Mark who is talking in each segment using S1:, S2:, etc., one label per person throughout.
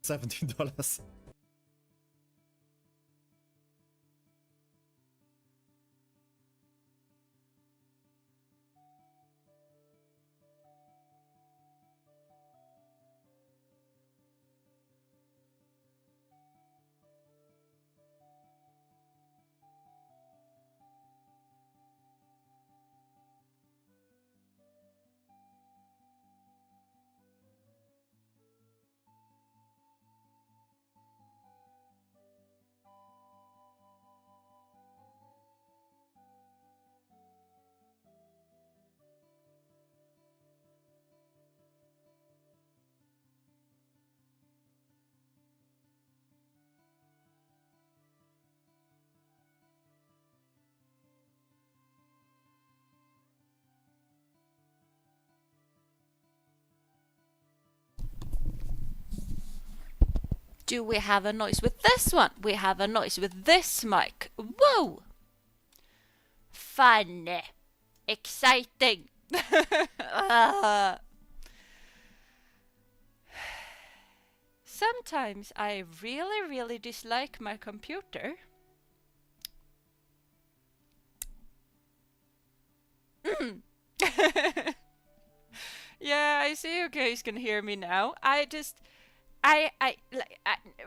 S1: $17.
S2: Do we have a noise with this one? We have a noise with this mic. Whoa! Fun. Exciting. Sometimes I really dislike my computer. Yeah, I see you guys can hear me now.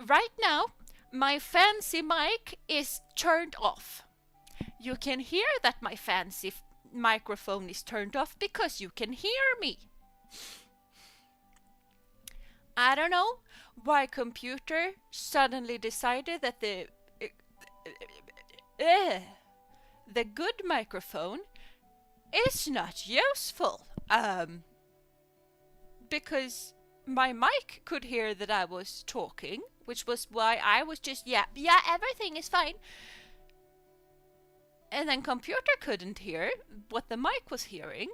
S2: Right now, my fancy mic is turned off. You can hear that my fancy microphone is turned off because you can hear me. I don't know why computer suddenly decided that the good microphone is not useful. Because my mic could hear that I was talking, which was why I was just, yeah, everything is fine. And then computer couldn't hear what the mic was hearing.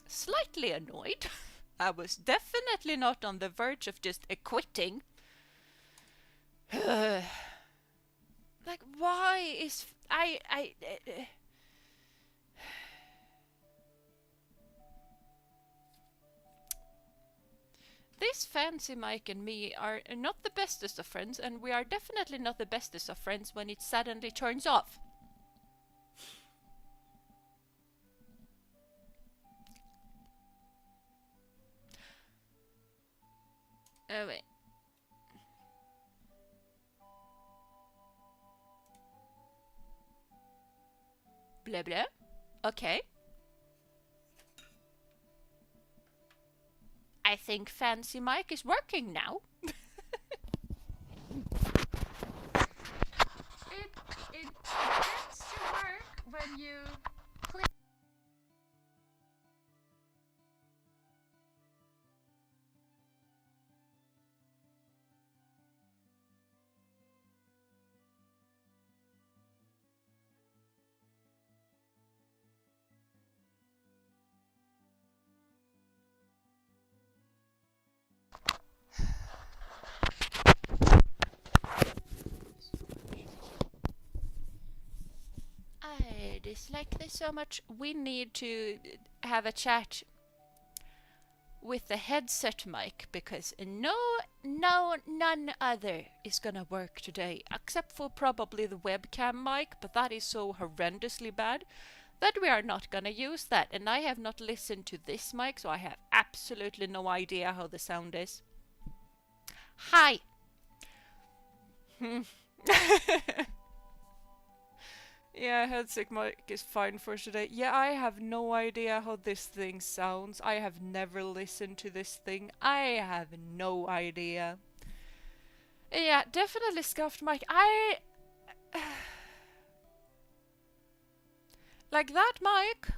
S2: Slightly annoyed. I was definitely not on the verge of just quitting. Like, why is... This fancy mic and me are not the bestest of friends, and we are definitely not the bestest of friends when it suddenly turns off. Oh wait. Blah blah. Okay. I think fancy mic is working now. It tends to work when you click. I dislike this so much. We need to have a chat with the headset mic because none other is gonna work today except for probably the webcam mic, but that is so horrendously bad that we are not gonna use that. And I have not listened to this mic, so I have absolutely no idea how the sound is. Hi. Yeah, headset mic is fine for today. Yeah, I have no idea how this thing sounds. I have never listened to this thing. I have no idea. Yeah, definitely scuffed mic. Like that mic.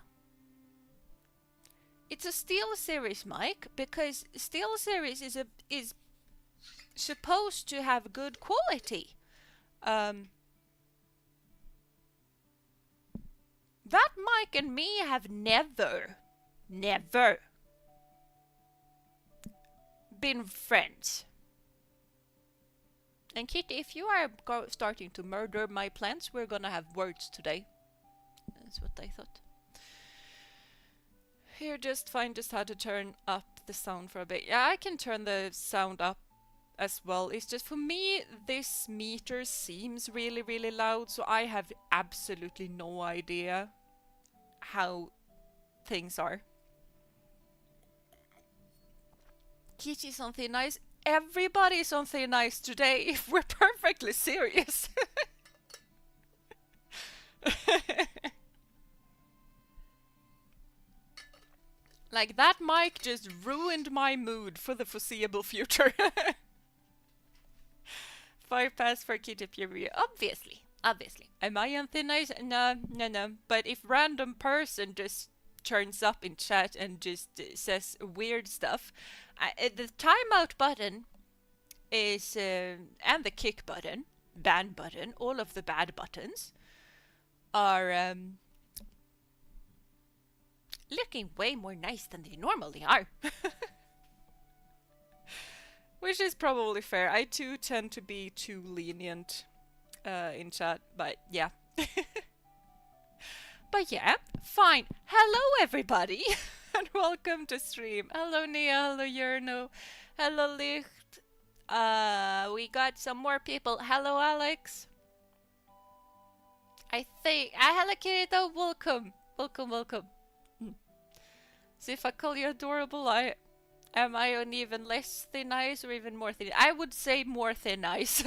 S2: It's a Steel Series mic because Steel Series is supposed to have good quality. That mic and me have never been friends. And Kitty, if you are starting to murder my plans, we're gonna have words today. That's what I thought. Here, just had to turn up the sound for a bit. Yeah, I can turn the sound up as well. It's just for me, this meter seems really, really loud, so I have absolutely no idea how things are. Kitty's on thin ice. Everybody's on thin ice today, if we're perfectly serious. Like, that mic just ruined my mood for the foreseeable future. 5 pass for Kitty Fury. Obviously. Am I on thin ice? No. But if random person just turns up in chat and just says weird stuff, the timeout button is, and the kick button, ban button, all of the bad buttons are looking way more nice than they normally are. Which is probably fair. I too tend to be too lenient in chat, but yeah. But yeah, fine. Hello everybody, and welcome to stream. Hello Nia, hello Yerno, hello Licht. We got some more people. Hello Alex. I think... hello Kirito, welcome. Welcome. So if I call you adorable, am I on even less thin ice or even more thin? I would say more thin ice.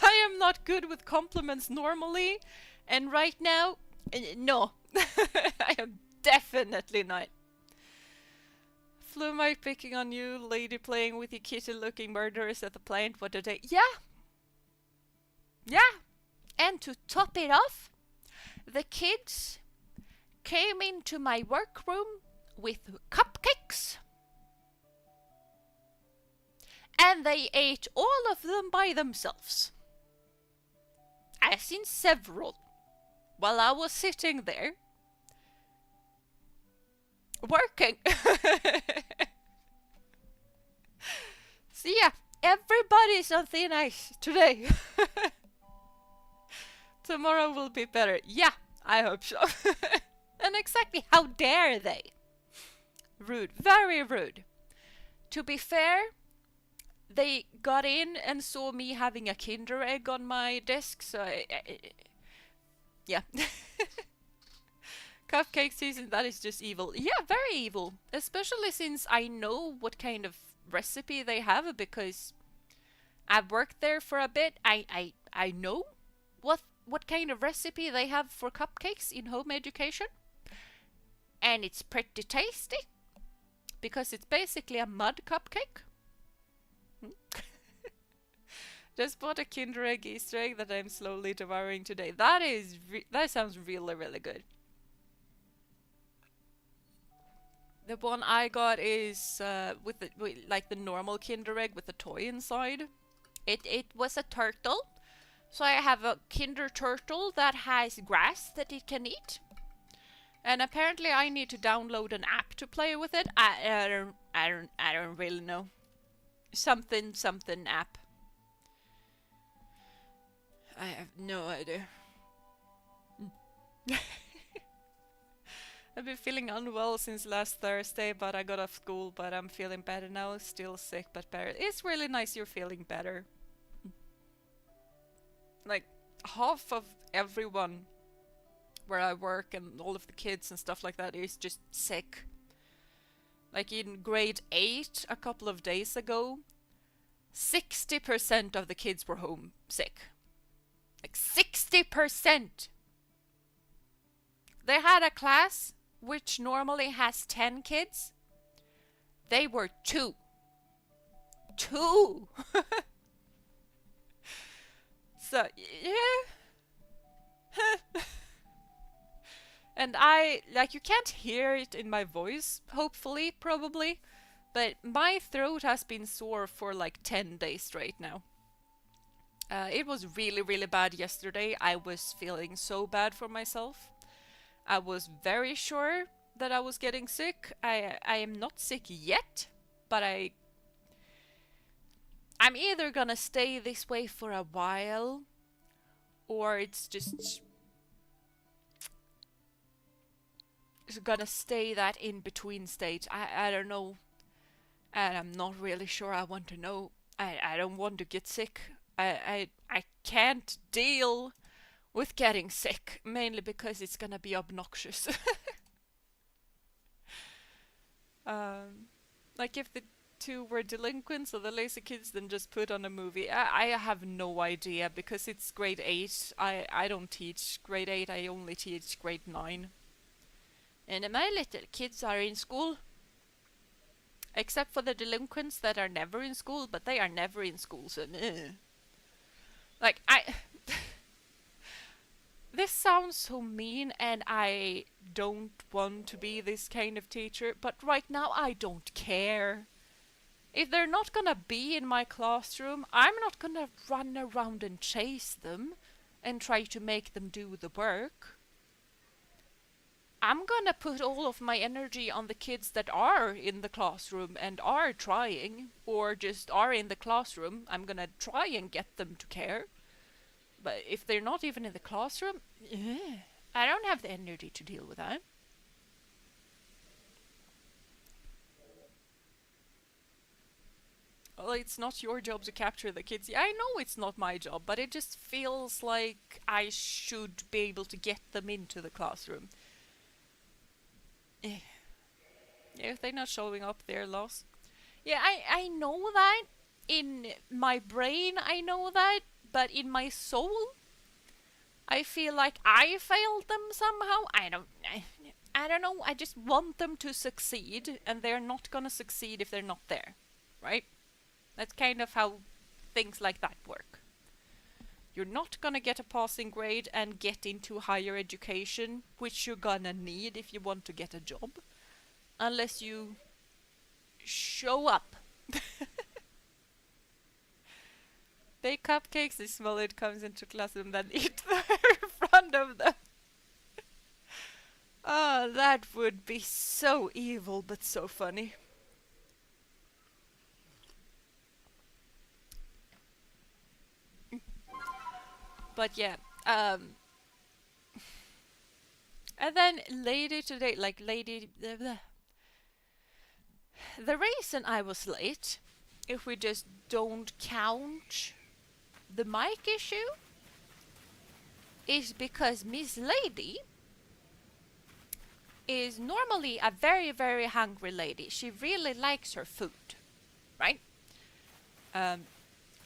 S2: I am not good with compliments normally, and right now, no. I am definitely not. Flu mic picking on you, lady playing with your kitty looking murderers at the plant. What do they... Yeah. And to top it off, the kids came into my workroom with cupcakes, and they ate all of them by themselves. As in several. While I was sitting there working. So yeah, everybody's on thin ice today. Tomorrow will be better. Yeah, I hope so. And exactly how dare they? Rude. Very rude. To be fair, they got in and saw me having a Kinder Egg on my desk, so yeah. Cupcake season, that is just evil. Yeah, very evil. Especially since I know what kind of recipe they have, because I've worked there for a bit. I know what kind of recipe they have for cupcakes in home education. And it's pretty tasty, because it's basically a mud cupcake. Just bought a Kinder Egg Easter egg that I'm slowly devouring today. That sounds really, really good. The one I got is with the normal Kinder Egg with the toy inside. It was a turtle, so I have a Kinder Turtle that has grass that it can eat. And apparently I need to download an app to play with it. I don't really know. Something app. I have no idea. I've been feeling unwell since last Thursday, but I got off school, but I'm feeling better now. Still sick, but better. It's really nice you're feeling better. Like, half of everyone where I work and all of the kids and stuff like that is just sick. Like in grade 8 a couple of days ago, 60% of the kids were home sick. Like 60%! They had a class which normally has 10 kids. They were 2. 2! So, yeah. And you can't hear it in my voice, hopefully, probably, but my throat has been sore for like 10 days straight now. It was really, really bad yesterday. I was feeling so bad for myself. I was very sure that I was getting sick. I am not sick yet, but I'm either gonna stay this way for a while, or it's just... gonna stay that in between stage. I don't know, and I'm not really sure I want to know. I don't want to get sick. I can't deal with getting sick, mainly because it's gonna be obnoxious. Like if the two were delinquents or the lazy kids, then just put on a movie. I have no idea because it's grade 8. I don't teach grade 8, I only teach grade 9. And my little kids are in school. Except for the delinquents that are never in school, but they are never in school, so like, this sounds so mean, and I don't want to be this kind of teacher, but right now I don't care. If they're not gonna be in my classroom, I'm not gonna run around and chase them and try to make them do the work. I'm gonna put all of my energy on the kids that are in the classroom and are trying, or just are in the classroom. I'm gonna try and get them to care. But if they're not even in the classroom, I don't have the energy to deal with that. Well, it's not your job to capture the kids. I know it's not my job, but it just feels like I should be able to get them into the classroom. If they're not showing up, they're lost. Yeah, I know that. In my brain, I know that. But in my soul, I feel like I failed them somehow. I don't know. I just want them to succeed. And they're not gonna succeed if they're not there. Right? That's kind of how things like that work. You're not gonna get a passing grade and get into higher education, which you're gonna need if you want to get a job, unless you show up. Bake cupcakes, they smell it, comes into classroom, then eat them in front of them. Oh, that would be so evil, but so funny. But yeah, and then later today, the reason I was late, if we just don't count the mic issue, is because Miss Lady is normally a very, very hungry lady. She really likes her food, right?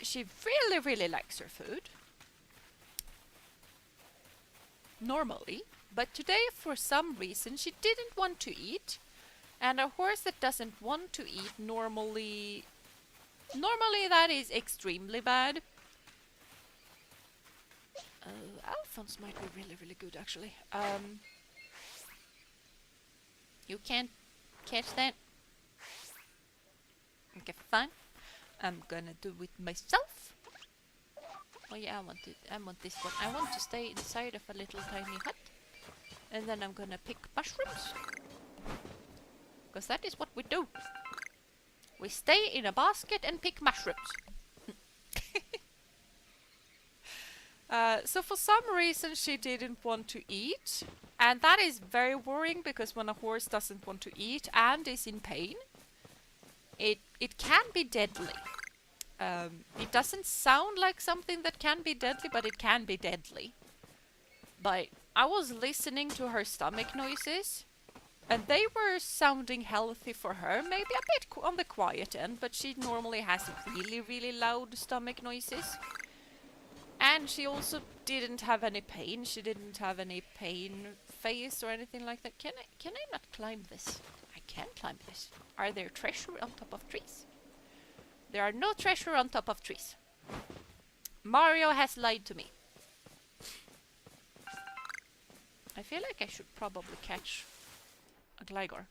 S2: She really, really likes her food. Normally, but today for some reason she didn't want to eat, and a horse that doesn't want to eat normally that is extremely bad. Alphonse might be really, really good actually. You can't catch that? Okay, fine. I'm gonna do it myself. Oh yeah, I want this one. I want to stay inside of a little tiny hut. And then I'm gonna pick mushrooms. Because that is what we do. We stay in a basket and pick mushrooms. So for some reason she didn't want to eat. And that is very worrying, because when a horse doesn't want to eat and is in pain, it can be deadly. It doesn't sound like something that can be deadly, but it can be deadly. But I was listening to her stomach noises, and they were sounding healthy for her. Maybe a bit on the quiet end, but she normally has really, really loud stomach noises. And she also didn't have any pain. She didn't have any pain face or anything like that. Can I not climb this? I can climb this. Are there treasure on top of trees? There are no treasure on top of trees. Mario has lied to me. I feel like I should probably catch a Gligar.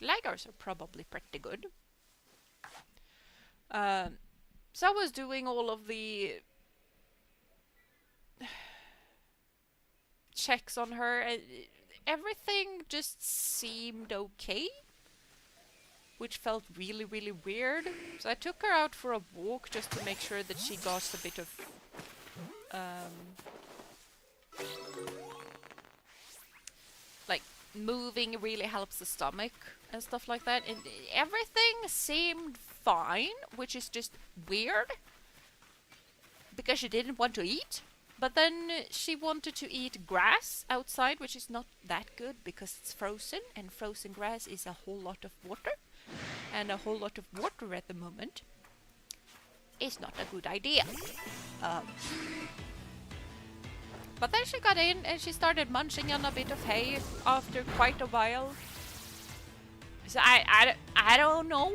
S2: Gligars are probably pretty good. So I was doing all of the checks on her, and everything just seemed okay, which felt really, really weird. So I took her out for a walk just to make sure that she got a bit of like moving really helps the stomach and stuff like that. And everything seemed fine, which is just weird because she didn't want to eat. But then she wanted to eat grass outside, which is not that good because it's frozen, and frozen grass is a whole lot of water. And a whole lot of water at the moment is not a good idea. But then she got in and she started munching on a bit of hay after quite a while. So I don't know.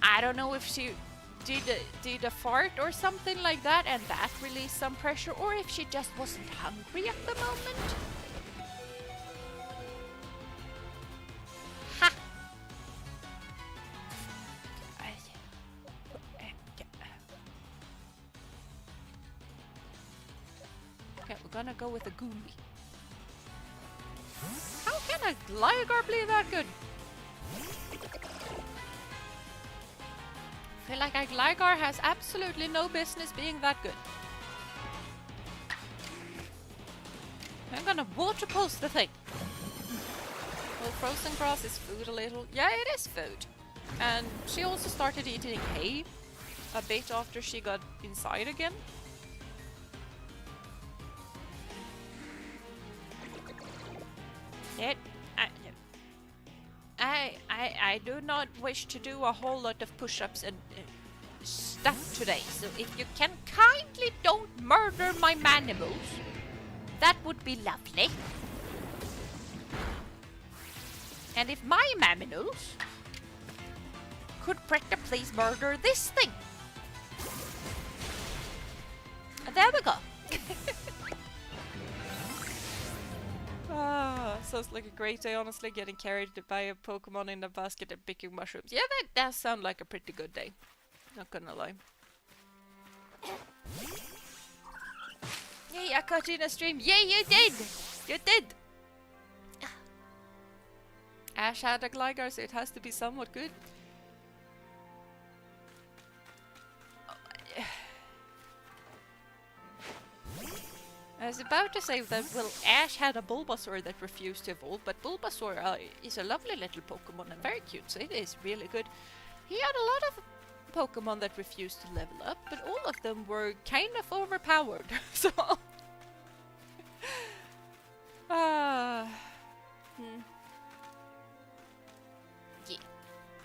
S2: I don't know if she did a fart or something like that and that released some pressure, or if she just wasn't hungry at the moment. Ha! Okay, we're gonna go with a Goombi. How can a Gligar be that good? I feel like a Gligar has absolutely no business being that good. I'm gonna water pulse the thing. Well, frozen grass is food a little. Yeah, it is food. And she also started eating hay a bit after she got inside again. I do not wish to do a whole lot of push-ups and stuff today, so if you can kindly don't murder my manimals, that would be lovely. And if my manimals could please murder this thing. There we go. Sounds like a great day, honestly, getting carried by a Pokemon in a basket and picking mushrooms. Yeah, that does sound like a pretty good day. Not gonna lie. Yay, I caught you in a stream. Yay, you did! You did! Ash had a Gligar, so it has to be somewhat good. I was about to say that, well, Ash had a Bulbasaur that refused to evolve, but Bulbasaur is a lovely little Pokemon and very cute, so it is really good. He had a lot of Pokemon that refused to level up, but all of them were kind of overpowered, so... Yeah,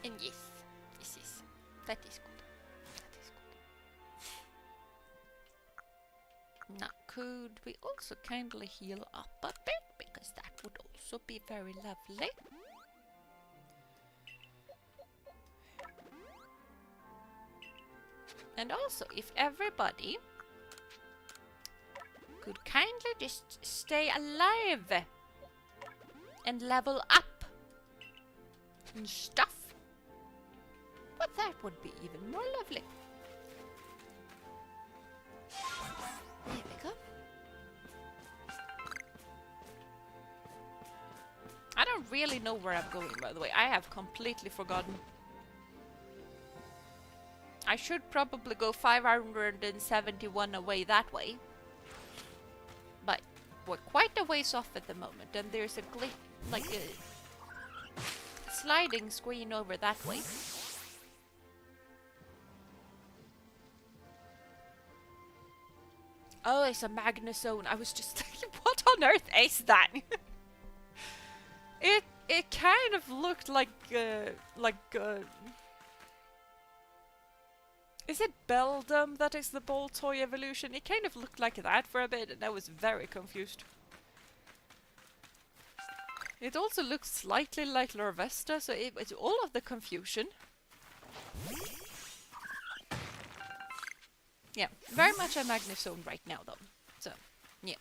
S2: and yes, that is good. Now, could we also kindly heal up a bit, because that would also be very lovely. And also, if everybody could kindly just stay alive and level up and stuff, but that would be even more lovely. There we go. I don't really know where I'm going, by the way. I have completely forgotten. I should probably go 571 away that way. But we're quite a ways off at the moment, and there's a like a sliding screen over that way. Oh, it's a Magnezone. I was just thinking, what on earth is that? It kind of looked like is it Beldum that is the ball toy evolution? It kind of looked like that for a bit, and I was very confused. It also looks slightly like Larvesta, so it's all of the confusion. Yeah, very much a Magnezone right now, though. So, yeah.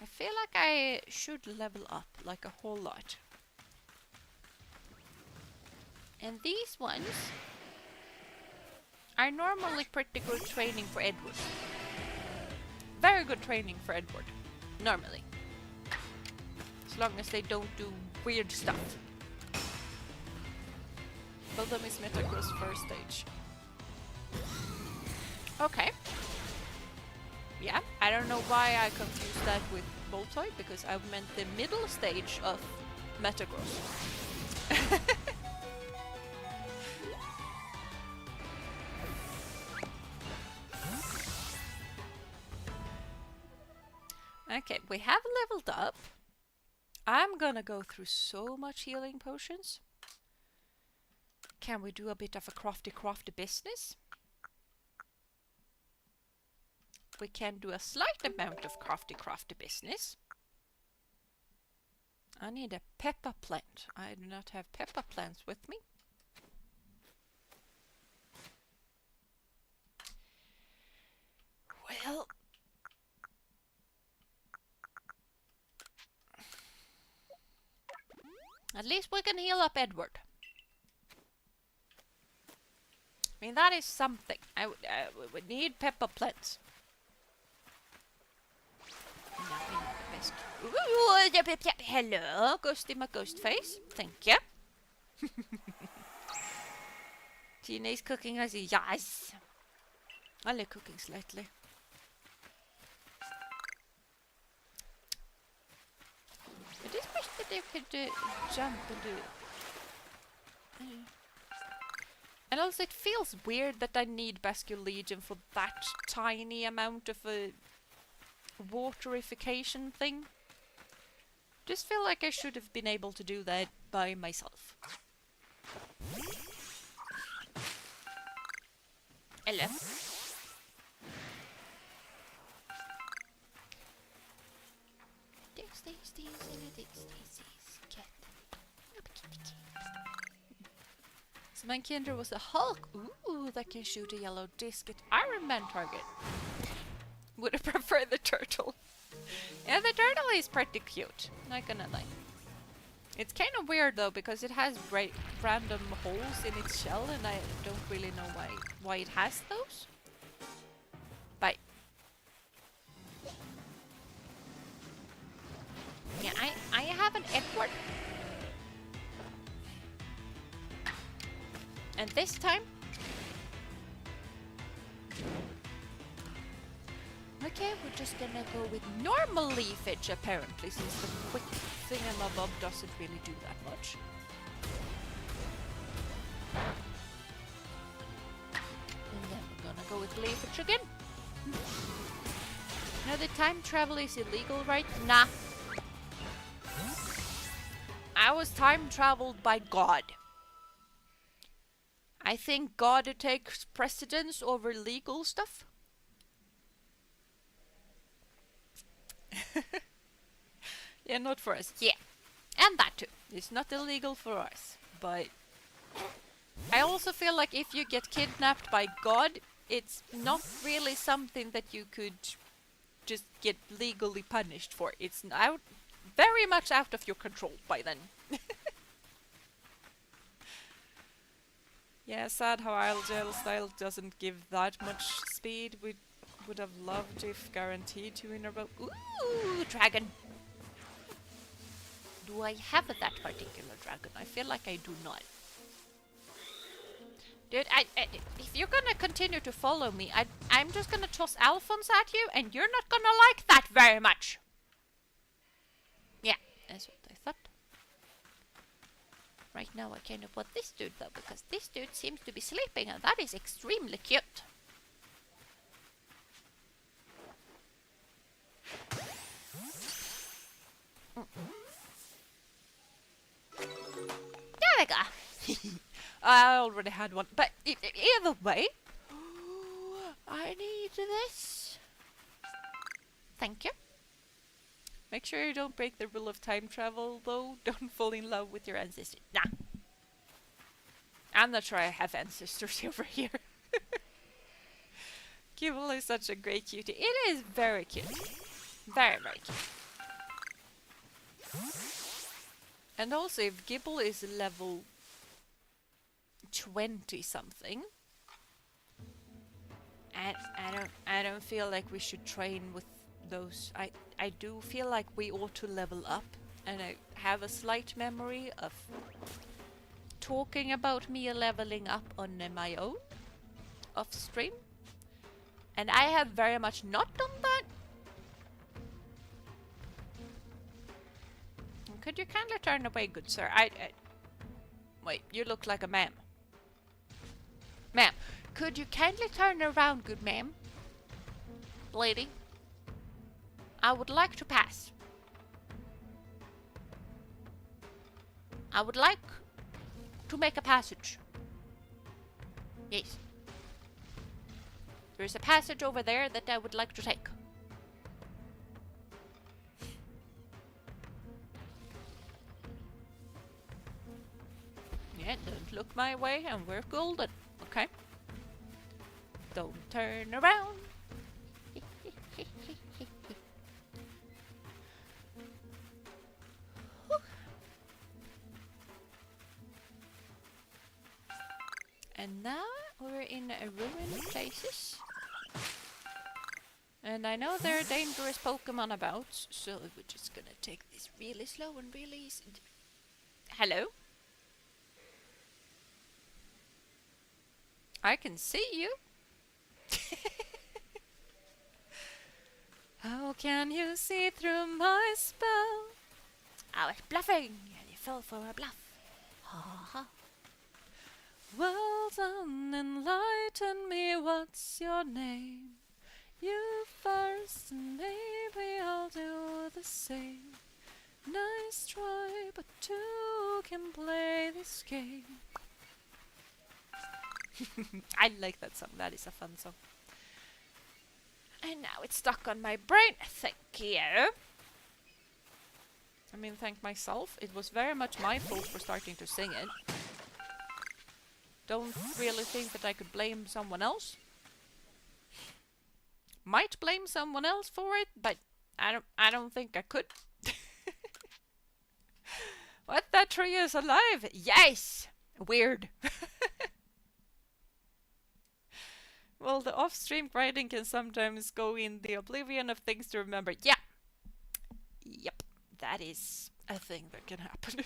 S2: I feel like I should level up, like a whole lot. And these ones are normally pretty good training for Edward. Very good training for Edward, normally. As long as they don't do weird stuff. Beldum is Metagross first stage. Okay. Yeah, I don't know why I confused that with Voltoy, because I meant the middle stage of Metagross. Okay, we have leveled up. I'm gonna go through so much healing potions. Can we do a bit of a crafty business? We can do a slight amount of crafty business. I need a pepper plant. I do not have pepper plants with me. Well, at least we can heal up Edward. I mean, that is something. We would need pepper plants. Hello, Ghosty my ghost face. Thank you. Jeena is cooking us. Yes. I like cooking slightly. I just wish that they could jump and do. And also, it feels weird that I need Bascule Legion for that tiny amount of a waterification thing. Just feel like I should have been able to do that by myself. Hello. So my Kinder was a Hulk. Ooh, that can shoot a yellow disc at Iron Man target. Would have preferred the turtle. Yeah, the turtle is pretty cute. Not gonna lie. It's kind of weird though, because it has random holes in its shell, and I don't really know why it has those. But yeah, I have an Edward, and this time. Okay, we're just gonna go with normal leafage apparently, since the quick thingamabob doesn't really do that much. And then we're gonna go with leafage again. Now the time travel is illegal, right? Nah. I was time traveled by God. I think God takes precedence over legal stuff. Yeah, not for us. Yeah. And that too. It's not illegal for us. But I also feel like if you get kidnapped by God, it's not really something that you could just get legally punished for. It's very much out of your control by then. Yeah, sad how Gel style doesn't give that much speed. We would have loved if guaranteed to in a row. Ooh, dragon! Do I have that particular dragon? I feel like I do not. Dude, if you're gonna continue to follow me, I'm just gonna toss Alphonse at you, and you're not gonna like that very much. Yeah, that's what I thought. Right now I kind of want this dude though, because this dude seems to be sleeping, and that is extremely cute. There we go. I already had one, but either way, I need this. Thank you. Make sure you don't break the rule of time travel, though. Don't fall in love with your ancestors. Nah. I'm not sure I have ancestors over here. Kibble is such a great cutie. It is very cute. Very, very cute. And also, if Gibble is level 20 something, and I don't feel like we should train with those. I do feel like we ought to level up, and I have a slight memory of talking about me leveling up on my own off stream. And I have very much not done that. Could you kindly turn away, good sir? Wait, you look like a ma'am. Ma'am, could you kindly turn around, good ma'am? Lady, I would like to pass. I would like to make a passage. Yes. There's a passage over there that I would like to take. Yeah, don't look my way and we're golden, okay? Don't turn around. And now we're in ruined places. And I know there are dangerous Pokemon about, so we're just gonna take this really slow and really easy. Hello? I can see you. How can you see through my spell? I was bluffing and you fell for a bluff. Ha ha. Well done, enlighten me, what's your name? You first and maybe I'll do the same. Nice try, but two can play this game. I like that song, that is a fun song. And now it's stuck on my brain, thank you. I mean, thank myself, it was very much my fault for starting to sing it. Don't really think that I could blame someone else. Might blame someone else for it, but I don't think I could. What, that tree is alive? Yes! Weird. Well, the off-stream grinding can sometimes go in the oblivion of things to remember. Yeah. Yep. That is a thing that can happen.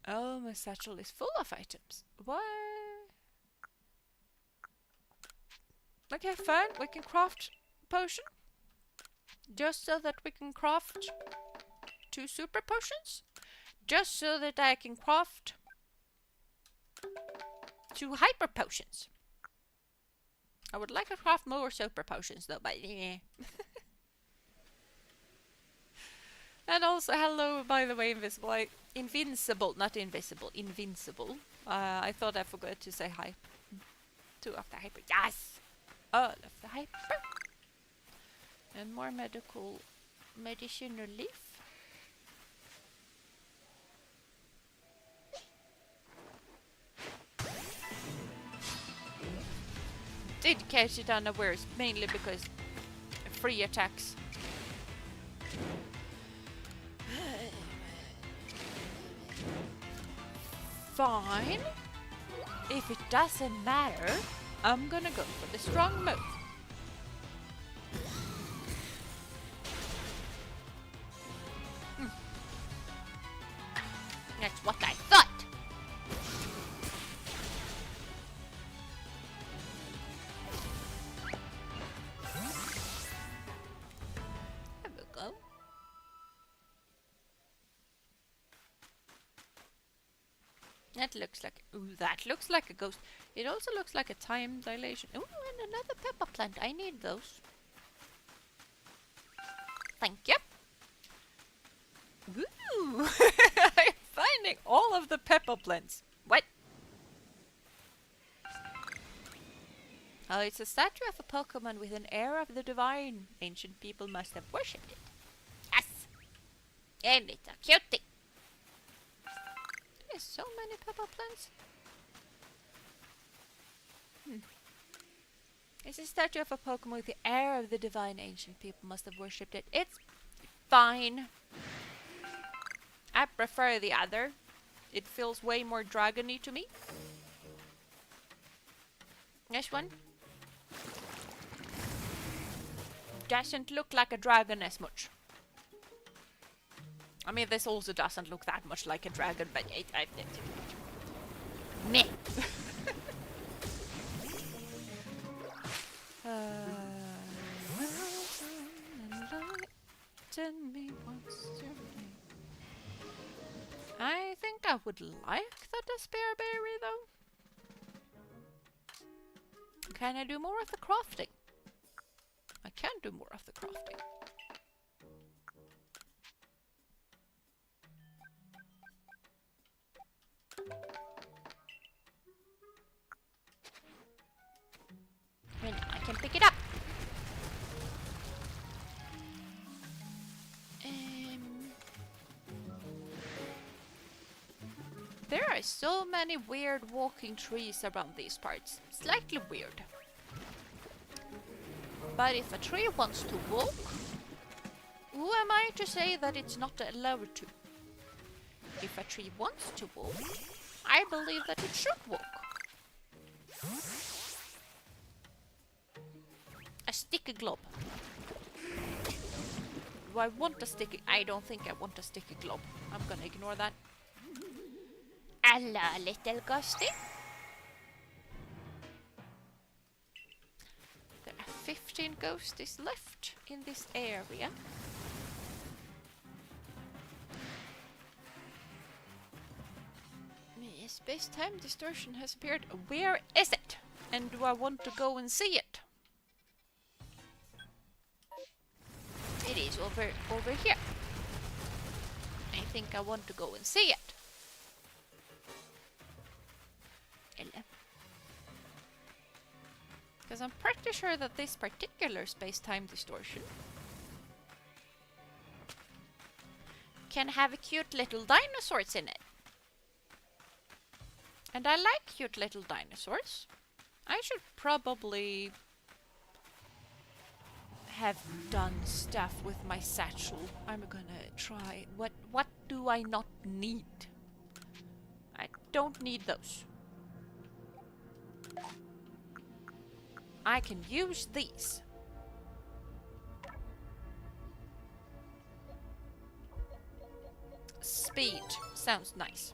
S2: Oh, my satchel is full of items. What? Okay, fine. We can craft potion. Just so that we can craft 2 super potions. Just so that I can craft 2 hyper potions. I would like to craft more super potions though, but yeah. And also, hello, by the way, invisible. Invincible, not invisible, invincible. I thought I forgot to say hi. 2 of the hyper. Yes! All of the hyper. And more medicinal leaf. Did catch it unawares, mainly because free attacks. Fine. If it doesn't matter, I'm gonna go for the strong move. That's what I thought. There we go. That looks like... Ooh, that looks like a ghost. It also looks like a time dilation. Ooh, and another pepper plant. I need those. Thank you. Ooh! I'm finding all of the pepper plants. What? Oh, it's a statue of a Pokémon with an air of the divine. Ancient people must have worshipped it. Yes! And it's a cutie. There's so many pepper plants. It's a statue of a Pokémon with the air of the divine. Ancient people must have worshipped it. It's fine. I prefer the other. It feels way more dragony to me. This one doesn't look like a dragon as much. I mean, this also doesn't look that much like a dragon, but meh. Tell me what's your name. I think I would like the despair berry though. Can I do more of the crafting? I can do more of the crafting. And I can pick it up. There are so many weird walking trees around these parts. Slightly weird. But if a tree wants to walk, who am I to say that it's not allowed to? If a tree wants to walk, I believe that it should walk. A sticky glob. Do I want a sticky? I don't think I want a sticky glob. I'm gonna ignore that. Hello, little ghosty. There are 15 ghosties left in this area. Space-time distortion has appeared. Where is it? And do I want to go and see it? It is over here. I think I want to go and see it. Because I'm pretty sure that this particular space-time distortion can have cute little dinosaurs in it. And I like cute little dinosaurs. I should probably have done stuff with my satchel. I'm gonna try. What do I not need? I don't need those. I can use these. Speed sounds nice.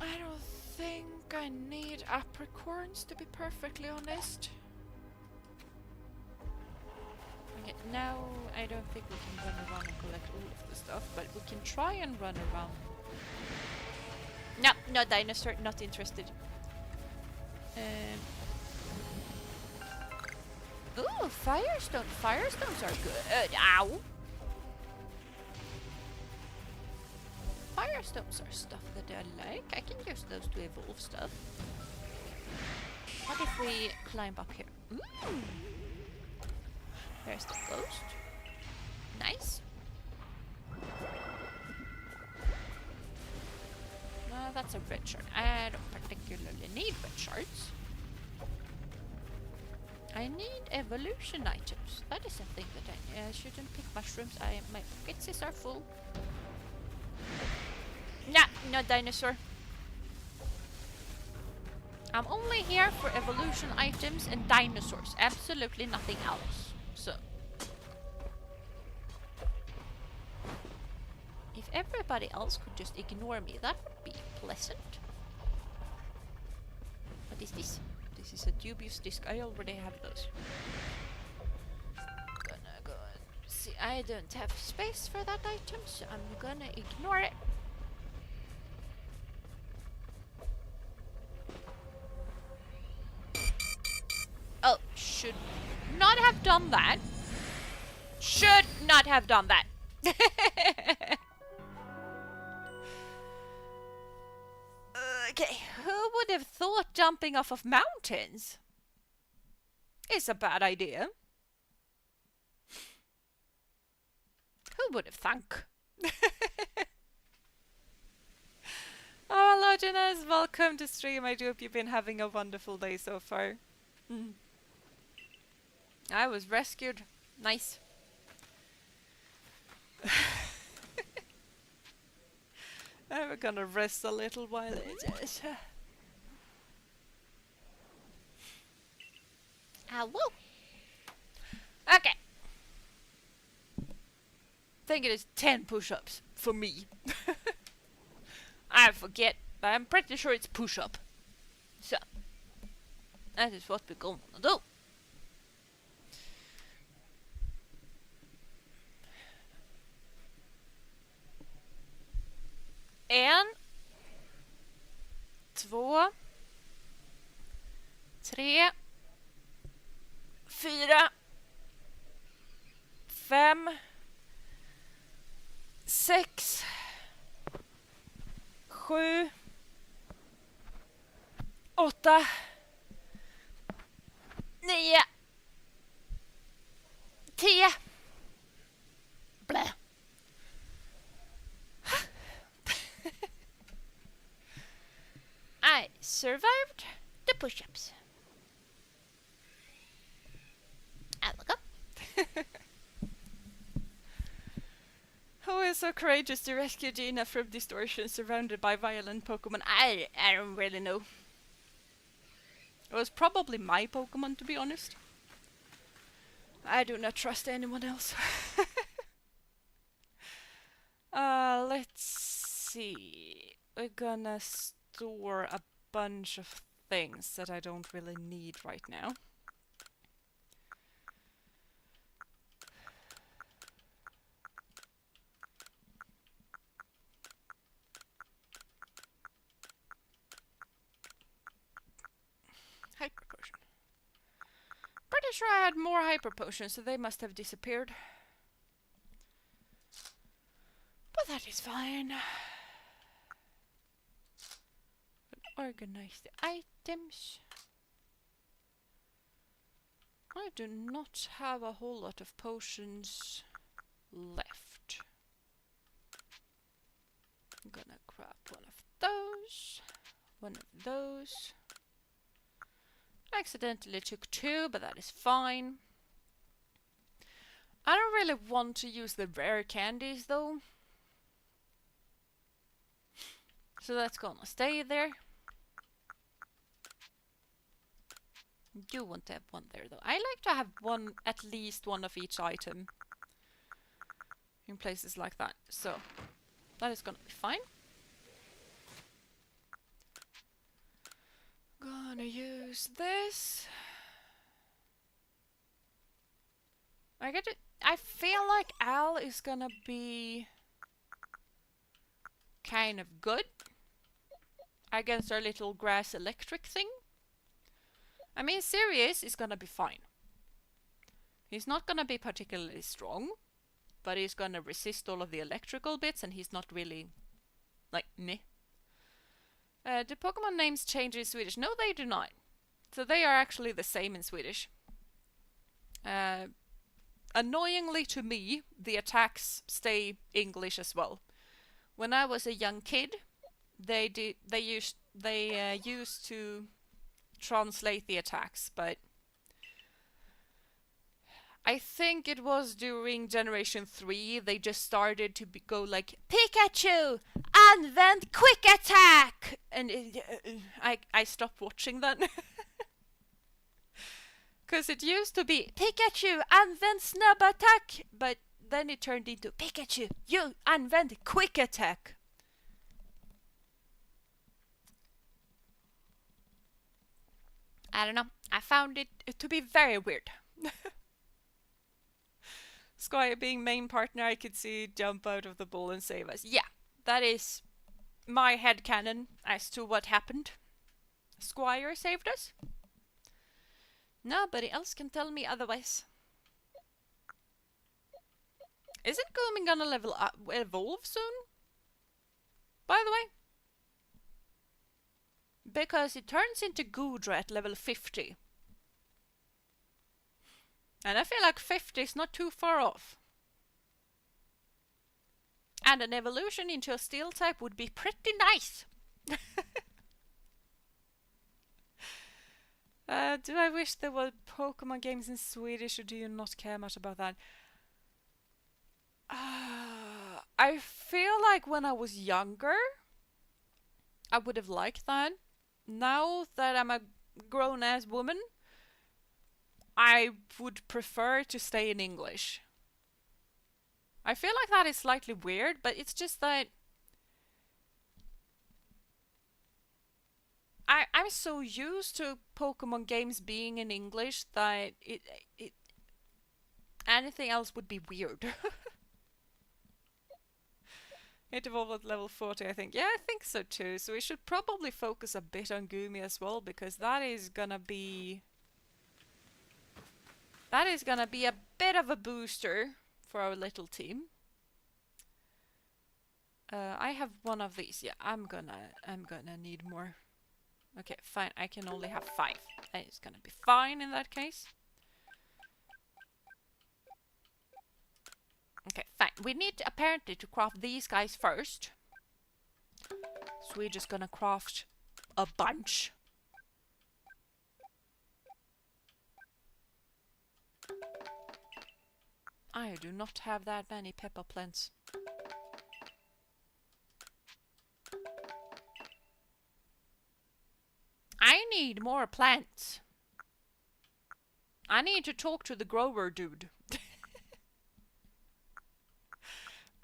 S2: I don't think I need apricorns, to be perfectly honest. Okay, now I don't think we can run around and collect all of the stuff, but we can try and run around. No, no dinosaur, not interested. Ooh, firestone. Firestones are good. Ow! Firestones are stuff that I like. I can use those to evolve stuff. What if we climb up here? Ooh. There's the ghost. Nice. That's a red shard. I don't particularly need red shards. I need evolution items. That is a thing that I shouldn't pick mushrooms. My pockets are full. Nah, no dinosaur. I'm only here for evolution items and dinosaurs. Absolutely nothing else. So, if everybody else could just ignore me, that would be pleasant. What is this? This is a dubious disc. I already have those. Gonna go and see. I don't have space for that item, so I'm gonna ignore it. Oh, should not have done that. Should not have done that. Okay, who would have thought jumping off of mountains is a bad idea? Who would have thunk? Oh, hello, Jeena. Welcome to stream. I do hope you've been having a wonderful day so far. I was rescued. Nice. I'm gonna rest a little while it is. Woo. Okay. I think it is 10 push-ups for me. I forget, but I'm pretty sure it's push-up. So, that is what we're going to do. En, två, tre, fyra, fem, sex, sju, åtta, nio, 10. Blä. I survived the push-ups. And look up. Who is so courageous to rescue Jeena from distortion surrounded by violent Pokémon? I don't really know. It was probably my Pokémon, to be honest. I do not trust anyone else. Let's see. We're gonna store a bunch of things that I don't really need right now. Hyper potion. Pretty sure I had more hyper potions, so they must have disappeared. But that is fine. Organize the items. I do not have a whole lot of potions left. I'm gonna grab one of those. One of those. Accidentally took 2, but that is fine. I don't really want to use the rare candies though. So that's gonna stay there. Do want to have one there though. I like to have one, at least one of each item in places like that. So that is gonna be fine. Gonna use this. I get it. I feel like Al is gonna be kind of good against our little grass electric thing. I mean, Sirius is gonna be fine. He's not gonna be particularly strong, but he's gonna resist all of the electrical bits, and he's not really like meh. Do Pokemon names change in Swedish? No, they do not. So they are actually the same in Swedish. Annoyingly to me, the attacks stay English as well. When I was a young kid, they used to translate the attacks, but I think it was during Generation 3 they just started to go like Pikachu, använd quick attack, and I stopped watching that. Because it used to be Pikachu, använd snabb attack, but then it turned into Pikachu, you använd quick attack. I don't know. I found it to be very weird. Squire being main partner, I could see jump out of the bull and save us. Yeah, that is my headcanon as to what happened. Squire saved us. Nobody else can tell me otherwise. Isn't Goomy gonna level up, evolve soon? By the way. Because it turns into Goodra at level 50. And I feel like 50 is not too far off. And an evolution into a steel type would be pretty nice. Do I wish there were Pokemon games in Swedish, or do you not care much about that? I feel like when I was younger, I would have liked that. Now that I'm a grown-ass woman, I would prefer to stay in English. I feel like that is slightly weird, but it's just that I'm so used to Pokemon games being in English that it anything else would be weird. It evolved at level 40, I think. Yeah, I think so too. So we should probably focus a bit on Gumi as well, because that is gonna be a bit of a booster for our little team. I have one of these. Yeah, I'm gonna need more. Okay, fine. I can only have 5. That is gonna be fine in that case. Okay, fine. We need apparently to craft these guys first. So we're just gonna craft a bunch. I do not have that many pepper plants. I need more plants. I need to talk to the grower dude.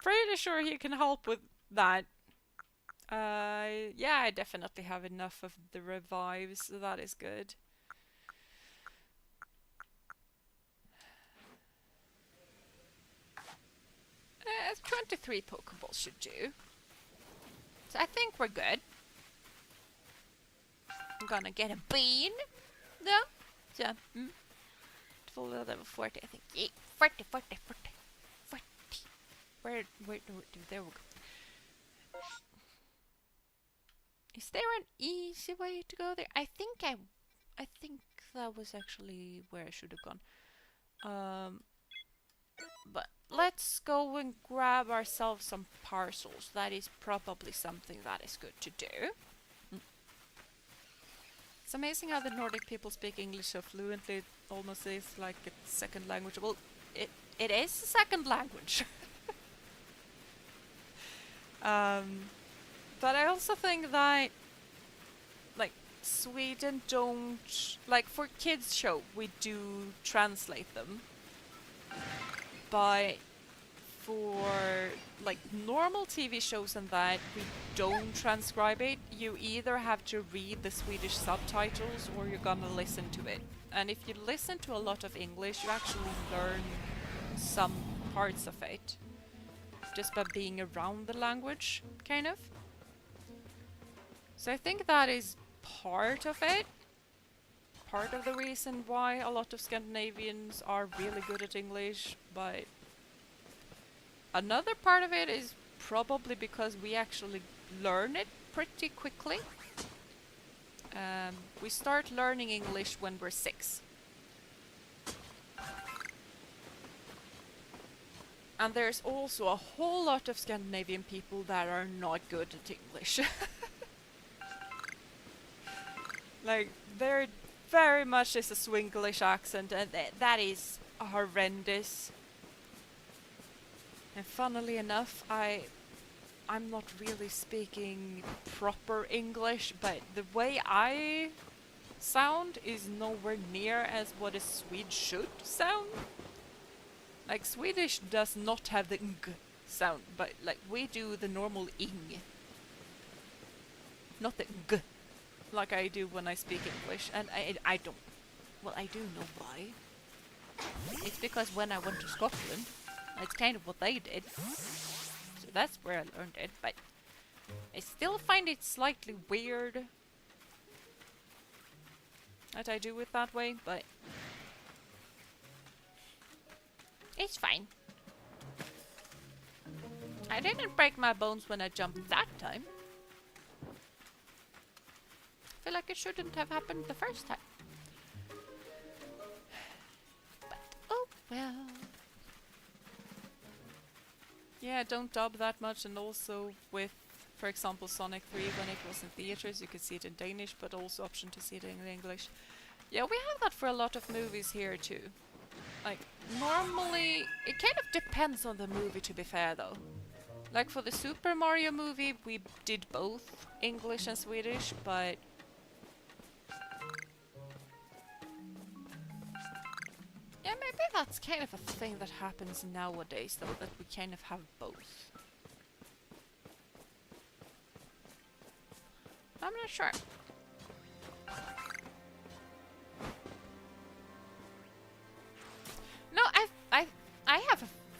S2: Pretty sure he can help with that. Yeah, I definitely have enough of the revives, so that is good. 23 Pokeballs should do. So I think we're good. I'm gonna get a bean, though. So, full level 40, I think. Yeah, 40. Where, there we go. Is there an easy way to go there? I think that was actually where I should have gone. But let's go and grab ourselves some parcels. That is probably something that is good to do. It's amazing how the Nordic people speak English so fluently. It almost is like a second language. Well, it is a second language. But I also think that, like, Sweden don't... Like, for kids' show, we do translate them. But for, like, normal TV shows and that, we don't transcribe it. You either have to read the Swedish subtitles or you're gonna listen to it. And if you listen to a lot of English, you actually learn some parts of it. Just by being around the language, kind of. So I think that is part of it. Part of the reason why a lot of Scandinavians are really good at English, but another part of it is probably because we actually learn it pretty quickly. We start learning English when we're 6. And there's also a whole lot of Scandinavian people that are not good at English. Like, there very much is a Swinglish accent, and that is horrendous. And funnily enough, I'm not really speaking proper English, but the way I sound is nowhere near as what a Swede should sound. Like, Swedish does not have the ng sound, but like we do the normal ing. Not the g, like I do when I speak English, and I don't. Well, I do know why. It's because when I went to Scotland, it's kind of what they did. So that's where I learned it, but I still find it slightly weird that I do it that way, but it's fine. I didn't break my bones when I jumped that time. I feel like it shouldn't have happened the first time. But, oh well. Yeah, don't dub that much, and also with, for example, Sonic 3, when it was in theaters, you could see it in Danish, but also option to see it in English. Yeah, we have that for a lot of movies here too. Like, normally, it kind of depends on the movie, to be fair, though. Like, for the Super Mario movie, we did both English and Swedish, but yeah, maybe that's kind of a thing that happens nowadays, though, that we kind of have both. I'm not sure.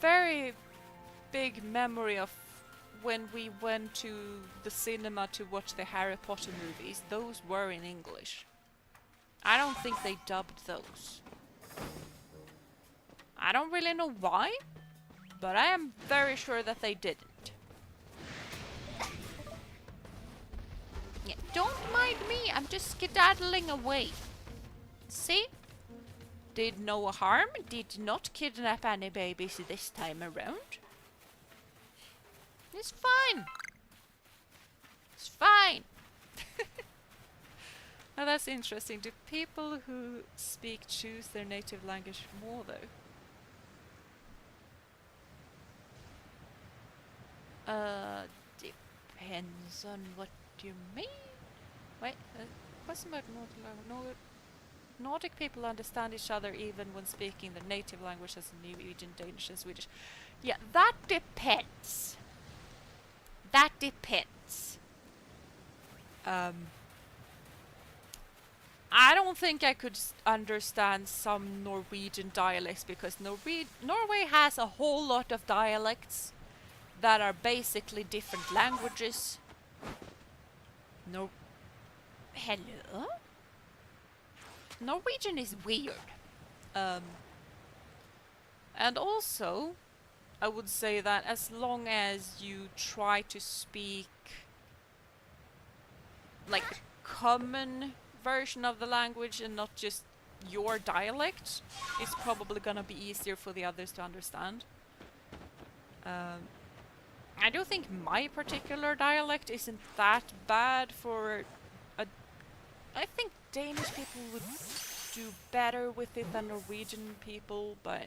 S2: very big memory of when we went to the cinema to watch the Harry Potter movies. Those were in English. I don't think they dubbed those. I don't really know why, but I am very sure that they didn't. Yeah, don't mind me, I'm just skedaddling away. See? Did no harm, did not kidnap any babies this time around. It's fine. It's fine. Now that's interesting. Do people who speak choose their native language more though? Depends on what you mean. Wait, question mark Nordic people understand each other even when speaking their native language as Norwegian, Danish and Swedish. Yeah, that depends. That depends. I don't think I could understand some Norwegian dialects because Norway has a whole lot of dialects that are basically different languages. Hello? Norwegian is weird. And also, I would say that as long as you try to speak like the common version of the language and not just your dialect, it's probably gonna be easier for the others to understand. I do think my particular dialect isn't that bad for I think Danish people would do better with it than Norwegian people, but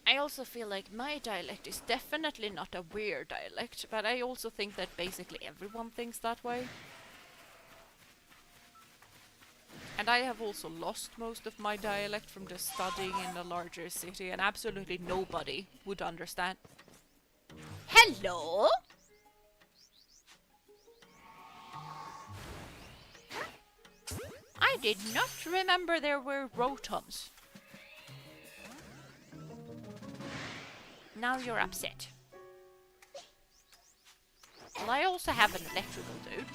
S2: I also feel like my dialect is definitely not a weird dialect, but I also think that basically everyone thinks that way. And I have also lost most of my dialect from just studying in a larger city, and absolutely nobody would understand. Hello? I did not remember there were rotums. Now you're upset. Well, I also have an electrical dude.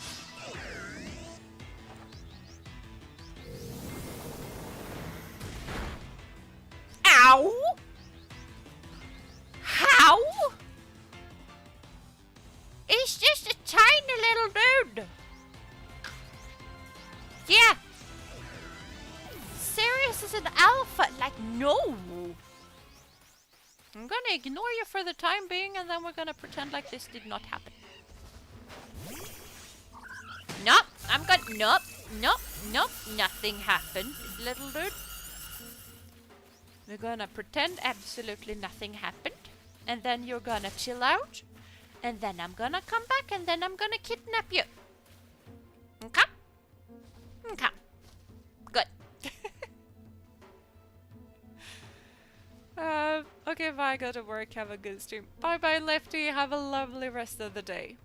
S2: Ow! How? It's just a tiny little dude. Yeah. Sirius is an alpha. Like, no. I'm gonna ignore you for the time being, and then we're gonna pretend like this did not happen. Nope, I'm gonna... Nope, nothing happened, little dude. We're gonna pretend absolutely nothing happened, and then you're gonna chill out, and then I'm gonna come back, and then I'm gonna kidnap you. Okay? Okay. Good. Okay, bye, go to work, have a good stream. Bye bye, Lefty, have a lovely rest of the day.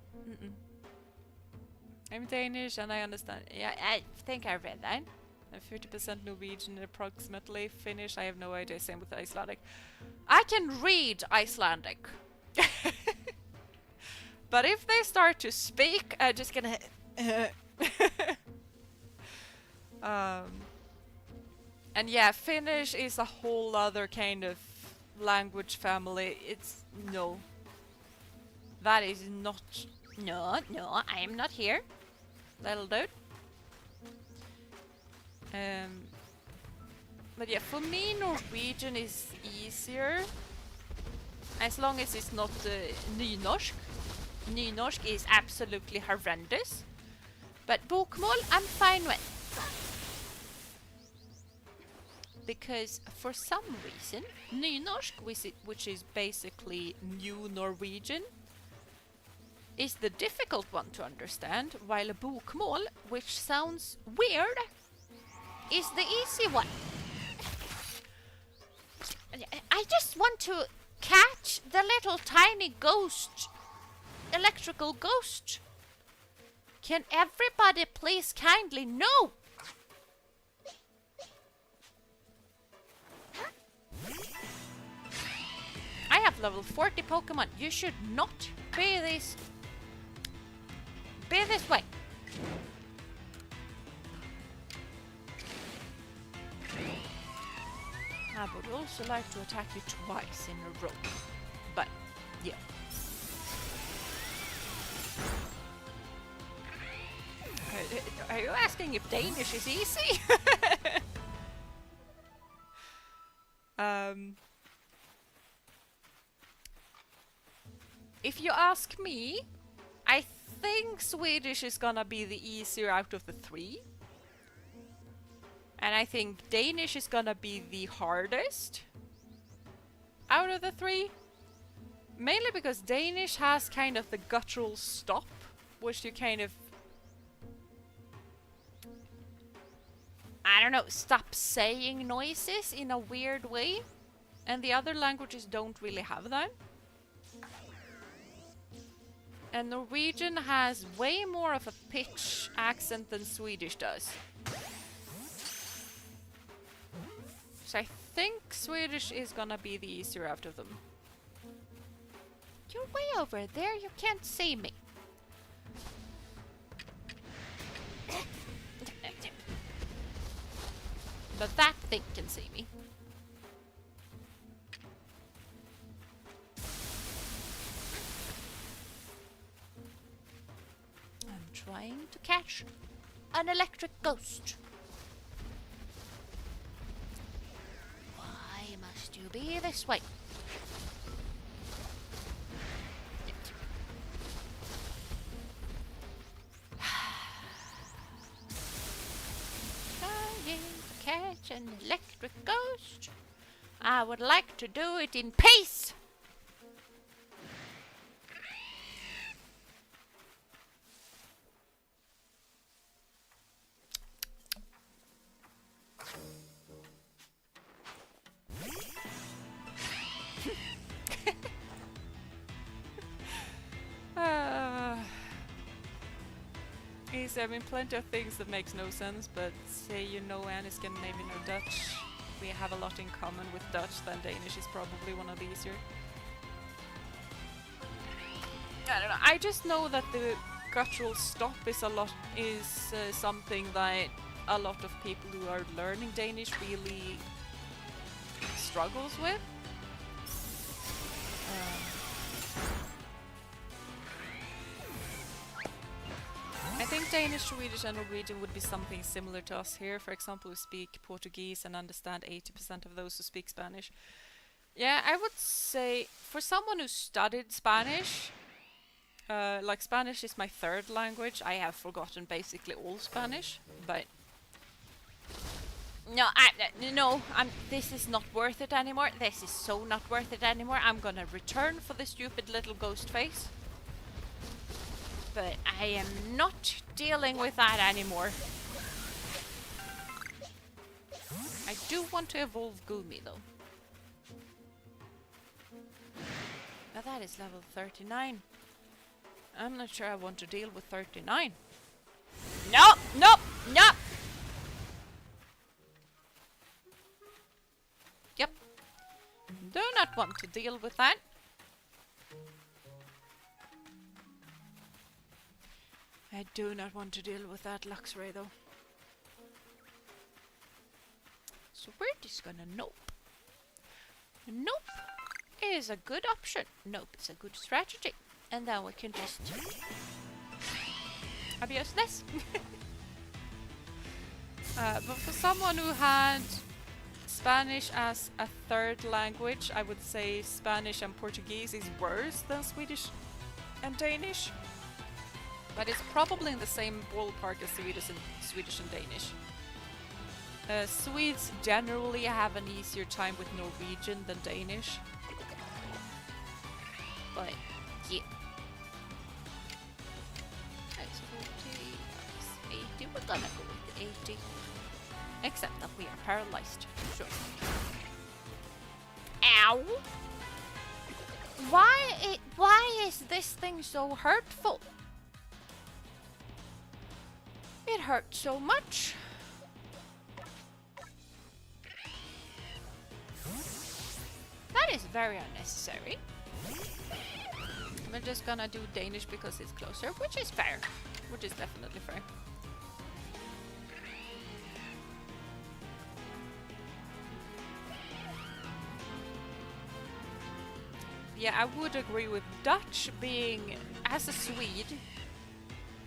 S2: I'm Danish and I understand. Yeah, I think I read that. I'm 50% Norwegian, approximately Finnish, I have no idea, same with Icelandic. I can read Icelandic. But if they start to speak, I'm just gonna... And yeah, Finnish is a whole other kind of language family. It's... no. That is not... No, I am not here. Little dude. But yeah, for me Norwegian is easier. As long as it's not nynorsk. Nynorsk is absolutely horrendous. But bokmål I'm fine with. Because for some reason, nynorsk, which is basically new Norwegian, is the difficult one to understand, while bokmål, which sounds weird, is the easy one. I just want to catch the little tiny ghost, electrical ghost. Can everybody please kindly no? have level 40 Pokemon. You should not be this way. I would also like to attack you twice in a row. But, yeah. Are you asking if Danish is easy? If you ask me, I think Swedish is gonna be the easier out of the three. And I think Danish is gonna be the hardest out of the three. Mainly because Danish has kind of the guttural stop, which you kind of, I don't know, stop saying noises in a weird way. And the other languages don't really have that. And Norwegian has way more of a pitch accent than Swedish does. So I think Swedish is gonna be the easier out of them. You're way over there, you can't see me. But that thing can see me. I'm trying to catch an electric ghost. Why must you be this way? Trying to catch an electric ghost. I would like to do it in peace. I mean, plenty of things that makes no sense, but say you know any Scandinavian or Dutch, we have a lot in common with Dutch, then Danish is probably one of the easier. I don't know, I just know that the guttural stop is something that a lot of people who are learning Danish really struggles with. I think Danish, Swedish and Norwegian would be something similar to us here. For example, we speak Portuguese and understand 80% of those who speak Spanish. Yeah, I would say for someone who studied Spanish, like Spanish is my third language. I have forgotten basically all Spanish, but no, this is not worth it anymore. This is so not worth it anymore. I'm gonna return for the stupid little ghost face. But I am not dealing with that anymore. I do want to evolve Goomy though. Now that is level 39. I'm not sure I want to deal with 39. Nope, nope, nope! Yep. Do not want to deal with that. I do not want to deal with that Luxray though. So we're just gonna nope. Nope is a good option. Nope is a good strategy. And then we can just abuse this. But for someone who had Spanish as a third language, I would say Spanish and Portuguese is worse than Swedish and Danish. But it's probably in the same ballpark as Swedish and Danish. Swedes generally have an easier time with Norwegian than Danish. But, yeah. That's 40, that's 80. We're gonna go with the 80. Except that we are paralyzed. Sure. Ow! Why is this thing so hurtful? It hurts so much. That is very unnecessary. We're just gonna do Danish because it's closer, which is fair. Which is definitely fair. Yeah, I would agree with Dutch being, as a Swede,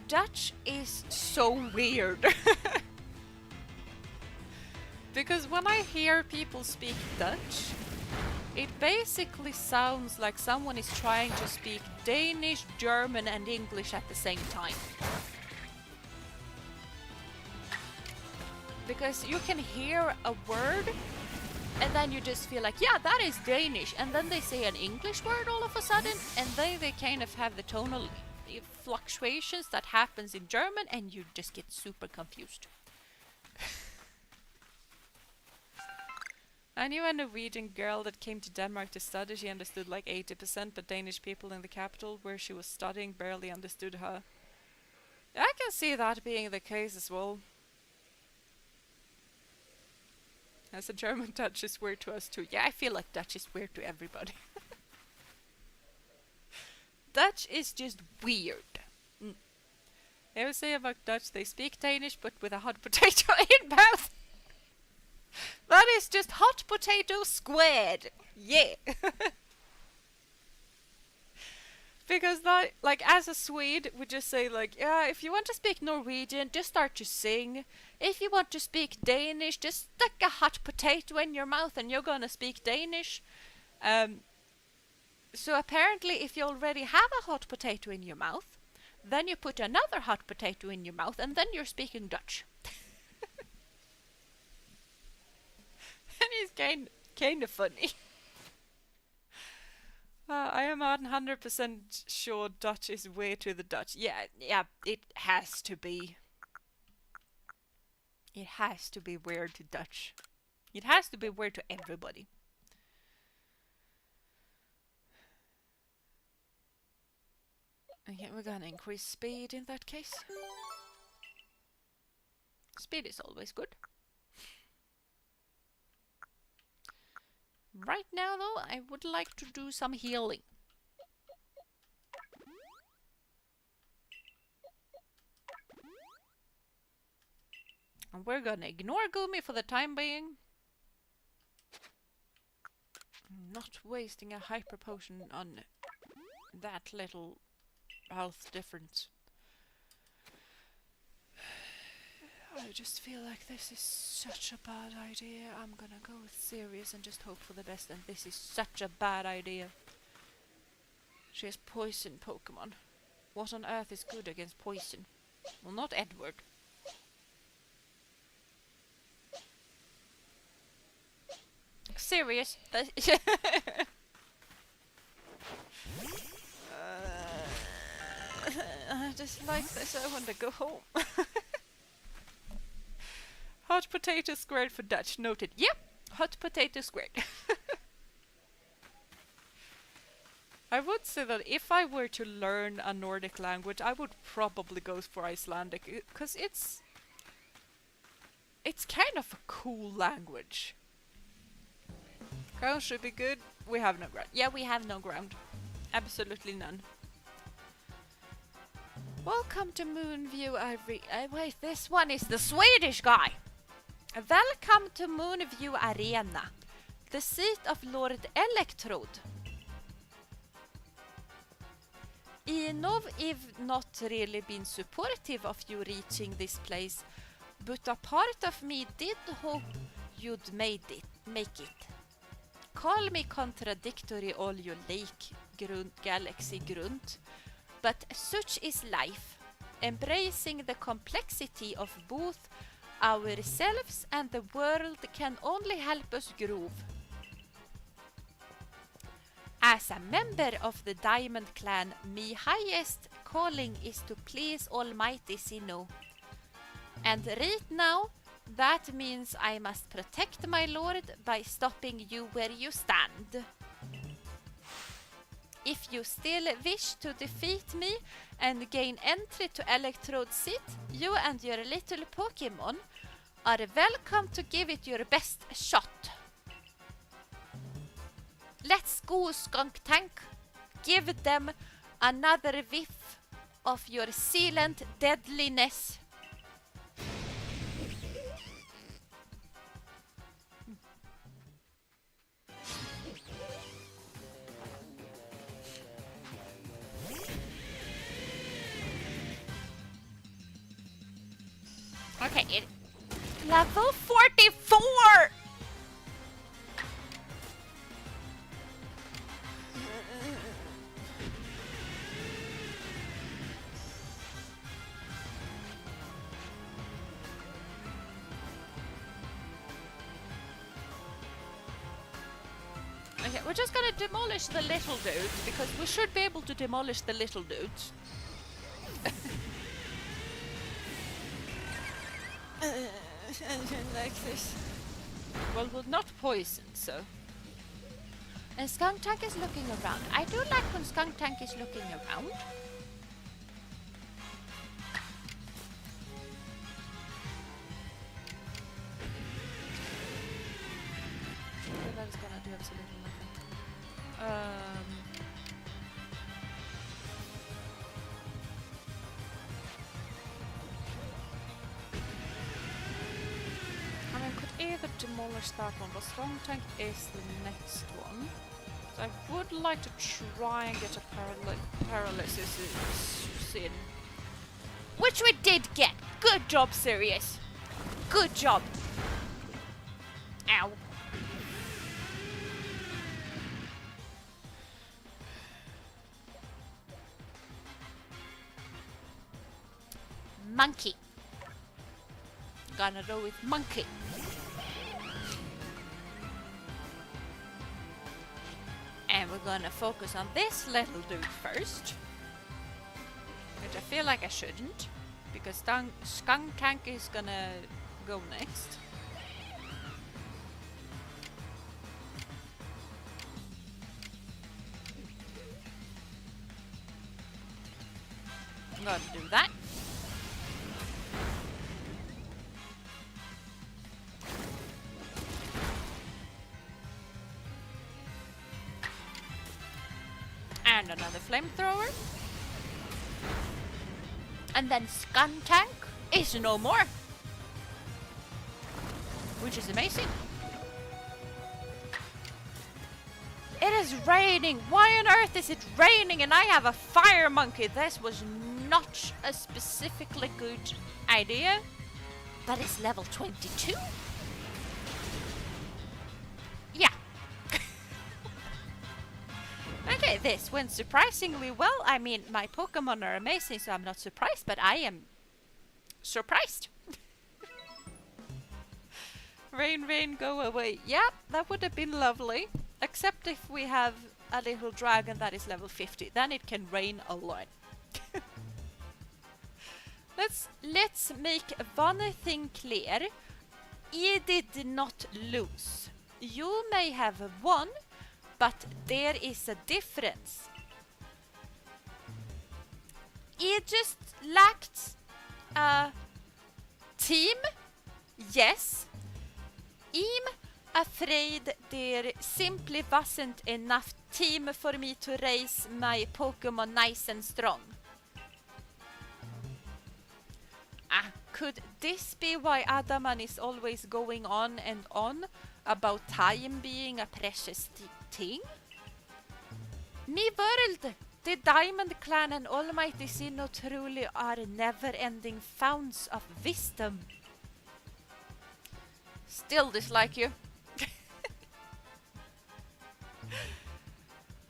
S2: Dutch is so weird. Because when I hear people speak Dutch, it basically sounds like someone is trying to speak Danish, German and English at the same time. Because you can hear a word and then you just feel like, yeah, that is Danish. And then they say an English word all of a sudden, and then they kind of have the tonal fluctuations that happens in German, and you just get super confused. I knew a Norwegian girl that came to Denmark to study. She understood like 80%, but Danish people in the capital where she was studying barely understood her. I can see that being the case as well. As a German, Dutch is weird to us too. Yeah, I feel like Dutch is weird to everybody. Dutch is just weird. I would say about Dutch, they speak Danish but with a hot potato in mouth. That is just hot potato squared. Yeah. Because that, like, as a Swede, we just say like, yeah, if you want to speak Norwegian, just start to sing. If you want to speak Danish, just stick a hot potato in your mouth and you're gonna speak Danish. So apparently if you already have a hot potato in your mouth, then you put another hot potato in your mouth and then you're speaking Dutch. And it's kind of funny. I am 100% sure Dutch is way to the Dutch. Yeah, it has to be. It has to be weird to Dutch. It has to be weird to everybody. Okay, we're gonna increase speed in that case. Speed is always good. Right now, though, I would like to do some healing. And we're gonna ignore Gumi for the time being. I'm not wasting a hyper potion on that little health difference. I just feel like this is such a bad idea. I'm gonna go with serious and just hope for the best, and this is such a bad idea. She has poison Pokemon. What on earth is good against poison? Well, not Edward. Serious. I just like this. I want to go home. Hot potato squared for Dutch. Noted. Yep. Hot potato squared. I would say that if I were to learn a Nordic language, I would probably go for Icelandic, because it's kind of a cool language. Ground should be good. We have no ground. Yeah, we have no ground. Absolutely none. Welcome to Moonview. Wait, this one is the Swedish guy. Welcome to Moonview Arena, the seat of Lord Electrode. Inov have not really been supportive of you reaching this place, but a part of me did hope you'd make it. Call me contradictory all you like, Galaxy Grunt, but such is life, embracing the complexity of both ourselves and the world can only help us grow. As a member of the Diamond Clan, my highest calling is to please Almighty Sinnoh. And right now, that means I must protect my lord by stopping you where you stand. If you still wish to defeat me and gain entry to Electrode's seat, you and your little Pokémon are welcome to give it your best shot. Let's go, Skunk Tank. Give them another whiff of your sealant deadliness. Okay, level 44! Okay, we're just gonna demolish the little dudes, because we should be able to demolish the little dudes. I don't like this. Well, we're not poisoned, so. And Skunk Tank is looking around. I do like when Skunk Tank is looking around. That is gonna do absolutely nothing. I mean, could either demolish that one, but Strong Tank is the next one. So I would like to try and get a paralysis in. Which we did get! Good job, Sirius! Good job! Ow. Monkey. Gonna go with monkey. And we're gonna focus on this little dude first. Which I feel like I shouldn't. Because Skunk Tank is gonna go next. I'm gonna do that. And another flamethrower. And then Skunk Tank is no more. Which is amazing. It is raining. Why on earth is it raining and I have a fire monkey? This was not a specifically good idea. That is level 22. Yeah. Okay, this went surprisingly well. I mean, my Pokemon are amazing, so I'm not surprised, but I am surprised. Rain, rain, go away. Yeah, that would have been lovely. Except if we have a little dragon that is level 50. Then it can rain a lot. Let's make one thing clear. I did not lose. You may have won, but there is a difference. I just lacked a team, yes. I'm afraid there simply wasn't enough team for me to raise my Pokemon nice and strong. Could this be why Adaman is always going on and on about time being a precious thing? Me world, the Diamond Clan and Almighty Sinnoh truly are never-ending founts of wisdom. Still dislike you.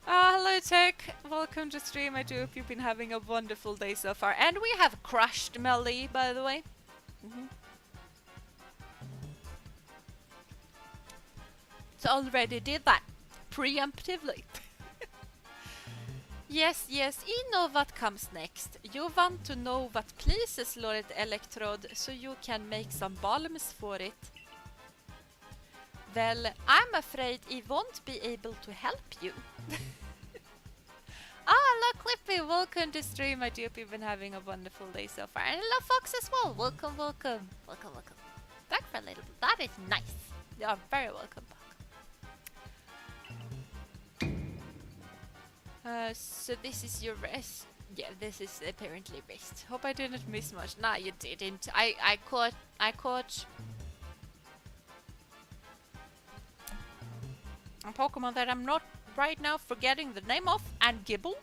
S2: Hello Tech, welcome to stream. I do hope you've been having a wonderful day so far. And we have crushed Melly, by the way. So already did that preemptively. Yes, I know what comes next. You want to know what pleases Lord Electrode, so you can make some balms for it. Well, I'm afraid I won't be able to help you. Hello Clippy, welcome to stream. I do hope you've been having a wonderful day so far. And hello Fox as well, welcome. Back for a little bit, that is nice. You are very welcome back. So this is your rest. Yeah, this is apparently rest. Hope I didn't miss much. Nah, you didn't. I caught a Pokemon that I'm not right now forgetting the name of, and Gibble.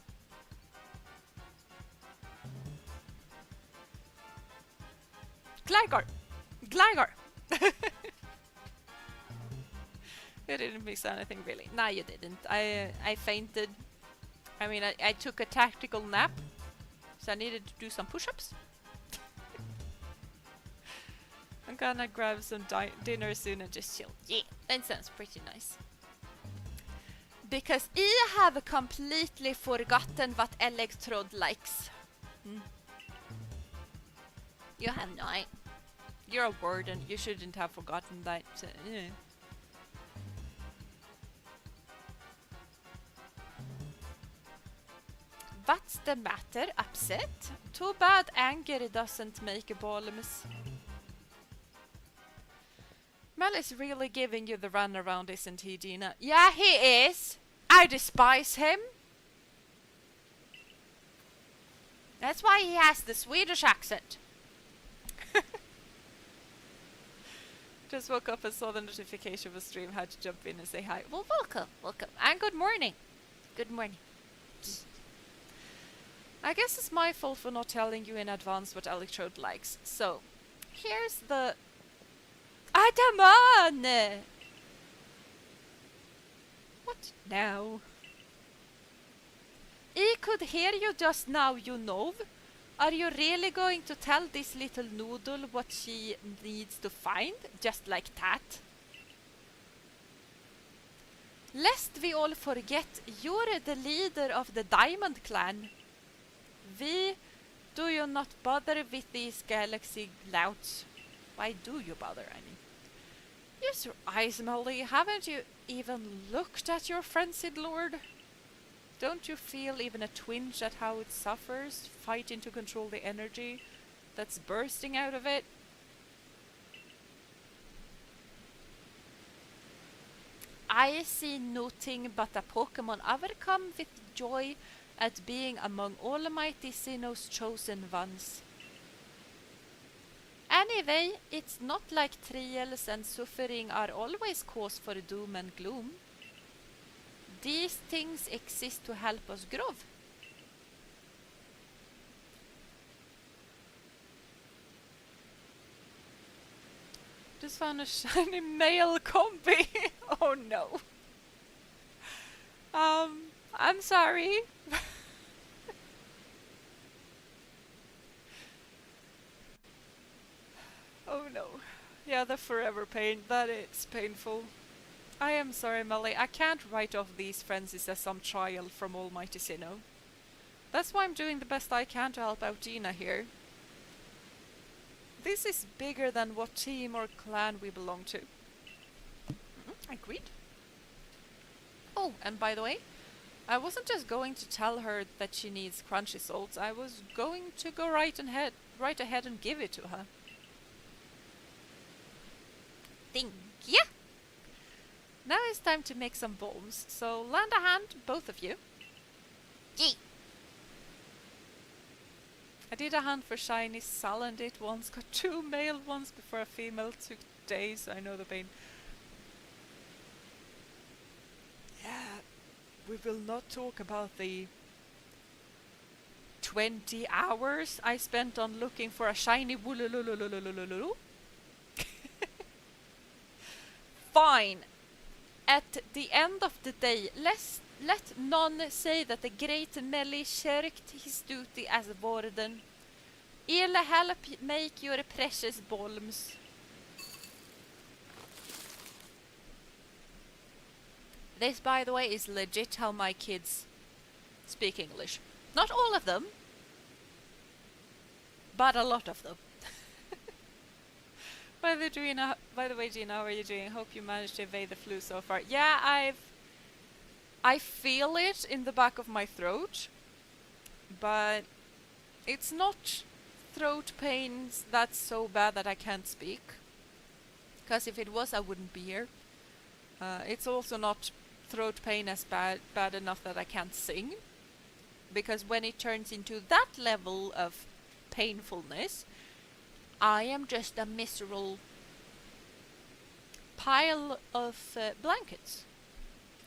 S2: Gligar! Gligar! You didn't miss anything really. Nah, you didn't. I fainted. I mean, I took a tactical nap, so I needed to do some push-ups. I'm gonna grab some dinner soon and just chill. Yeah, that sounds pretty nice. Because I have completely forgotten what Electrode likes. You have not. You're a warden. You shouldn't have forgotten that. So, yeah. What's the matter? Upset? Too bad anger doesn't make a balms. Mel is really giving you the runaround, isn't he, Jeena? Yeah, he is. I despise him. That's why he has the Swedish accent. Just woke up and saw the notification of a stream. Had to jump in and say hi. Well, welcome, welcome. And good morning. Good morning. I guess it's my fault for not telling you in advance what Electrode likes. So, here's the... Adaman! What now? I could hear you just now, you know. Are you really going to tell this little noodle what she needs to find? Just like that? Lest we all forget, you're the leader of the Diamond Clan. Do you not bother with these galaxy louts? Why do you bother, I mean? Use your eyes, Molly. Haven't you even looked at your frenzied lord? Don't you feel even a twinge at how it suffers, fighting to control the energy that's bursting out of it? I see nothing but a Pokémon overcome with joy at being among Almighty Sinnoh's chosen ones. Anyway, it's not like trials and suffering are always cause for doom and gloom. These things exist to help us grow. Just found a shiny male combi. Oh no. I'm sorry. Oh no. Yeah, the forever pain. That is painful. I am sorry, Molly. I can't write off these frenzies as some trial from Almighty Sinnoh. That's why I'm doing the best I can to help out Jeena here. This is bigger than what team or clan we belong to. Agreed. Oh, and by the way, I wasn't just going to tell her that she needs crunchy salts. I was going to go right ahead and give it to her. Thank you. Now it's time to make some bombs. So lend a hand, both of you. Yay! I did a hunt for shiny Salandit once, got 2 male ones before a female, took days, I know the pain. Yeah, we will not talk about the 20 hours I spent on looking for a shiny woolululululululu. Fine. At the end of the day, let none say that the great Melly shirked his duty as warden. I'll help make your precious balms. This, by the way, is legit how my kids speak English. Not all of them, but a lot of them. By the way, Jeena, how are you doing? Hope you managed to evade the flu so far. Yeah, I feel it in the back of my throat, but it's not throat pains that's so bad that I can't speak. Because if it was, I wouldn't be here. It's also not throat pain as bad enough that I can't sing. Because when it turns into that level of painfulness, I am just a miserable pile of blankets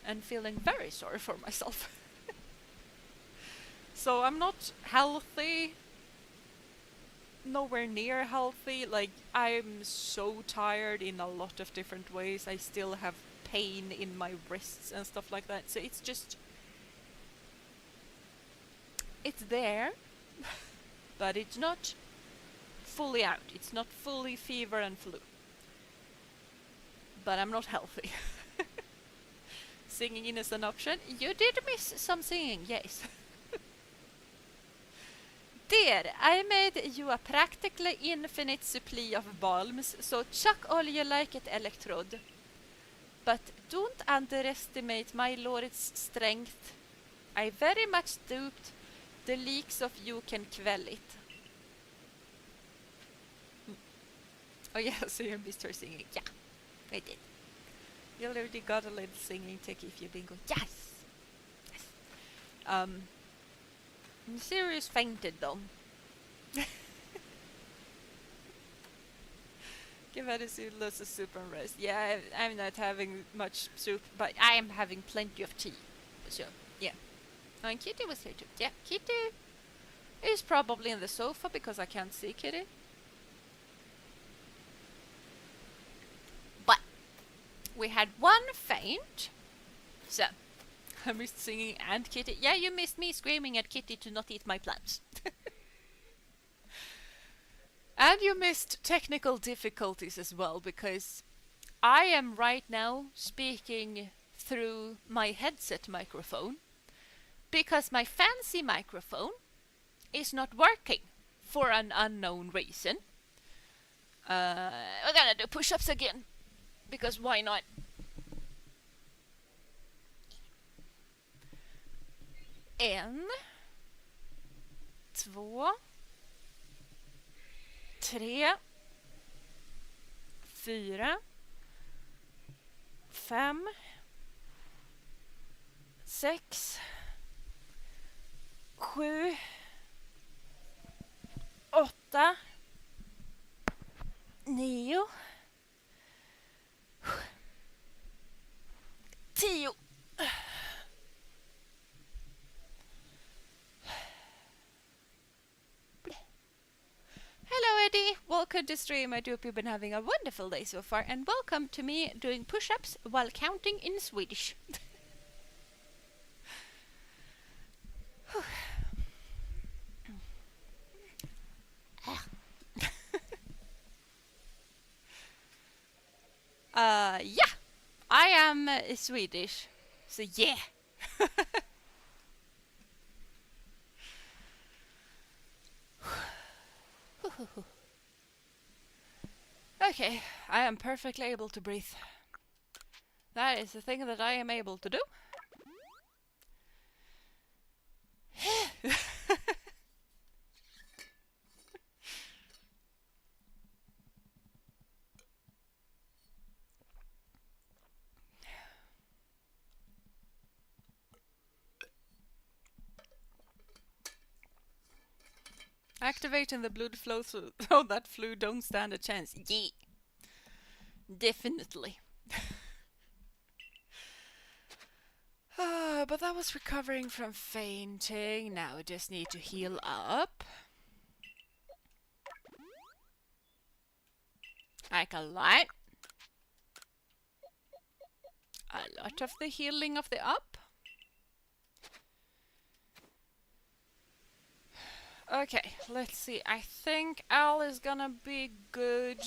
S2: and feeling very sorry for myself. So I'm not healthy, nowhere near healthy. Like, I'm so tired in a lot of different ways. I still have pain in my wrists and stuff like that. So it's just, it's there, but it's not fully out. It's not fully fever and flu. But I'm not healthy. Singing is an option. You did miss some singing, yes. Dear, I made you a practically infinite supply of balms, so chuck all you like at Electrode. But don't underestimate my lord's strength. I very much doubt the leaks of you can quell it. Oh yeah, so you missed her singing. Yeah, I did. You already got a little singing tick if you've been going, yes! Yes! Sirius fainted though. Give her lots of soup and rest. Yeah, I'm not having much soup, but I am having plenty of tea. So, yeah. And Kitty was here too. Yeah, Kitty is probably in the sofa because I can't see Kitty. But we had one faint. So, I missed singing and Kitty. Yeah, you missed me screaming at Kitty to not eat my plants. And you missed technical difficulties as well, because I am right now speaking through my headset microphone because my fancy microphone is not working for an unknown reason. We're gonna do push-ups again, because why not? En, två, tre, fyra, fem, sex, sju, åtta, nio, 10. Hello Eddie, welcome to stream. I hope you've been having a wonderful day so far, and welcome to me doing push-ups while counting in Swedish. Yeah, I am Swedish, so yeah. Okay, I am perfectly able to breathe. That is the thing that I am able to do. Activating the blood flow so that flu don't stand a chance. Yeah. Definitely. But that was recovering from fainting. Now I just need to heal up. Like a lot. A lot of the healing of the up. Okay, let's see. I think Al is gonna be good.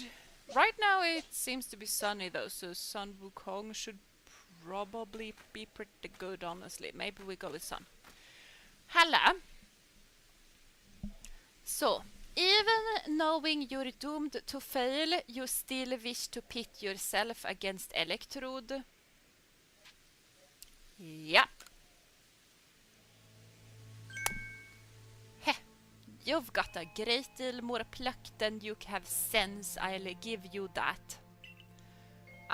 S2: Right now it seems to be sunny though, so Sun Wukong should probably be pretty good, honestly. Maybe we go with Sun. Hello. So, even knowing you're doomed to fail, you still wish to pit yourself against Electrode. Yeah. Heh. You've got a great deal more pluck than you have sense, I'll give you that.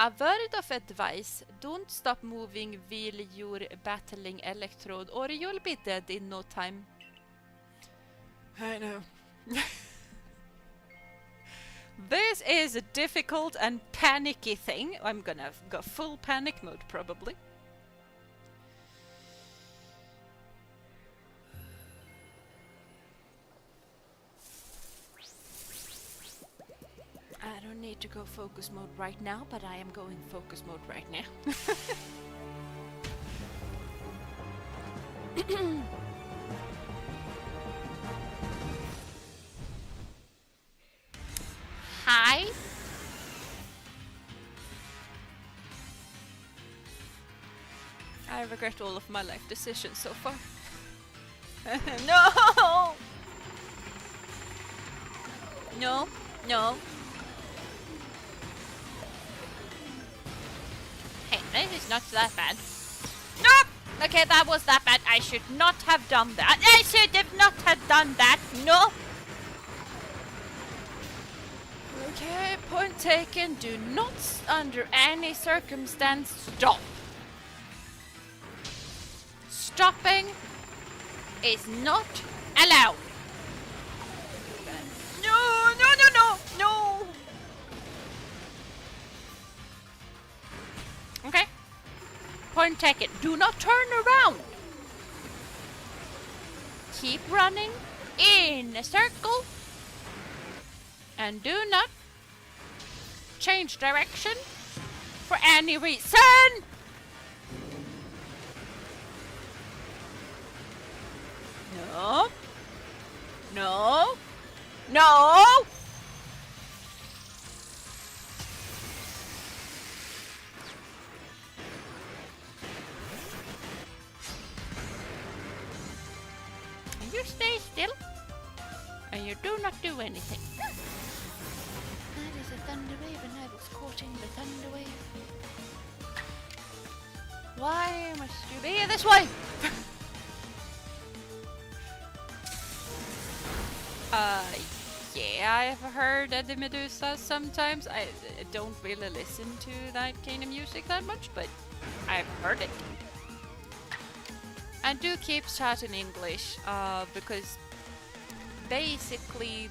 S2: A word of advice, don't stop moving while you're battling Electrode or you'll be dead in no time. I know. This is a difficult and panicky thing. I'm gonna go full panic mode probably. I don't need to go focus mode right now, but I am going focus mode right now. Hi. I regret all of my life decisions so far. No! No, no. Hey, this is not that bad. Nope! Okay, that was that bad. I should not have done that. I should have not have done that. No! Okay, point taken. Do not, under any circumstance, stop. Stopping is not allowed. No, no, no, no, no. Okay. Point taken. Do not turn around. Keep running in a circle. And do not change direction for any reason. No. No. No. And you stay still. And you do not do anything. That is a thunder wave, and I was caught in the thunder wave. Why must you be this way? Yeah, I've heard Eddie Medusa sometimes. I don't really listen to that kind of music that much, but I've heard it. And do keep chatting English, because basically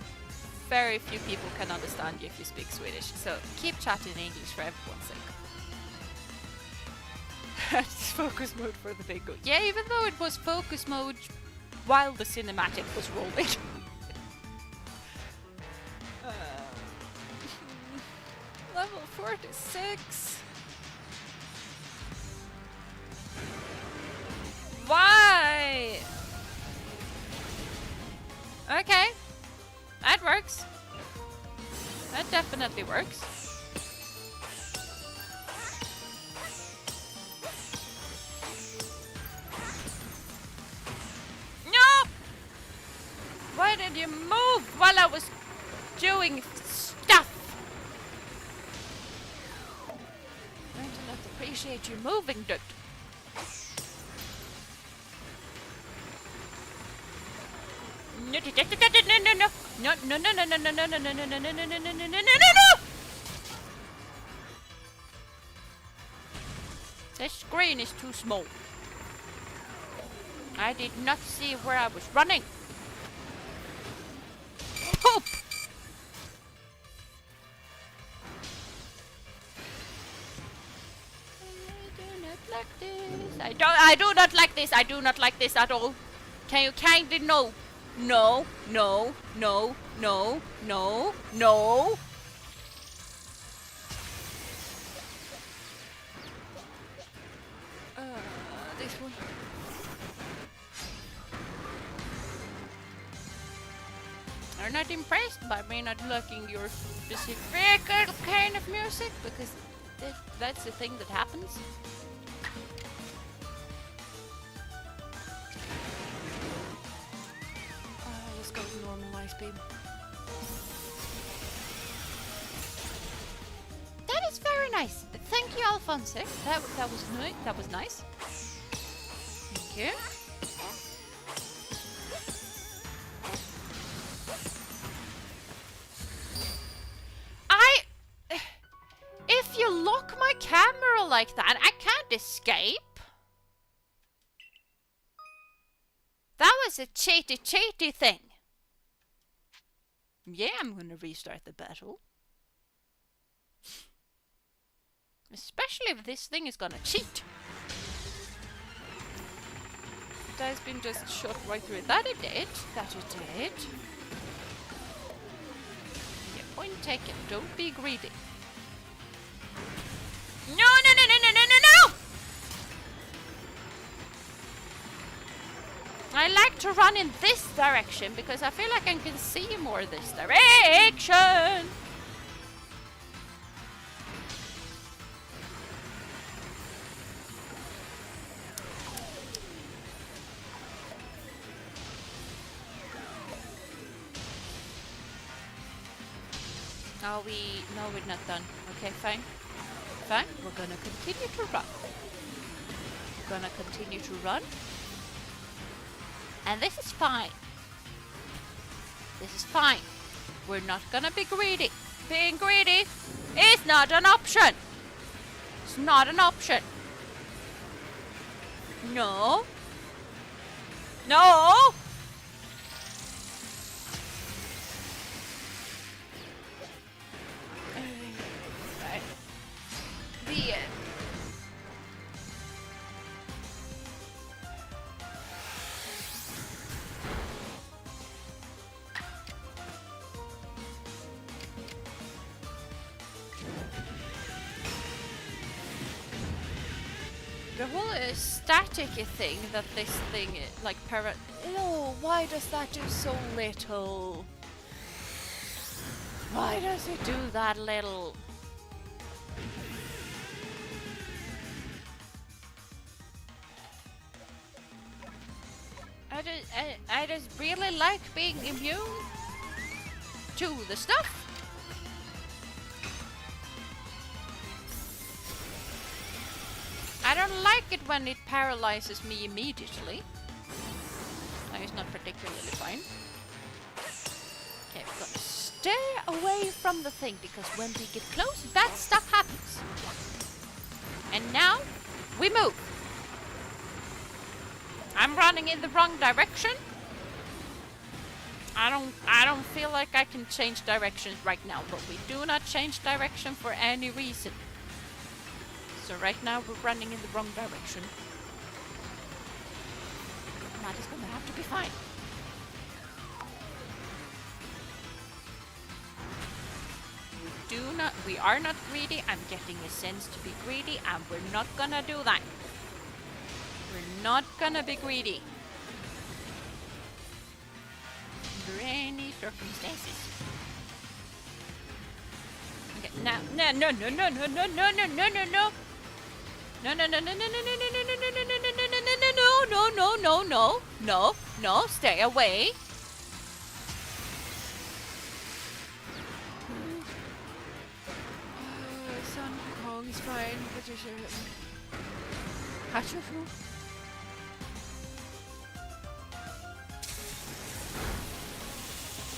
S2: very few people can understand you if you speak Swedish. So keep chatting English for everyone's sake. It's focus mode for the bingo. Yeah, even though it was focus mode while the cinematic was rolling. Level 46. Why? Okay. That works. That definitely works. No! Why did you move while I was doing stuff? I do not appreciate you moving, dude. No, no, no, no, no, no, no, no, no, no, no, no, no, no, no, no, no, no, no, no! This screen is too small. I did not see where I was running. Poop! I do not like this. I do not like this at all. Can you kindly no? No, no, no, no, no, no. This one. I'm not impressed by me not liking your specific kind of music, because that's the thing that happens. Let's go to normal light speed. That is very nice. Thank you, Alphonse. That was nice. Thank you. If you lock camera like that? I can't escape. That was a cheaty thing. Yeah, I'm gonna restart the battle. Especially if this thing is gonna cheat. It has been just shot right through it. That it did. That it did. Yeah, point taken. Don't be greedy. No, no, no, no, no, no, no, no! I like to run in this direction because I feel like I can see more this direction. No, we're not done. Okay, fine. Fine, we're gonna continue to run. We're gonna continue to run. And this is fine. This is fine. We're not gonna be greedy. Being greedy is not an option. It's not an option. No. No! The end. The whole static thing that this thing like no, why does that do so little? Why does it do that little? I just really like being immune to the stuff. I don't like it when it paralyzes me immediately. That is not particularly fine. Okay, we're gonna stay away from the thing because when we get close, bad stuff happens. And now, we move. I'm running in the wrong direction. I don't feel like I can change directions right now, but we do not change direction for any reason. So right now we're running in the wrong direction. That is gonna have to be fine. We are not greedy. I'm getting a sense to be greedy, and we're not gonna do that. We're not gonna be greedy. Under any circumstances. Okay, now, no, no, no, no, no, no, no, no, no, no, no. No, no, no, no, no, no, no, no, no, no, no, no, no, no, no, no, no, stay away. Sun Kong is fine, but you should.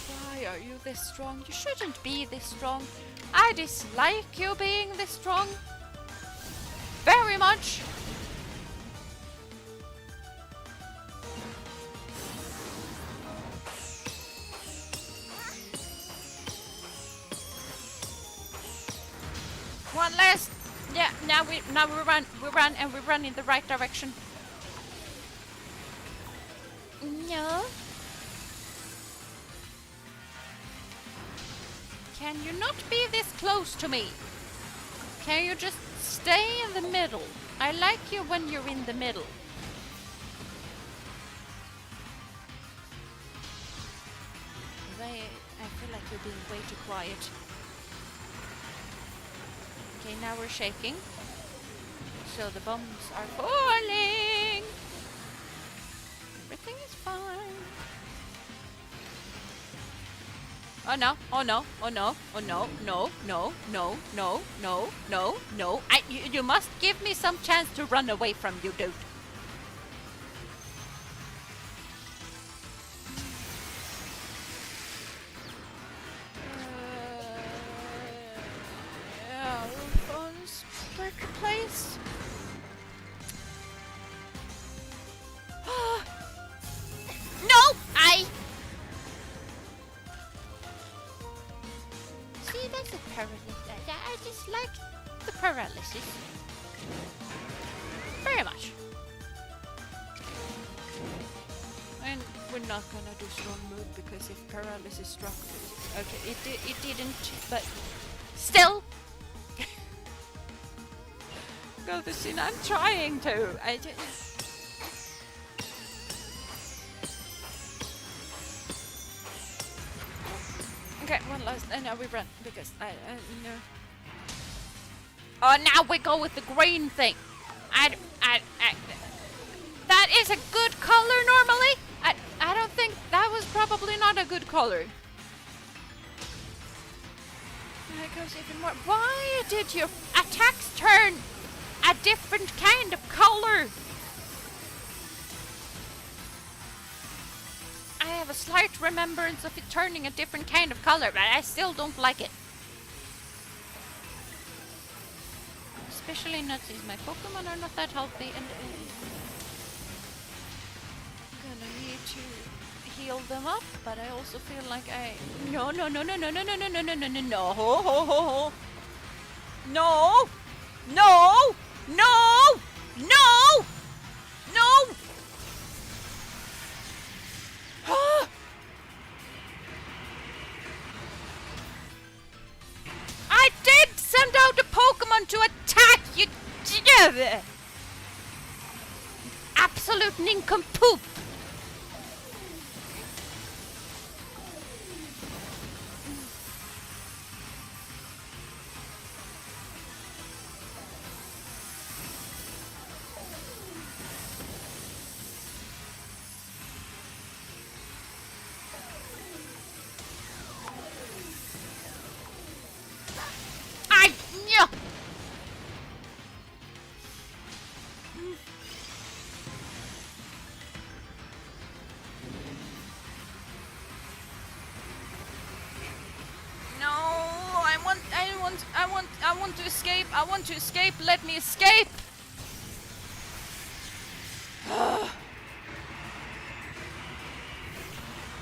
S2: Why are you this strong? You shouldn't be this strong. I dislike you being this strong. Very much. One last. Yeah, now we run and we run in the right direction. No. Can you not be this close to me? Can you just stay in the middle? I like you when you're in the middle. I feel like you're being way too quiet. Okay, now we're shaking. So the bombs are falling. Everything is fine. Oh no, oh no, oh no, oh no, no, no, no, no, no, no, no. You must give me some chance to run away from you, dude. paralysis. Very much. And we're not gonna do strong move because if paralysis struck, okay, it didn't, but still. Go to sin. I'm trying to. Okay, one last, and now we run because I know. Oh, now we go with the green thing. That is a good color normally. I don't think that was probably not a good color. It goes even more. Why did your attacks turn a different kind of color? I have a slight remembrance of it turning a different kind of color, but I still don't like it. Especially not since my Pokemon are not that healthy, and I'm gonna need to heal them up, but I also feel like no, ho ho ho ho. No! No! No! No! No! I did send out a Pokemon to attack you! Absolute nincompoop! I want to escape. Let me escape.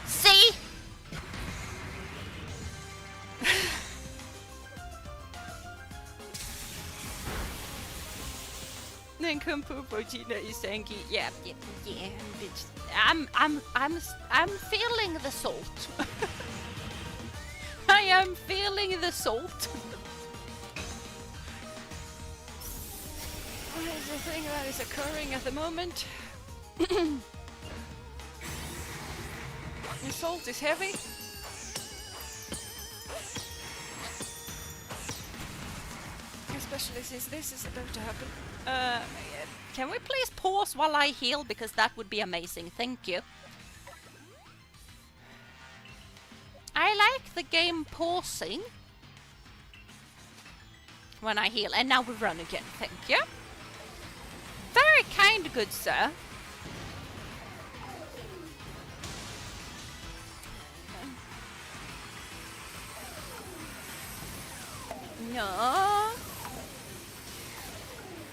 S2: See? Nincompoop Jeena is saying, yeah, bitch. I'm feeling the salt. I am feeling the salt. What is the thing that is occurring at the moment? The salt is heavy. Especially since this is about to happen. Can we please pause while I heal? Because that would be amazing. Thank you. I like the game pausing when I heal. And now we run again. Thank you. Very kind, good sir. No.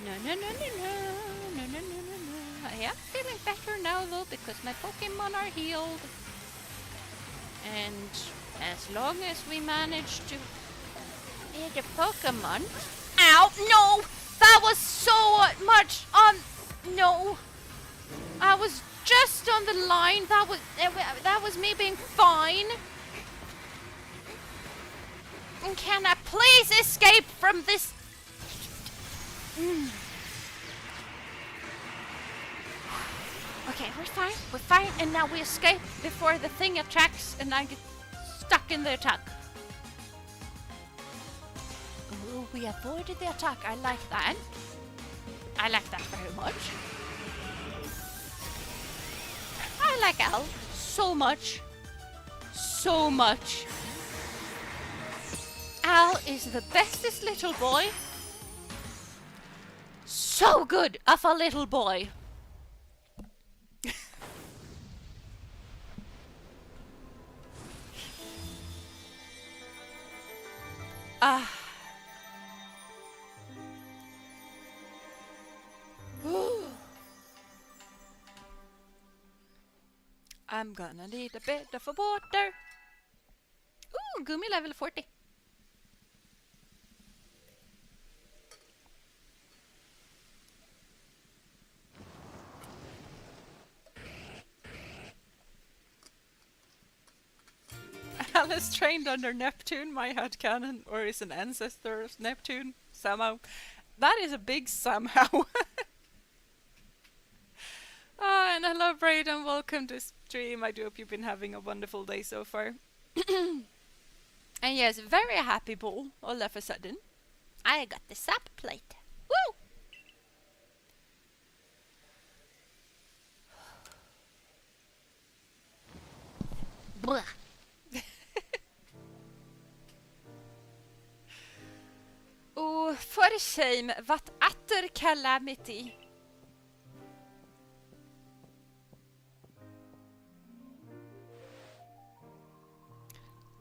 S2: No. I am feeling better now though because my Pokemon are healed. And as long as we manage to hit a Pokemon. Ow! No! That was so much on. No, I was just on the line. That was me being fine. And can I please escape from this? Okay, we're fine. We're fine, and now we escape before the thing attacks, and I get stuck in the attack. Ooh, we avoided the attack. I like that. I like that very much. I like Al so much. So much. Al is the bestest little boy. So good of a little boy. I'm gonna need a bit of a water. Ooh, Gumi level 40. Alice trained under Neptune, my headcanon, or is an ancestor of Neptune, somehow. That is a big somehow. And hello Brayden, welcome to stream. I do hope you've been having a wonderful day so far. And yes, very happy ball all of a sudden. I got the sap plate. Woo! Blah. Oh, for shame, what utter calamity.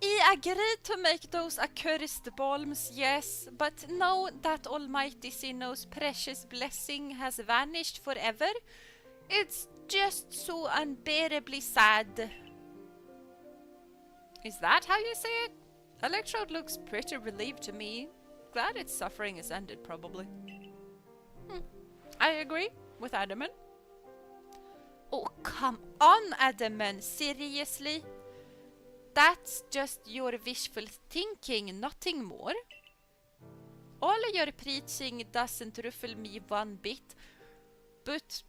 S2: I agree to make those accursed balms, yes, but know that Almighty Sinnoh's precious blessing has vanished forever. It's just so unbearably sad. Is that how you say it? Electrode looks pretty relieved to me. Glad its suffering is ended, probably. I agree with Adamant. Oh, come on, Adamant, seriously? That's just your wishful thinking, nothing more. All your preaching doesn't ruffle me one bit, but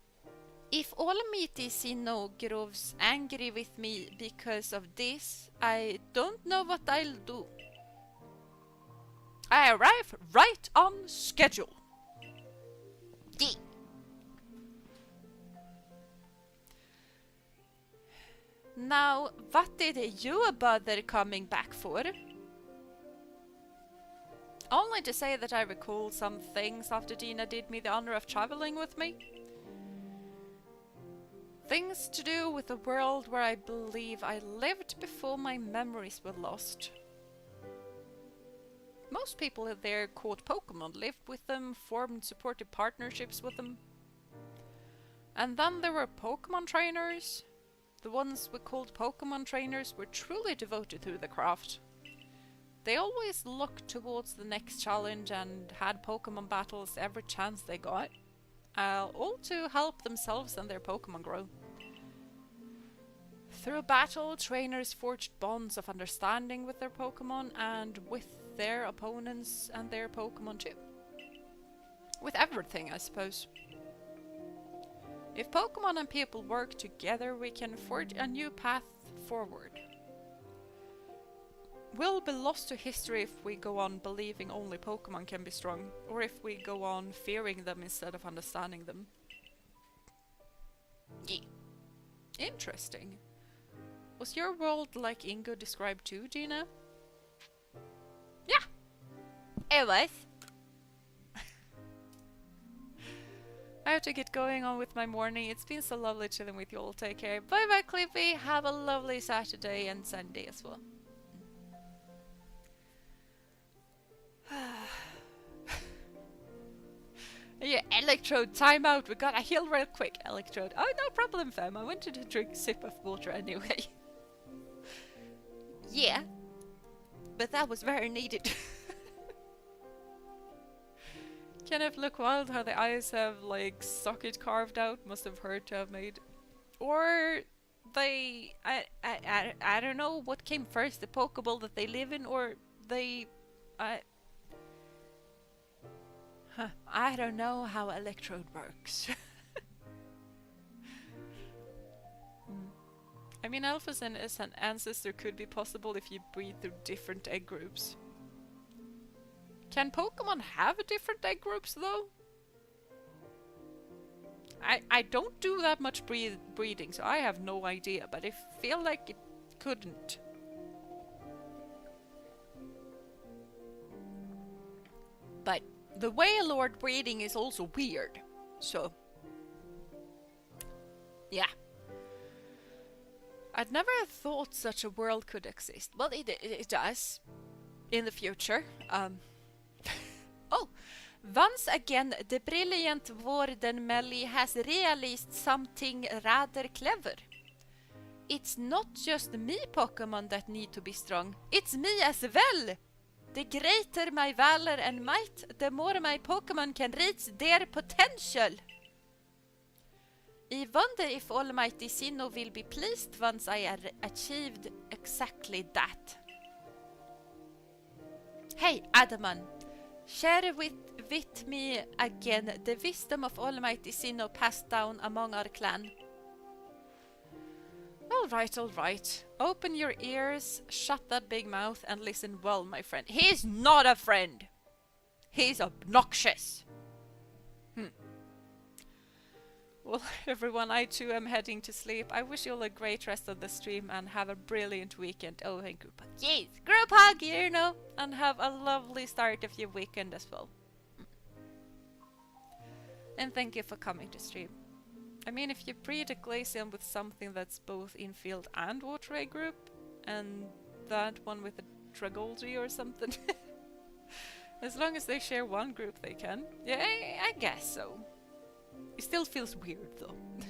S2: if Almighty Sinnoh grows angry with me because of this, I don't know what I'll do. I arrive right on schedule. Yeah. Now, what did you bother coming back for? Only to say that I recall some things after Jeena did me the honor of traveling with me. Things to do with a world where I believe I lived before my memories were lost. Most people there caught Pokémon, lived with them, formed supportive partnerships with them. And then there were Pokémon trainers. The ones we called Pokémon trainers were truly devoted to the craft. They always looked towards the next challenge and had Pokémon battles every chance they got, all to help themselves and their Pokémon grow. Through battle, trainers forged bonds of understanding with their Pokémon and with their opponents and their Pokémon too. With everything, I suppose. If Pokémon and people work together, we can forge a new path forward. We'll be lost to history if we go on believing only Pokémon can be strong, or if we go on fearing them instead of understanding them. Yeah. Interesting. Was your world like Ingo described too, Jeena? Yeah, it was. I have to get going on with my morning. It's been so lovely chilling with you all. Take care. Bye bye, Clippy. Have a lovely Saturday and Sunday as well. Yeah, Electrode, time out. We gotta heal real quick, Electrode. Oh, no problem, fam. I wanted to drink a sip of water anyway. Yeah, but that was very needed. Kenneth, look wild how the eyes have like socket carved out. Must have hurt to have made. Or they, I don't know what came first, the Pokeball that they live in, or they, I don't know how Electrode works. I mean, Alphas and as an ancestor could be possible if you breed through different egg groups. Can Pokemon have different egg groups though? I don't do that much breeding, so I have no idea, but I feel like it couldn't. But the Wailord breeding is also weird, so yeah. I'd never thought such a world could exist. Well, it does in the future. Oh, once again, the brilliant Warden Melly has realized something rather clever. It's not just me Pokemon that need to be strong, it's me as well! The greater my valor and might, the more my Pokemon can reach their potential. I wonder if Almighty Sinnoh will be pleased once I achieved exactly that. Hey, Adaman, share with me again the wisdom of Almighty Sinnoh passed down among our clan. All right. Open your ears, shut that big mouth, and listen well, my friend. He's not a friend. He's obnoxious. Well, everyone, I too am heading to sleep. I wish you all a great rest of the stream and have a brilliant weekend. Oh, and group hug. Yes, group hug, you know. And have a lovely start of your weekend as well. And thank you for coming to stream. I mean, if you breed a Glaceon with something that's both infield and water ray group, and that one with a Dragoldy or something, as long as they share one group they can. Yeah, I guess so. It still feels weird though. Yeah.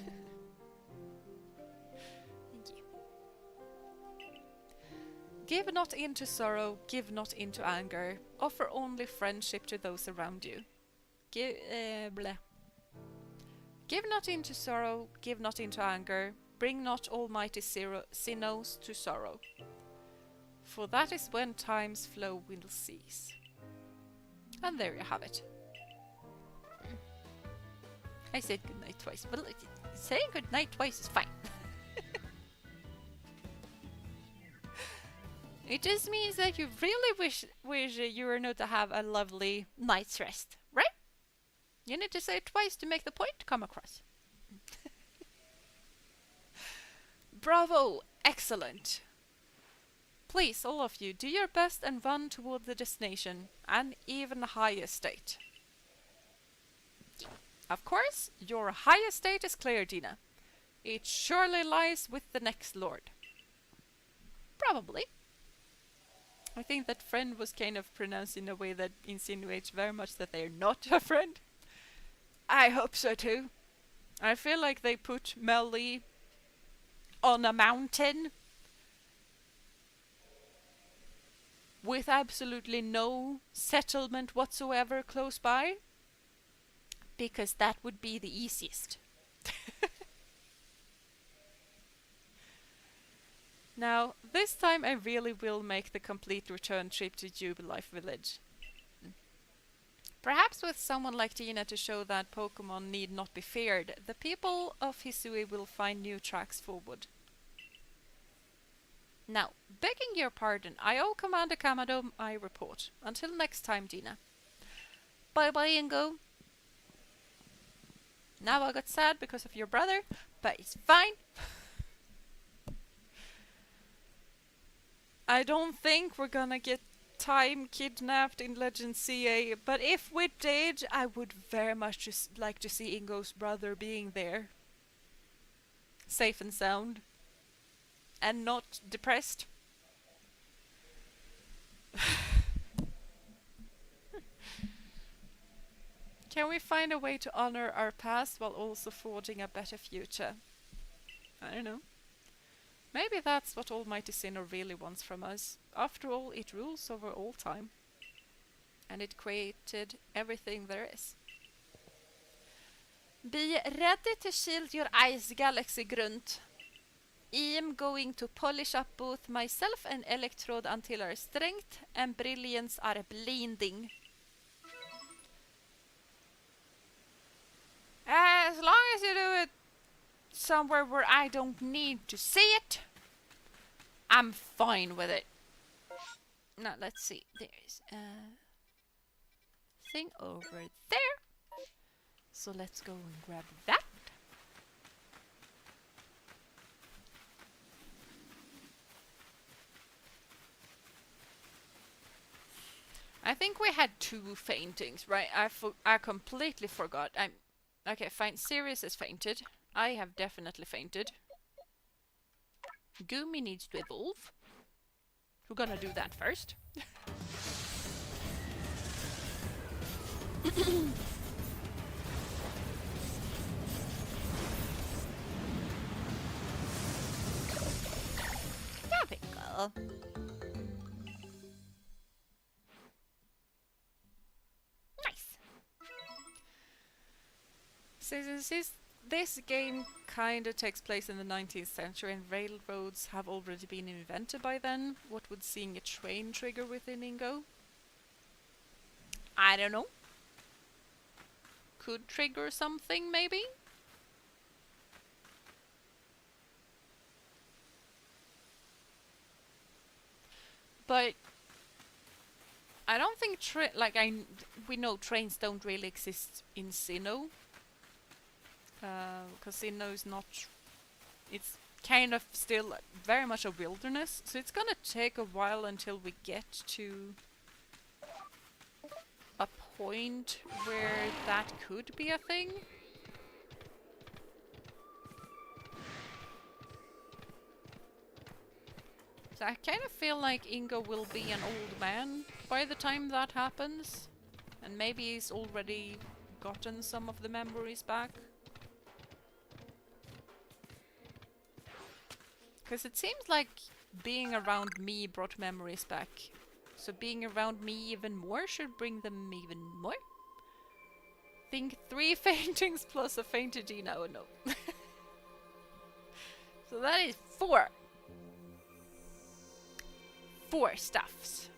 S2: Give not into sorrow, give not into anger. Offer only friendship to those around you. Give not into sorrow, give not into anger. Bring not almighty Sinnohs to sorrow. For that is when time's flow will cease. And there you have it. I said goodnight twice, but saying goodnight twice is fine. It just means that you really wish you were not to have a lovely night's rest, right? You need to say it twice to make the point come across. Bravo! Excellent! Please, all of you, do your best and run toward the destination, an even higher state. Of course, your highest state is clear, Jeena. It surely lies with the next lord. Probably. I think that friend was kind of pronounced in a way that insinuates very much that they're not a friend. I hope so too. I feel like they put Melly on a mountain with absolutely no settlement whatsoever close by. Because that would be the easiest. Now, this time I really will make the complete return trip to Jubilife Village. Perhaps with someone like Jeena to show that Pokémon need not be feared, the people of Hisui will find new tracks forward. Now, begging your pardon, I owe Commander Kamado my report. Until next time, Jeena. Bye-bye, Ingo. Now I got sad because of your brother, but it's fine. I don't think we're gonna get time kidnapped in Legend CA, but if we did, I would very much just like to see Ingo's brother being there. Safe and sound. And not depressed. Can we find a way to honor our past while also forging a better future? I don't know. Maybe that's what Almighty Sinnoh really wants from us. After all, it rules over all time. And it created everything there is. Be ready to shield your eyes, Galaxy Grunt. I am going to polish up both myself and Electrode until our strength and brilliance are blinding. As long as you do it somewhere where I don't need to see it, I'm fine with it. Now let's see. There's a thing over there. So let's go and grab that. I think we had 2 faintings, right? I completely forgot. Okay, fine. Sirius has fainted. I have definitely fainted. Gumi needs to evolve. We're gonna do that first. There we go. Nice. So this game kinda takes place in the 19th century and railroads have already been invented by then. What would seeing a train trigger within Ingo? I don't know. Could trigger something, maybe? But I don't think we know trains don't really exist in Sinnoh. Because Sinnoh is not... It's kind of still very much a wilderness, so it's gonna take a while until we get to a point where that could be a thing. So I kind of feel like Ingo will be an old man by the time that happens. And maybe he's already gotten some of the memories back. Because it seems like being around me brought memories back. So being around me even more should bring them even more. Think 3 faintings plus a fainted Jeena. Oh no. So that is 4. 4 stuffs.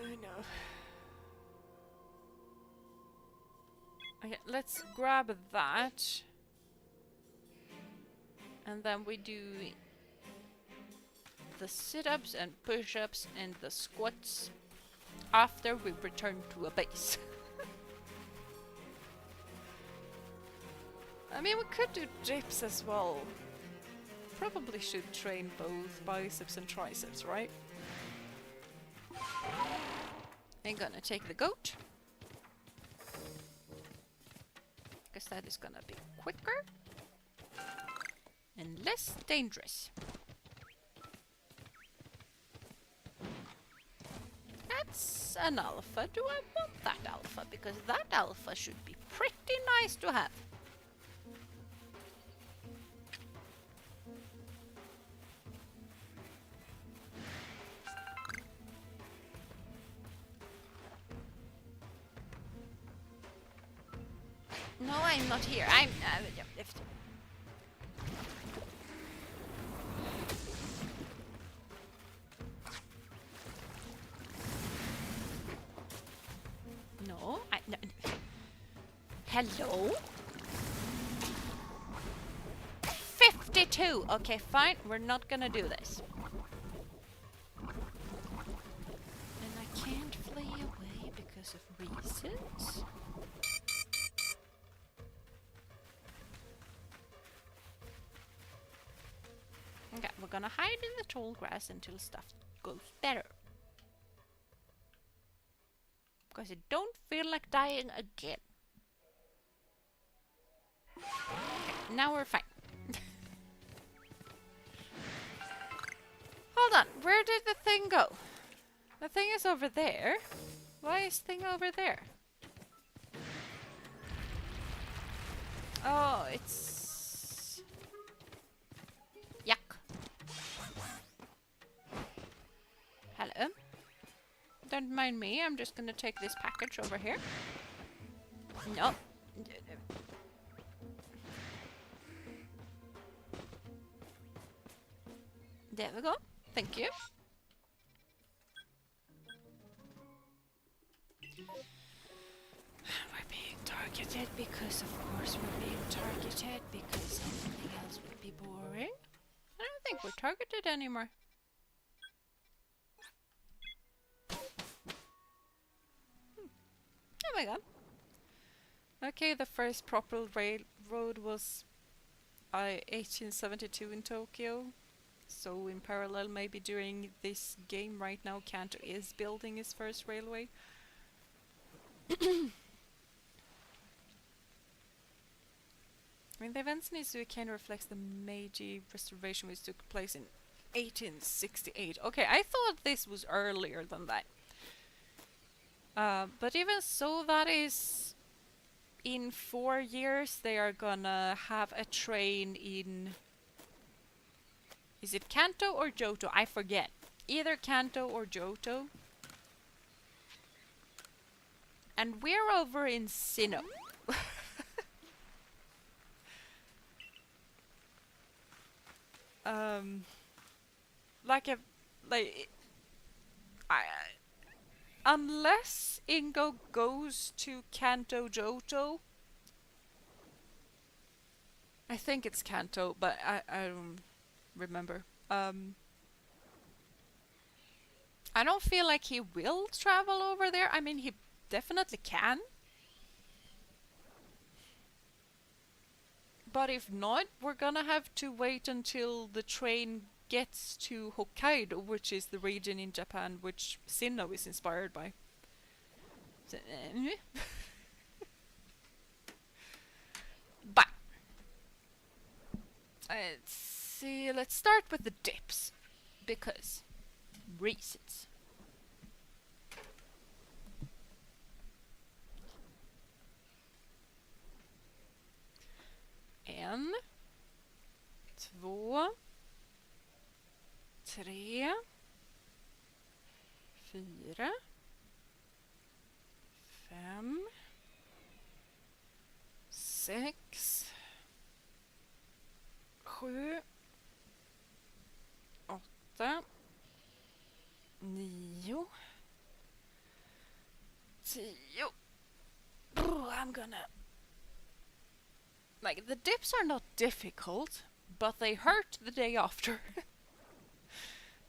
S2: Oh no. Okay, let's grab that. And then we do the sit-ups and push-ups and the squats after we return to a base. I mean, we could do dips as well. Probably should train both biceps and triceps, right? I'm gonna take the goat. Because that is gonna be quicker and less dangerous. That's an alpha. Do I want that alpha? Because that alpha should be pretty nice to have. No, I'm not here. I'm... No, no. Hello? 52! Okay, fine. We're not gonna do this. And I can't fly away because of reasons. Okay, we're gonna hide in the tall grass until stuff goes better. Because I don't feel like dying again. Okay, now we're fine. Hold on, where did the thing go? The thing is over there. Why is thing over there? Oh, it's... Yuck. Hello. Don't mind me, I'm just gonna take this package over here. No. There we go. Thank you. We're being targeted because, of course, we're being targeted because anything else would be boring. I don't think we're targeted anymore. Oh my god. Okay, the first proper railroad was 1872 in Tokyo. So in parallel, maybe during this game right now, Kanto is building his first railway. I mean, the events in Izuku kind of reflects the Meiji Restoration which took place in 1868. Okay, I thought this was earlier than that. But even so, that is... In 4 years, they are gonna have a train in... Is it Kanto or Johto? I forget. Either Kanto or Johto. And we're over in Sinnoh. Like a I unless Ingo goes to Kanto Johto. I think it's Kanto, but I don't remember. I don't feel like he will travel over there. I mean, he definitely can. But if not, we're gonna have to wait until the train gets to Hokkaido, which is the region in Japan which Sinnoh is inspired by. So, but let's see. Let's start with the dips because reasons. En, två, tre, fyra, fem, sex, sju, åtta, nio, 10. I'm gonna... Like, the dips are not difficult, but they hurt the day after.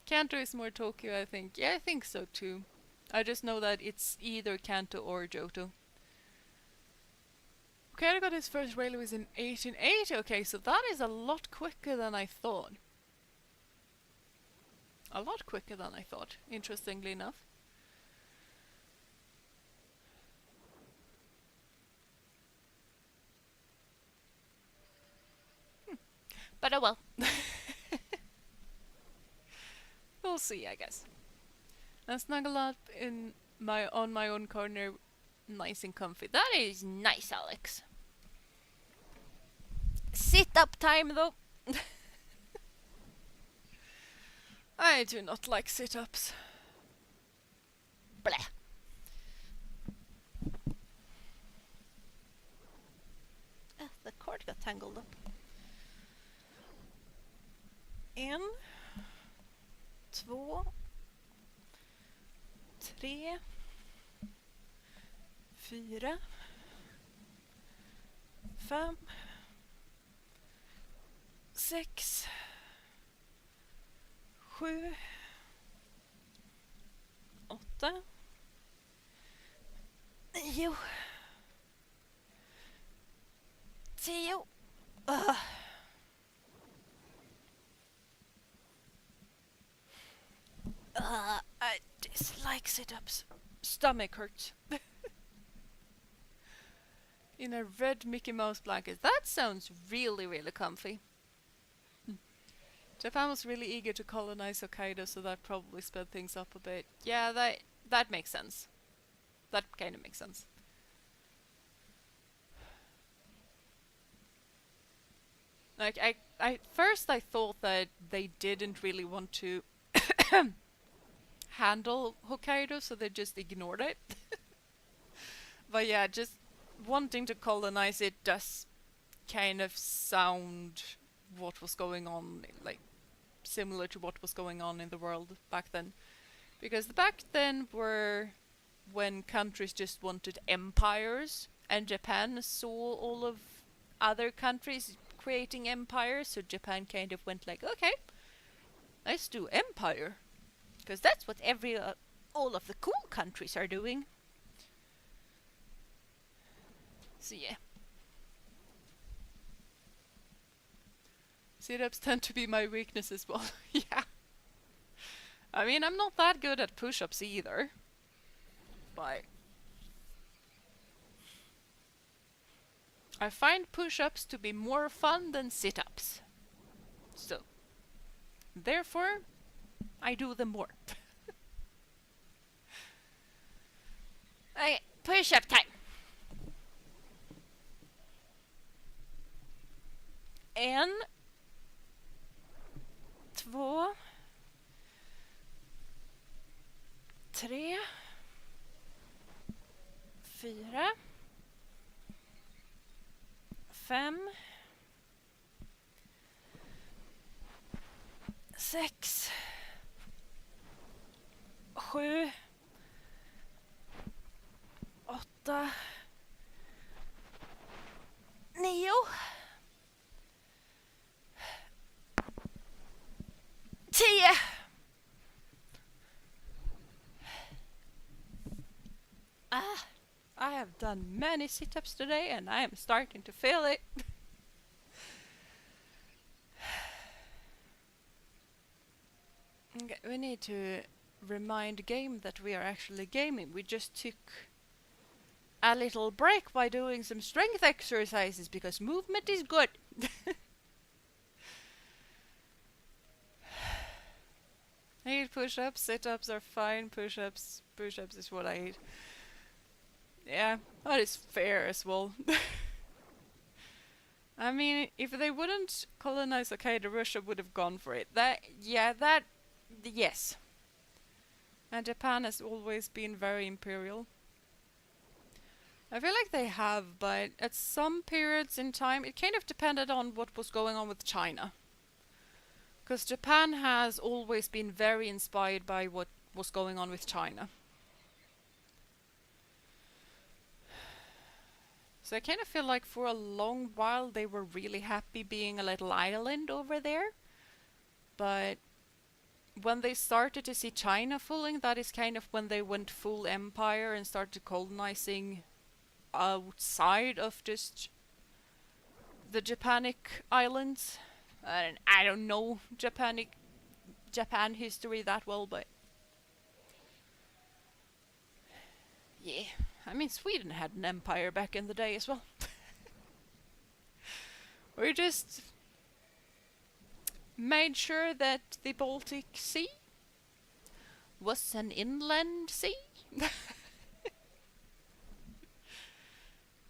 S2: Kanto is more Tokyo, I think. Yeah, I think so too. I just know that it's either Kanto or Johto. Hokkaido got his first railways in 1880. Okay, so that is a lot quicker than I thought. A lot quicker than I thought, interestingly enough. But oh well. We'll see, I guess. I snuggle up in on my own corner, nice and comfy. That is nice, Alex. Sit up time, though. I do not like sit-ups. Blah. The cord got tangled up. En, två, tre, fyra, fem, sex, sju, åtta, nio, 10. I dislike sit-ups. Stomach hurts. In a red Mickey Mouse blanket. That sounds really, really comfy. Japan was really eager to colonize Hokkaido, so that probably sped things up a bit. Yeah, that makes sense. That kind of makes sense. Like, first I thought that they didn't really want to handle Hokkaido, so they just ignored it. But yeah, just wanting to colonize it does kind of sound what was going on, like similar to what was going on in the world back then. Because back then were when countries just wanted empires, and Japan saw all of other countries creating empires, so Japan kind of went like, okay, let's do empire. Because that's what all of the cool countries are doing. So yeah. Sit-ups tend to be my weakness as well. Yeah. I mean, I'm not that good at push-ups either. But I find push-ups to be more fun than sit-ups. So, therefore, I do them more. Okay, push-up time. En, två, tre, 4, 5, 6, 7, 8, 9, 10. I have done many sit-ups today and I am starting to feel it. Okay, we need to remind the game that we are actually gaming. We just took a little break by doing some strength exercises because movement is good. I eat push-ups, sit-ups are fine, push-ups is what I eat. Yeah, that is fair as well. I mean, if they wouldn't colonize Hokkaido, Russia would have gone for it. Yes. And Japan has always been very imperial. I feel like they have, but at some periods in time, it kind of depended on what was going on with China. Because Japan has always been very inspired by what was going on with China. So I kind of feel like for a long while they were really happy being a little island over there. But when they started to see China falling, that is kind of when they went full empire and started colonizing outside of just the Japanic islands. I don't know Japan history that well, but yeah. I mean, Sweden had an empire back in the day as well. We just made sure that the Baltic Sea was an inland sea.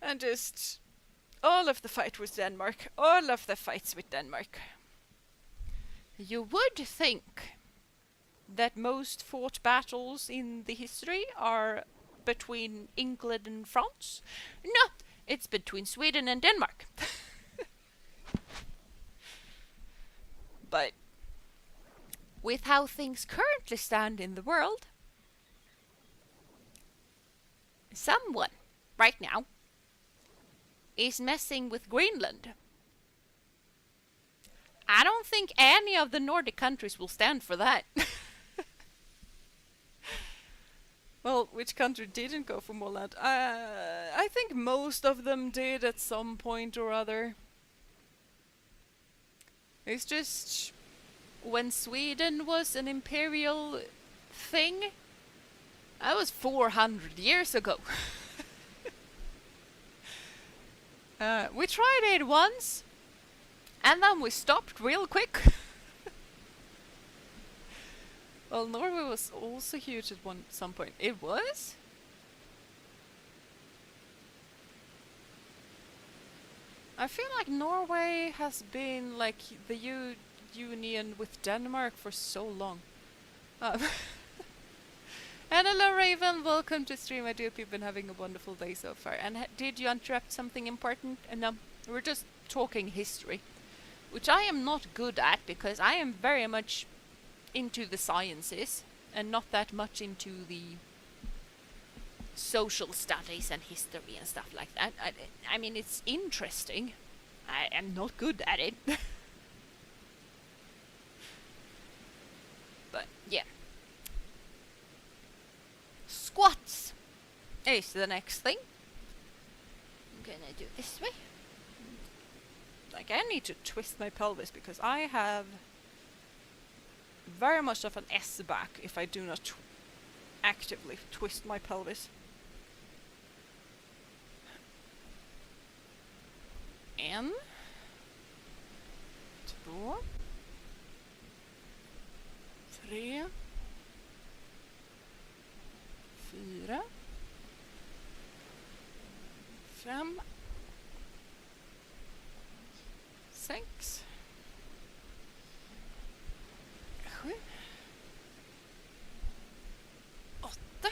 S2: And just all of the fight with Denmark. All of the fights with Denmark. You would think that most fought battles in the history are between England and France. No, it's between Sweden and Denmark. But with how things currently stand in the world, someone right now is messing with Greenland. I don't think any of the Nordic countries will stand for that. Well, which country didn't go for more land? I think most of them did at some point or other. It's just when Sweden was an imperial thing, that was 400 years ago. We tried it once, and then we stopped real quick. Well, Norway was also huge at some point. It was? I feel like Norway has been like the union with Denmark for so long. And hello Raven, welcome to stream. I do hope you've been having a wonderful day so far. And did you interrupt something important? No, we're just talking history, which I am not good at because I am very much into the sciences and not that much into the social studies and history and stuff like that. I mean, it's interesting. I am not good at it. But yeah. Squats is the next thing. I'm gonna do this way. Like, I need to twist my pelvis because I have very much of an S back if I do not actively twist my pelvis. En, två, tre, fyra, fem, sex, sju, åtta,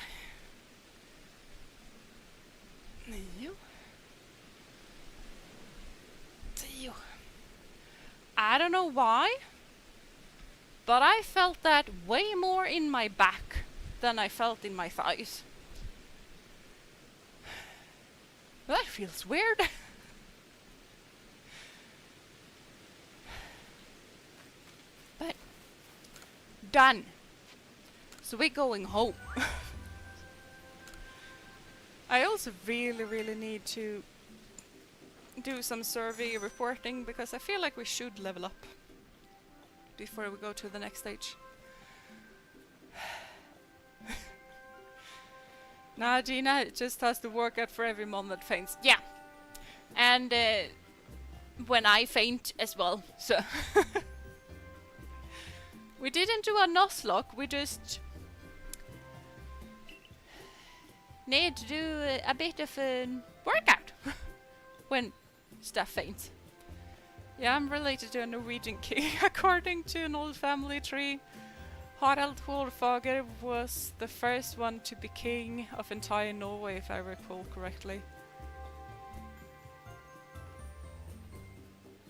S2: don't know why, but I felt that way more in my back than I felt in my thighs. That feels weird. But done. So we're going home. I also really need to do some survey reporting because I feel like we should level up before we go to the next stage. Nah, Jeena just has to work out for every mom that faints. Yeah. And when I faint as well, so. We didn't do a Nuzlocke, we just need to do a bit of a workout when stuff faints. Yeah, I'm related to a Norwegian king. According to an old family tree, Harald Hårfager was the first one to be king of entire Norway, if I recall correctly.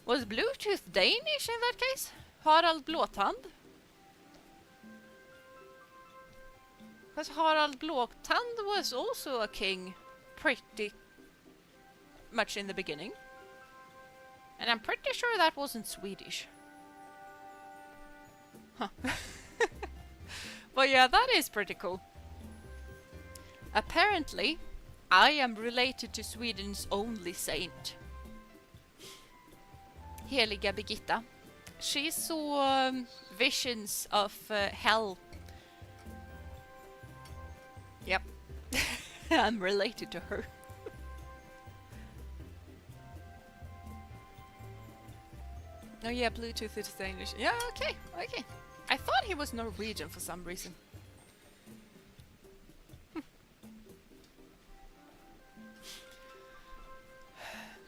S2: Was Bluetooth Danish in that case? Harald Blåtand? Because Harald Blåtand was also a king pretty much in the beginning. And I'm pretty sure that wasn't Swedish. Huh. But yeah, that is pretty cool. Apparently, I am related to Sweden's only saint, Heliga Birgitta. She saw visions of hell. Yep. I'm related to her. Oh yeah, Bluetooth is Danish. Yeah, okay, okay. I thought he was Norwegian for some reason.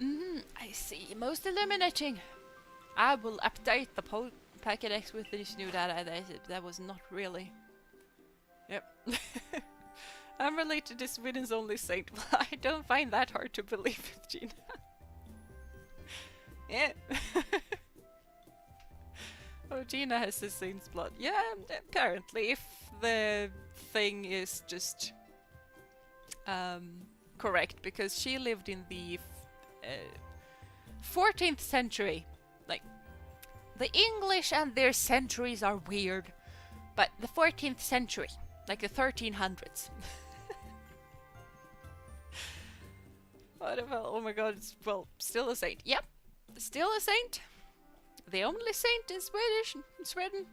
S2: I see. Most illuminating. I will update the Pokédex with this new data. That was not really. Yep. I'm related to Sweden's only saint. Well, I don't find that hard to believe, Jeena. Yeah. Oh, Jeena has the saint's blood. Yeah, apparently, if the thing is just correct, because she lived in the 14th century. Like, the English and their centuries are weird, but the 14th century, like the 1300s. Oh my god, it's, well, still a saint. Yep, still a saint. The only saint in Sweden.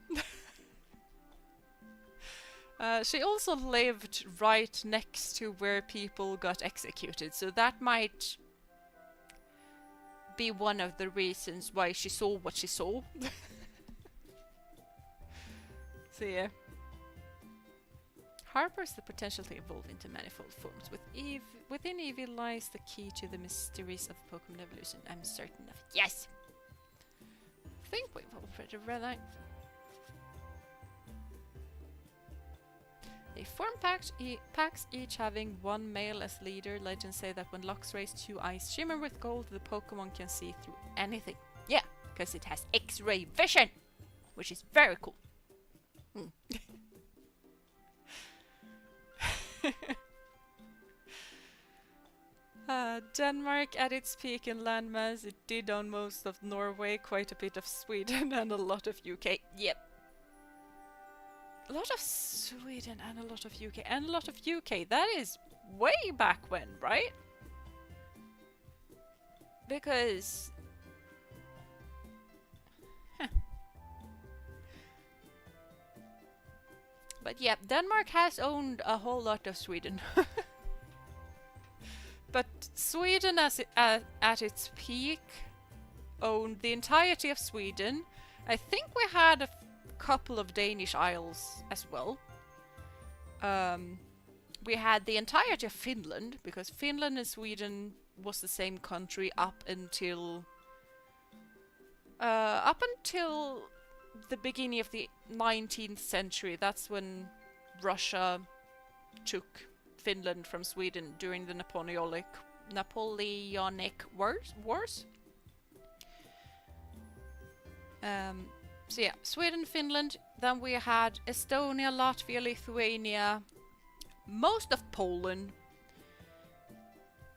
S2: She also lived right next to where people got executed, so that might be one of the reasons why she saw what she saw. So yeah. Harbors the potential to evolve into manifold forms. Within Eevee lies the key to the mysteries of Pokemon evolution. I'm certain of it. Yes! I think we've already read that. They form packs, each having one male as leader. Legends say that when Luxray's two eyes shimmer with gold, the Pokemon can see through anything. Yeah, because it has X-ray vision, which is very cool. Denmark at its peak in landmass, it did on most of Norway, quite a bit of Sweden and a lot of UK. Yep. A lot of Sweden and a lot of UK and a lot of UK. That is way back when, right? Because... Huh. But yeah, Denmark has owned a whole lot of Sweden. But Sweden at its peak owned the entirety of Sweden. I think we had a couple of Danish isles as well. We had the entirety of Finland, because Finland and Sweden was the same country up until the beginning of the 19th century. That's when Russia took Finland from Sweden during the Napoleonic Wars. So yeah, Sweden, Finland. Then we had Estonia, Latvia, Lithuania, most of Poland.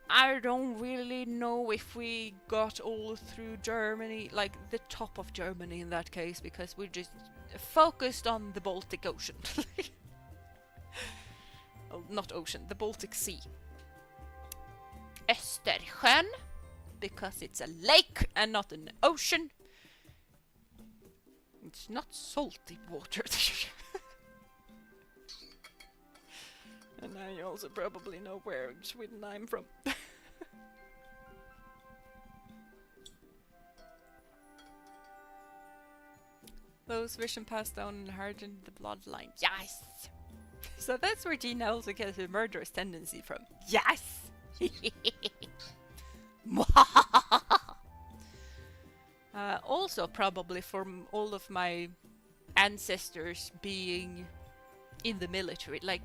S2: I don't really know if we got all through Germany, like the top of Germany in that case, because we just focused on the Baltic Ocean. Oh, not ocean, the Baltic Sea. Östersjön, because it's a lake and not an ocean. It's not salty water. And now you also probably know where in Sweden I'm from. Those vision passed down and inherited the bloodline. Yes! So that's where Jeena also gets her murderous tendency from. Yes! Also probably from all of my ancestors being in the military. Like,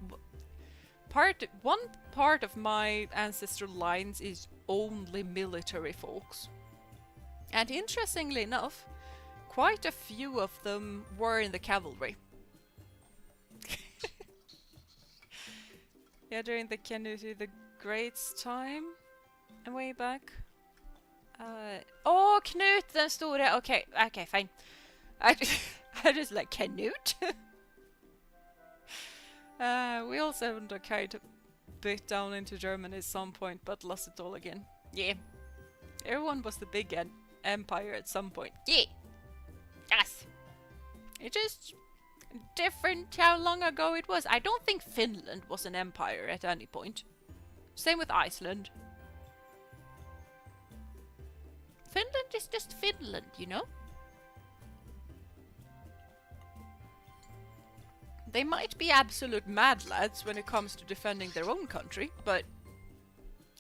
S2: one part of my ancestral lines is only military folks. And interestingly enough, quite a few of them were in the cavalry. Yeah, during the Canute the Great's time, and way back. Oh, Knut den store. Okay, fine. I just like Canute. We also went a bit down into Germany at some point, but lost it all again. Yeah, everyone was the big empire at some point. Yeah. Yes! It's just different how long ago it was. I don't think Finland was an empire at any point. Same with Iceland. Finland is just Finland, you know? They might be absolute mad lads when it comes to defending their own country, but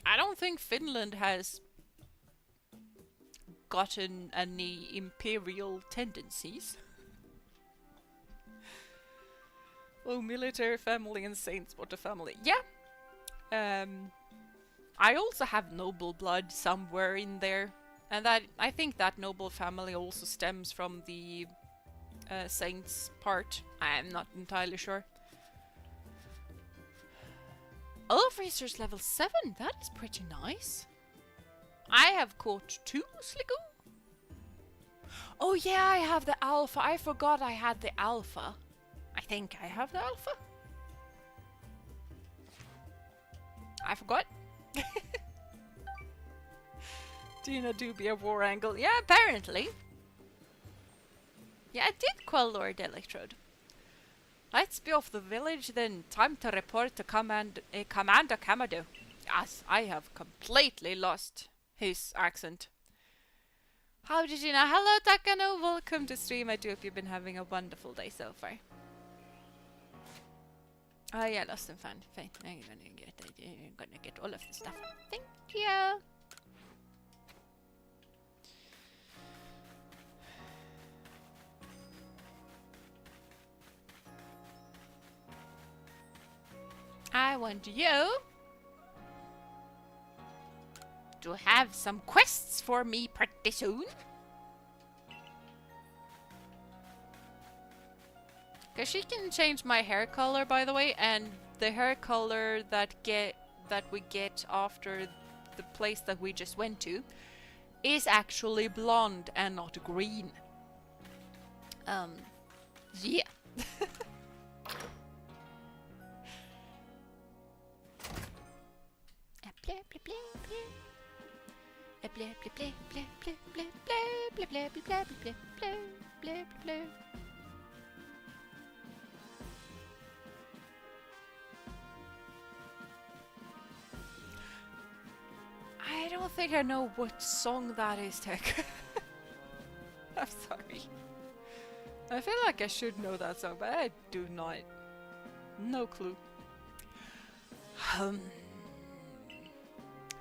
S2: I don't think Finland has gotten any imperial tendencies. Oh, military family and saints, what a family. Yeah. I also have noble blood somewhere in there. And that I think that noble family also stems from the saints part. I'm not entirely sure. Elf Research level 7, that is pretty nice. I have caught 2 Sliggoo. Oh yeah, I have the alpha. I forgot I had the alpha. I think I have the alpha. I forgot. Jeena do be a war angle. Yeah, apparently. Yeah, I did quell Lord Electrode. Let's be off the village then. Time to report to Commander Kamado. Yes, I have completely lost his accent. Howdy Jeena. Hello Takano. Welcome to stream. I do hope you've been having a wonderful day so far. Oh yeah, lost and found. Fine. I'm gonna get all of the stuff. Thank you. I want you to have some quests for me pretty soon. Cause she can change my hair color, by the way, and the hair color that we get after the place that we just went to is actually blonde and not green. Yeah. I don't think I know what song that is, Tech. I'm sorry. I feel like I should know that song, but I do not. No clue.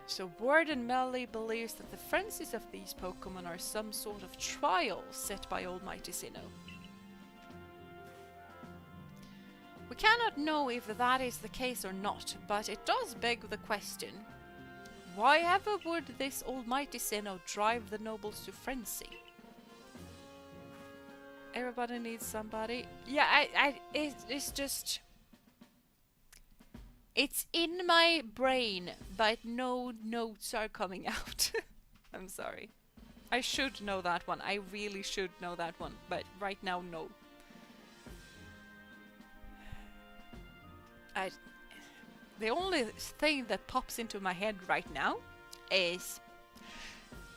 S2: So Warden Melly believes that the frenzies of these Pokémon are some sort of trial set by Almighty Sinnoh. We cannot know if that is the case or not, but it does beg the question, why ever would this Almighty Sinnoh drive the nobles to frenzy? Everybody needs somebody. Yeah, it's just... It's in my brain, but no notes are coming out. I'm sorry. I should know that one. I really should know that one, but right now, no. The only thing that pops into my head right now is...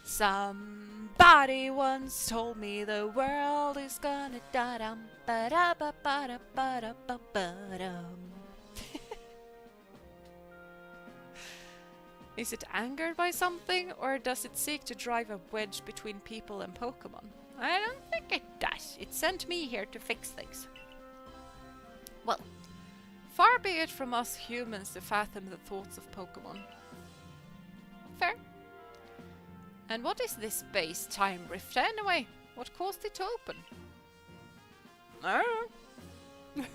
S2: Somebody once told me the world is gonna da-dum ba-da-ba-ba-da-ba-da-ba-ba-dum. Is it angered by something, or does it seek to drive a wedge between people and Pokémon? I don't think it does. It sent me here to fix things. Well, far be it from us humans to fathom the thoughts of Pokémon. Fair. And what is this space-time rift anyway? What caused it to open? I don't know.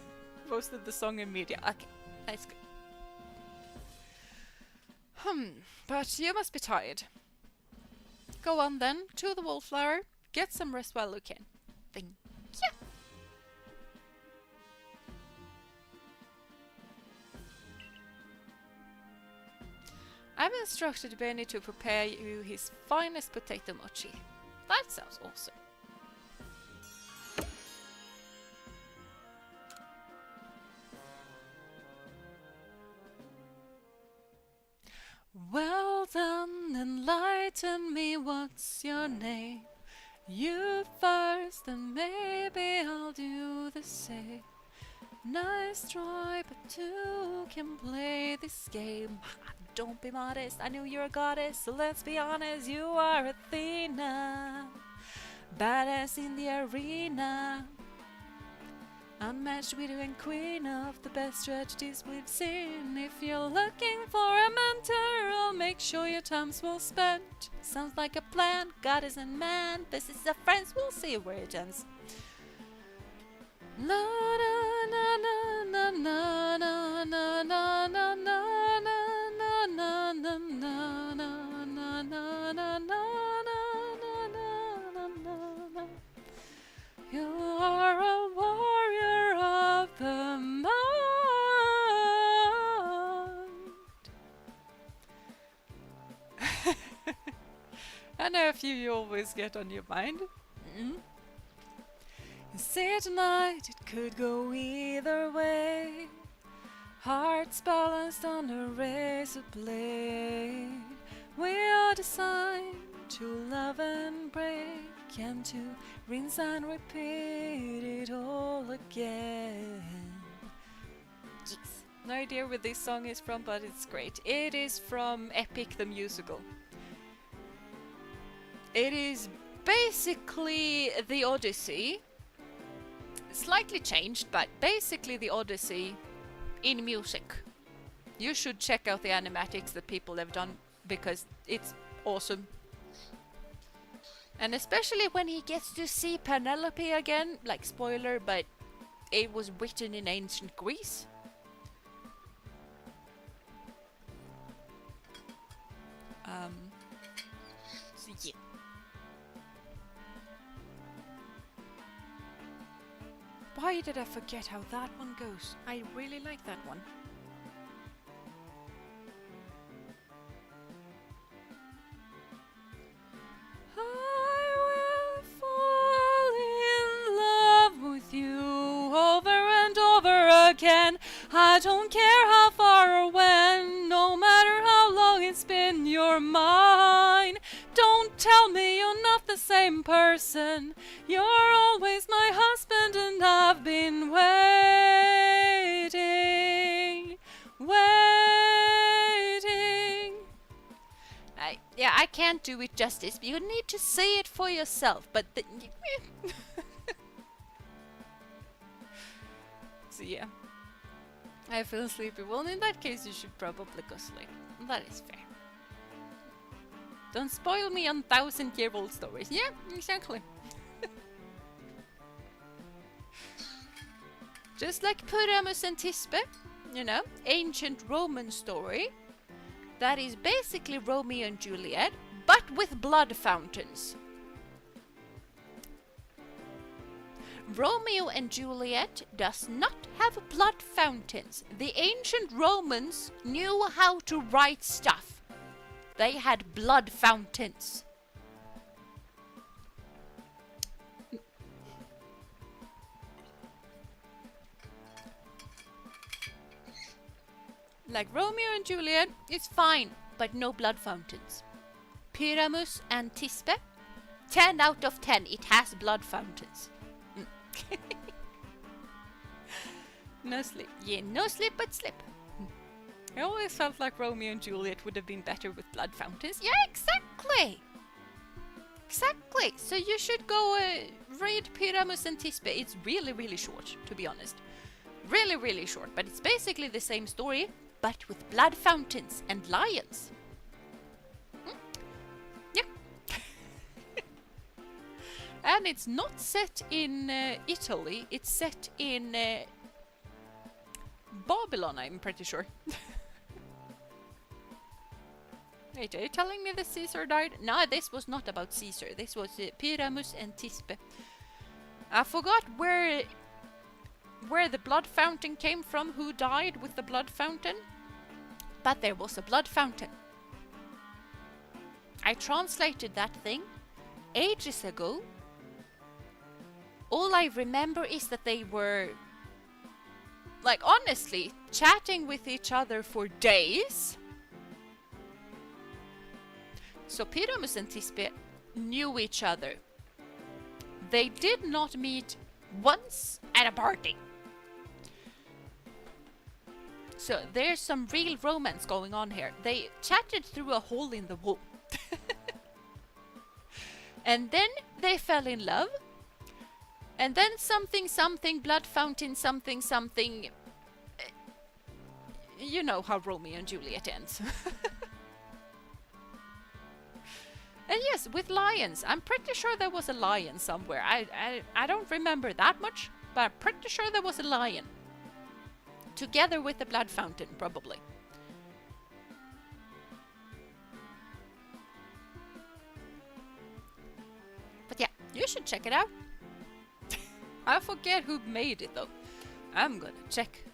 S2: Posted the song in media. Okay, that's good. But you must be tired. Go on then, to the wallflower. Get some rest while you can. Thank you. I've instructed Benny to prepare you his finest potato mochi. That sounds awesome. Well done, enlighten me, what's your name? You first, and maybe I'll do the same. Nice try, but two can play this game. Don't be modest, I know you're a goddess, so let's be honest, you are Athena. Badass in the arena. Unmatched widow and queen of the best strategies we've seen. If you're looking for a mentor, I'll make sure your time's well spent. Sounds like a plan, goddess and man. This is a friends, we'll see where it ends. Na na na na na na na na na na na na na na na na na na na. You are a warrior of the mind. I know a few you always get on your mind. You say tonight it could go either way. Hearts balanced on a razor blade. We are designed to love and break, and to rinse and repeat it all again. Yes. No idea where this song is from, but it's great. It is from Epic the Musical. It is basically the Odyssey. Slightly changed, but basically the Odyssey in music. You should check out the animatics that people have done, because it's awesome. And especially when he gets to see Penelope again, like spoiler, but it was written in ancient Greece. So yeah. Why did I forget how that one goes? I really like that one. Again. I don't care how far or when, no matter how long it's been, you're mine. Don't tell me you're not the same person. You're always my husband, and I've been waiting. I can't do it justice. You need to see it for yourself, but so yeah. I feel sleepy. Well, in that case, you should probably go sleep. That is fair. Don't spoil me on 1,000-year-old stories. Yeah, exactly. Just like Pyramus and Tisbe, you know, ancient Roman story. That is basically Romeo and Juliet, but with blood fountains. Romeo and Juliet does not have blood fountains. The ancient Romans knew how to write stuff. They had blood fountains. Like Romeo and Juliet, it's fine, but no blood fountains. Pyramus and Thisbe, 10 out of 10, it has blood fountains. No slip. Yeah, no slip but slip. I always felt like Romeo and Juliet would have been better with blood fountains. Yeah, exactly! Exactly! So you should go read Pyramus and Thisbe. It's really, really short, to be honest. Really, really short, but it's basically the same story, but with blood fountains and lions. Yeah. And it's not set in Italy, it's set in Babylon, I'm pretty sure. Wait, are you telling me that Caesar died? No, this was not about Caesar. This was Pyramus and Thisbe. I forgot where the blood fountain came from, who died with the blood fountain. But there was a blood fountain. I translated that thing ages ago. All I remember is that they were, like, honestly, chatting with each other for days. So Pyramus and Thisbe knew each other. They did not meet once at a party. So there's some real romance going on here. They chatted through a hole in the wall. And then they fell in love. And then something, blood fountain, something. You know how Romeo and Juliet ends. And yes, with lions. I'm pretty sure there was a lion somewhere. I don't remember that much, but I'm pretty sure there was a lion. Together with the blood fountain, probably. But yeah, you should check it out. I forget who made it though. I'm gonna check.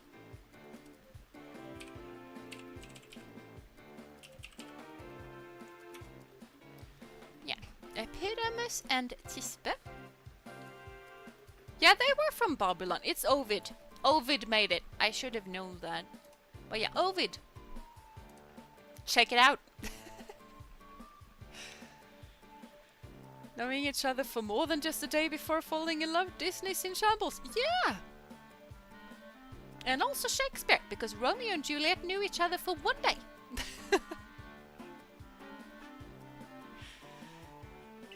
S2: Yeah, Pyramus and Thisbe. Yeah, they were from Babylon. It's Ovid. Ovid made it. I should have known that. But yeah, Ovid. Check it out. Knowing each other for more than just a day before falling in love. Disney's in shambles. Yeah! And also Shakespeare, because Romeo and Juliet knew each other for one day.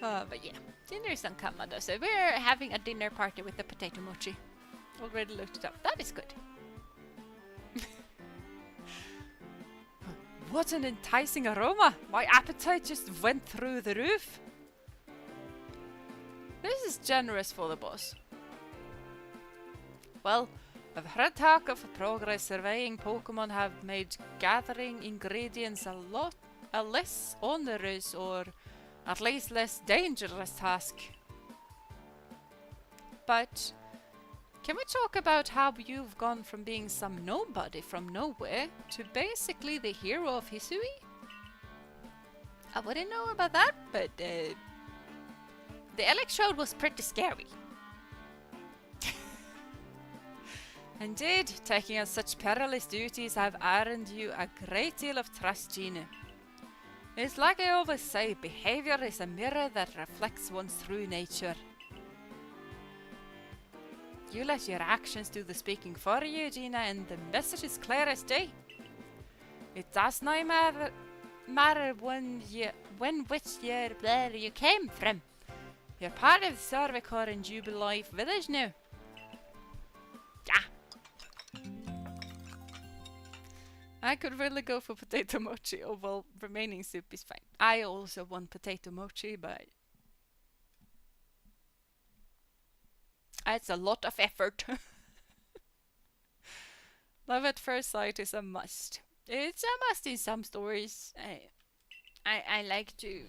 S2: But yeah, dinner's on Canada, so we're having a dinner party with the potato mochi. Already looked it up. That is good. What an enticing aroma! My appetite just went through the roof. This is generous for the boss. Well, I've heard talk of progress surveying Pokémon have made gathering ingredients a less onerous or at least less dangerous task. But can we talk about how you've gone from being some nobody from nowhere to basically the hero of Hisui? I wouldn't know about that, but the electrode was pretty scary. Indeed, taking on such perilous duties have earned you a great deal of trust, Jeena. It's like I always say, behavior is a mirror that reflects one's true nature. You let your actions do the speaking for you, Jeena, and the message is clear as day. It does not matter where you came from. You're part of the Servicor and Jubilife village now. Yeah. I could really go for potato mochi. Oh well, remaining soup is fine. I also want potato mochi, but it's a lot of effort. Love at first sight is a must. It's a must in some stories. I like to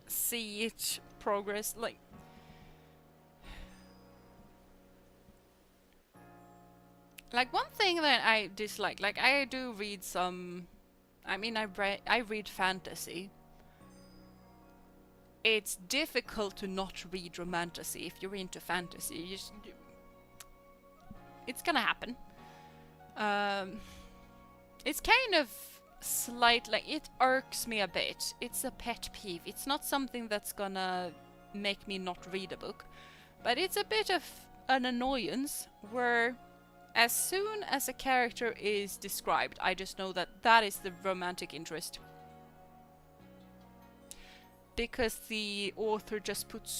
S2: see each progress, like Like, one thing that I dislike, like, I do read some, I mean, I read fantasy. It's difficult to not read romantasy if you're into fantasy. It's gonna happen. It's kind of slight, like, it irks me a bit. It's a pet peeve. It's not something that's gonna make me not read a book, but it's a bit of an annoyance where as soon as a character is described, I just know that that is the romantic interest. Because the author just puts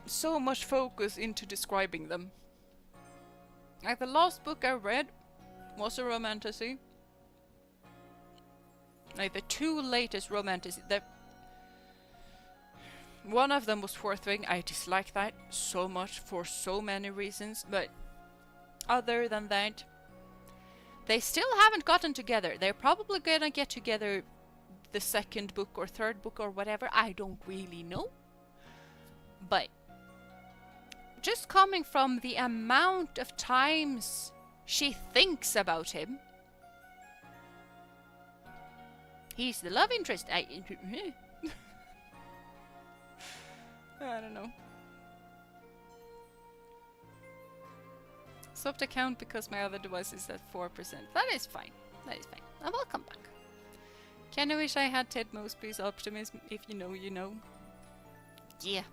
S2: so much focus into describing them. Like, the last book I read was a romantasy. Like, the two latest romantasy, one of them was Fourth Wing. I dislike that so much for so many reasons, but other than that, they still haven't gotten together. They're probably gonna get together the second book or third book or whatever. I don't really know. But just coming from the amount of times she thinks about him. He's the love interest. I don't know. Stopped account because my other device is at 4%. That is fine. That is fine. I will come back. Kinda wish I had Ted Mosby's optimism. If you know, you know. Yeah,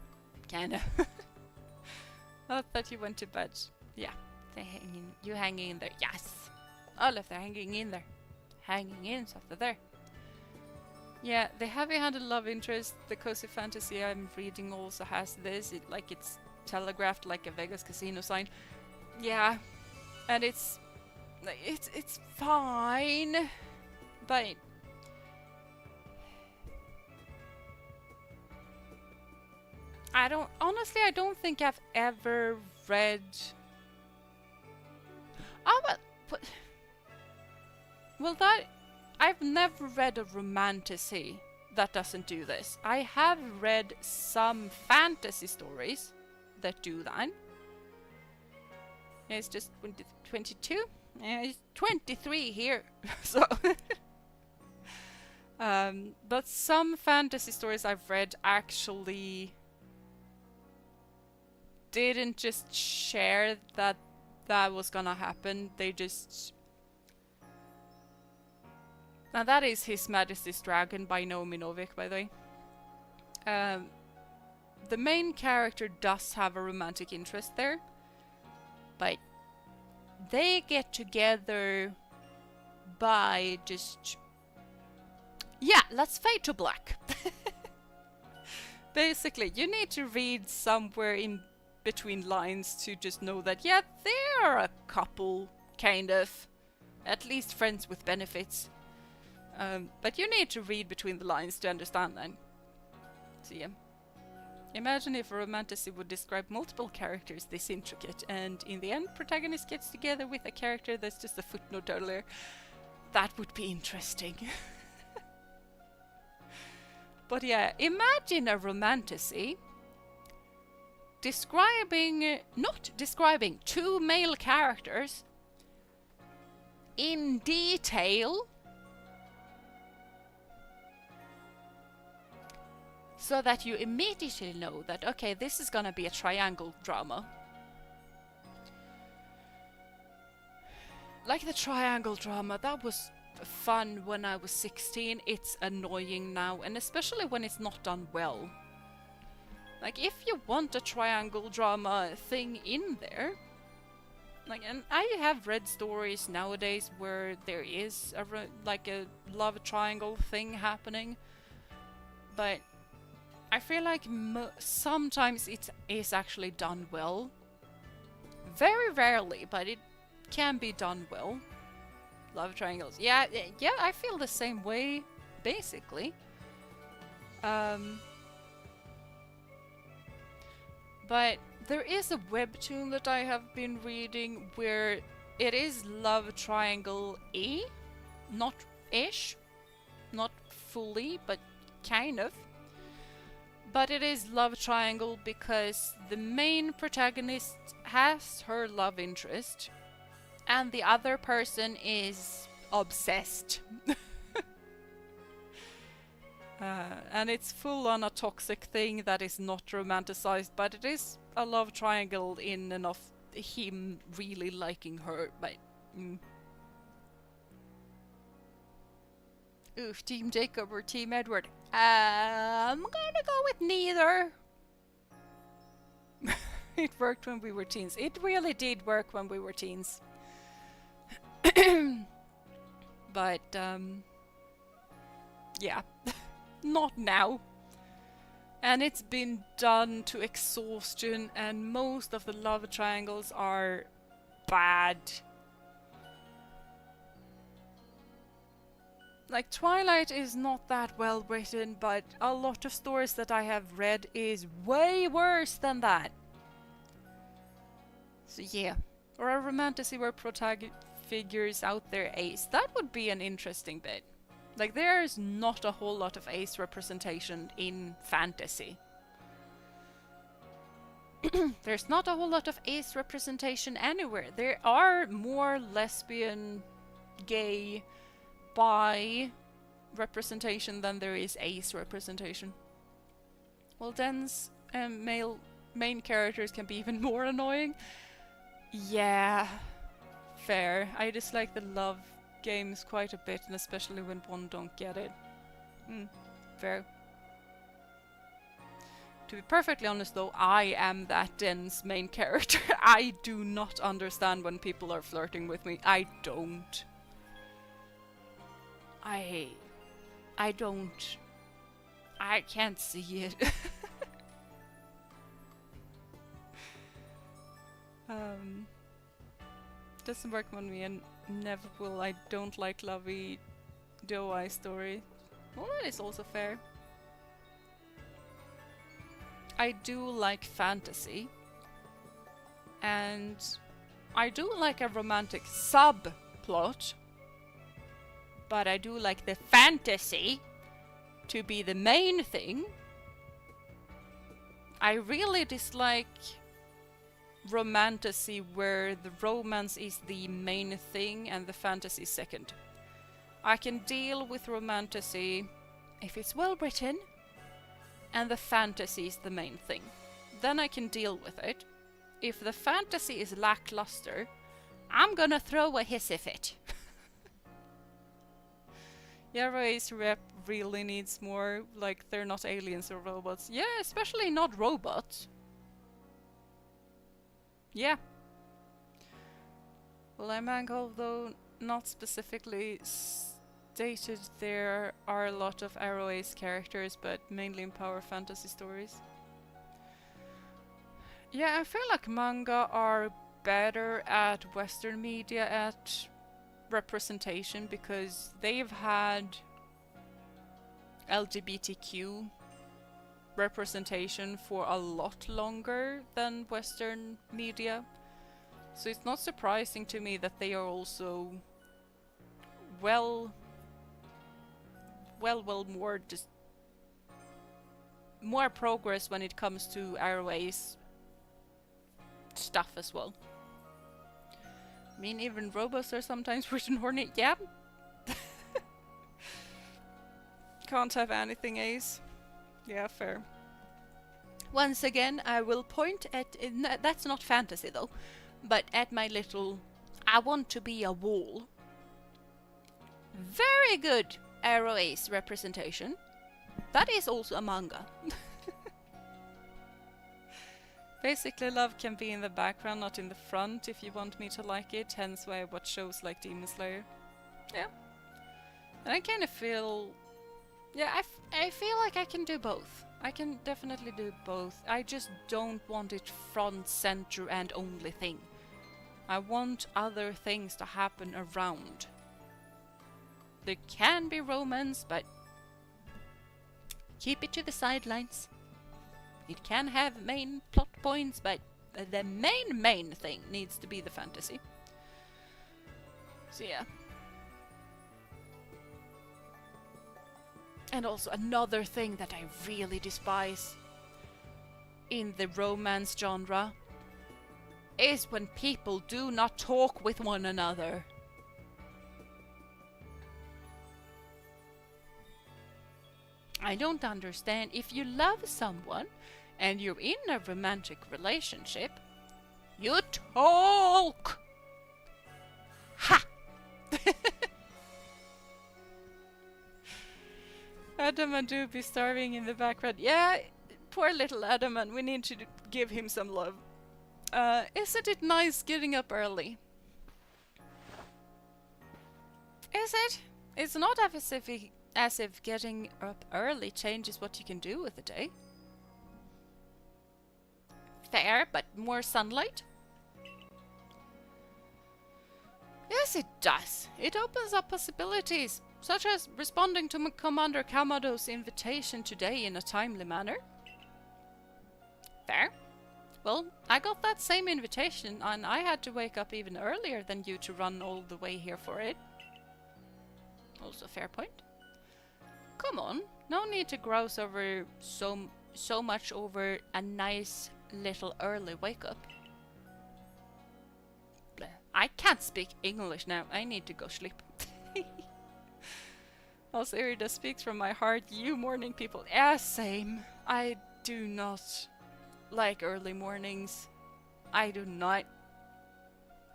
S2: kinda. I thought you went to bed. Yeah, you hanging in there. Yes! All of them hanging in there. Hanging in, so there. Yeah, the heavy-handed love interest, the cozy fantasy I'm reading also has this. It's telegraphed like a Vegas casino sign. Yeah, and it's fine, but I don't think I've ever read. Oh, well, I've never read a romantasy that doesn't do this. I have read some fantasy stories that do that. It's just 22. It's 23 here. So, but some fantasy stories I've read actually didn't just share that was gonna happen. They just... Now that is His Majesty's Dragon by Naomi Novik, by the way. The main character does have a romantic interest there, but they get together by just... Yeah, let's fade to black. Basically, you need to read somewhere in between lines to just know that, yeah, they're a couple, kind of. At least friends with benefits. But you need to read between the lines to understand that. So yeah. Imagine if a romantasy would describe multiple characters this intricate, and in the end, protagonist gets together with a character that's just a footnote earlier. That would be interesting. But yeah, imagine a romantasy not describing two male characters in detail, so that you immediately know that, okay, this is gonna be a triangle drama. Like the triangle drama, that was fun when I was 16. It's annoying now, and especially when it's not done well. Like, if you want a triangle drama thing in there, like, and I have read stories nowadays where there is a love triangle thing happening, but I feel like sometimes it is actually done well. Very rarely, but it can be done well. Love triangles. Yeah, I feel the same way, basically. But there is a webtoon that I have been reading where it is love triangle-y. Not ish. Not fully, but kind of. But it is love triangle because the main protagonist has her love interest, and the other person is obsessed. And it's full on a toxic thing that is not romanticized, but it is a love triangle in and of him really liking her. But oof, Team Jacob or Team Edward? I'm gonna go with neither. It worked when we were teens. It really did work when we were teens. But yeah. Not now. And it's been done to exhaustion, and most of the love triangles are bad. Like, Twilight is not that well written, but a lot of stories that I have read is way worse than that. So yeah. Or a romantasy where protagonist figures out their ace. That would be an interesting bit. Like, there's not a whole lot of ace representation in fantasy. There's not a whole lot of ace representation anywhere. There are more lesbian, gay, bi representation than there is ace representation. Well, Den's male main characters can be even more annoying. Yeah, fair. I dislike the love games quite a bit, and especially when one don't get it. Fair. To be perfectly honest though, I am that Den's main character. I do not understand when people are flirting with me. I don't. I don't. I can't see it. Doesn't work on me, and never will. I don't like lovey doe-eye story. Well, that is also fair. I do like fantasy, and I do like a romantic subplot, but I do like the fantasy to be the main thing. I really dislike romantasy where the romance is the main thing and the fantasy second. I can deal with romantasy if it's well written and the fantasy is the main thing. Then I can deal with it. If the fantasy is lackluster, I'm gonna throw a hissy fit. Yeah, race rep really needs more, like, they're not aliens or robots. Yeah, especially not robots. Yeah. Well, although not specifically stated, there are a lot of Arrow Ace characters, but mainly in power fantasy stories. Yeah, I feel like manga are better at Western media at representation because they've had LGBTQ representation for a lot longer than Western media. So it's not surprising to me that they are also more progress when it comes to Arrow Ace stuff as well. I mean, even robots are sometimes written horny. Yeah. Can't have anything Ace. Yeah, fair. Once again, I will point at... that's not fantasy though. But at my little... I want to be a wall. Very good Arrow Ace representation. That is also a manga. Basically, love can be in the background, not in the front, if you want me to like it. Hence why I watch shows like Demon Slayer. Yeah. And I kind of feel... yeah, I feel like I can do both. I can definitely do both. I just don't want it front, center, and only thing. I want other things to happen around. There can be romance, but keep it to the sidelines. It can have main plot points, but the main thing needs to be the fantasy. So yeah. And also another thing that I really despise in the romance genre is when people do not talk with one another. I don't understand. If you love someone and you're in a romantic relationship, you talk! Ha! Adam and Doobie starving in the background. Yeah, poor little Adam, and we need to give him some love. Isn't it nice getting up early? Is it? It's not as if getting up early changes what you can do with the day. Fair, but more sunlight? Yes, it does. It opens up possibilities, such as responding to Commander Kamado's invitation today in a timely manner. Fair. Well, I got that same invitation, and I had to wake up even earlier than you to run all the way here for it. Also fair point. Come on, no need to grouse over so much over a nice little early wake up. Bleh. I can't speak English now. I need to go sleep. Also, Irida speaks from my heart. You morning people. Yeah, same. I do not like early mornings. I do not.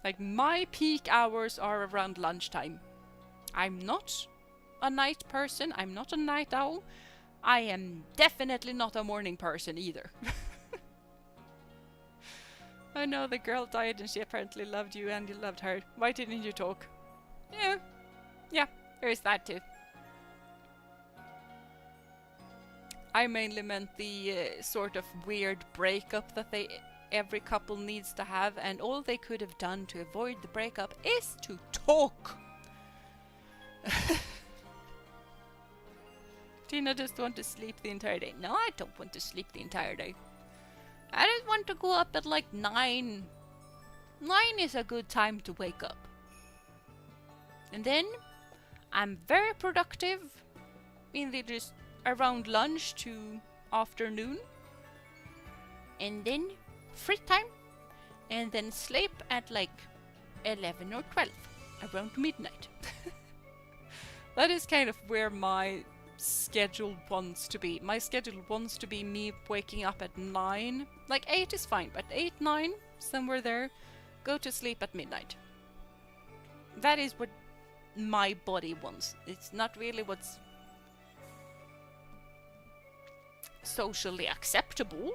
S2: Like, my peak hours are around lunchtime. I'm not a night person. I'm not a night owl. I am definitely not a morning person either. I know the girl died and she apparently loved you and you loved her. Why didn't you talk? Yeah, there's that too. I mainly meant the sort of weird breakup that every couple needs to have, and all they could have done to avoid the breakup is to talk. Tina just want to sleep the entire day. No, I don't want to sleep the entire day. I just want to go up at like 9. 9 is a good time to wake up. And then I'm very productive in the just around lunch to afternoon. And then free time. And then sleep at like 11 or 12. Around midnight. That is kind of where my schedule wants to be. My schedule wants to be me waking up at 9. Like 8 is fine, but 8, 9, somewhere there. Go to sleep at midnight. That is what my body wants. It's not really what's socially acceptable.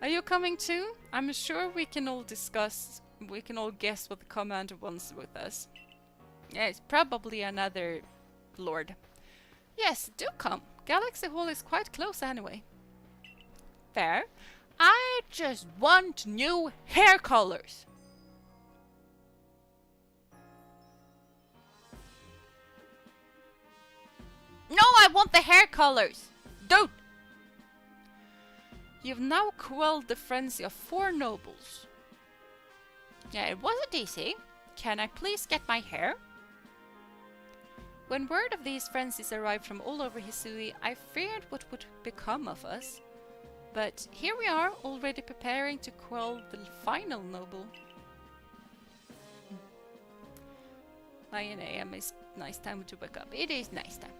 S2: Are you coming too? I'm sure we can all discuss, we can all guess what the commander wants with us. Yeah, it's probably another lord. Yes, do come. Galaxy Hall is quite close anyway. Fair. I just want new hair colors. No, I want the hair colors. Don't. You've now quelled the frenzy of 4 nobles. Yeah, it wasn't easy. Can I please get my hair? When word of these frenzies arrived from all over Hisui, I feared what would become of us. But here we are, already preparing to quell the final noble. 9 AM is nice time to wake up. It is nice time.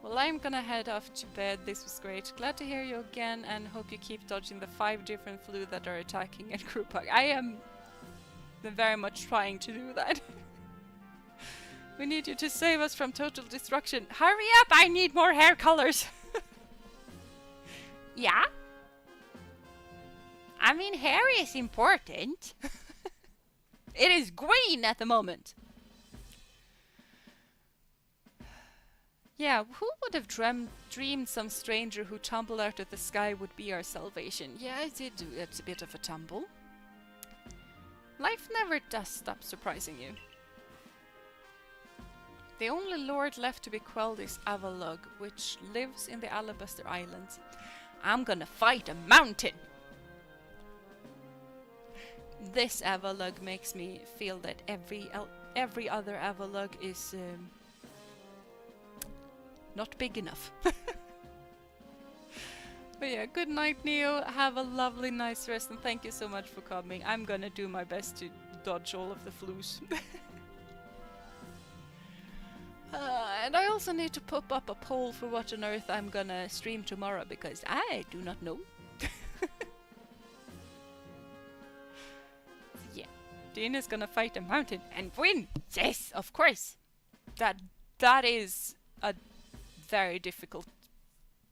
S2: Well, I'm gonna head off to bed. This was great. Glad to hear you again, and hope you keep dodging the 5 different flu that are attacking at group hug. I am very much trying to do that. We need you to save us from total destruction. Hurry up! I need more hair colors! Yeah? I mean, hair is important. It is green at the moment. Yeah, who would have dreamed some stranger who tumbled out of the sky would be our salvation? Yeah, I did do it a bit of a tumble. Life never does stop surprising you. The only lord left to be quelled is Avalugg, which lives in the Alabaster Islands. I'm gonna fight a mountain! This Avalugg makes me feel that every other Avalugg is not big enough. But yeah, good night, Neo. Have a lovely, nice rest, and thank you so much for coming. I'm gonna do my best to dodge all of the flus. And I also need to pop up a poll for what on earth I'm gonna stream tomorrow, because I do not know. Yeah, Jeena is gonna fight a mountain and win! Yes, of course! That is a very difficult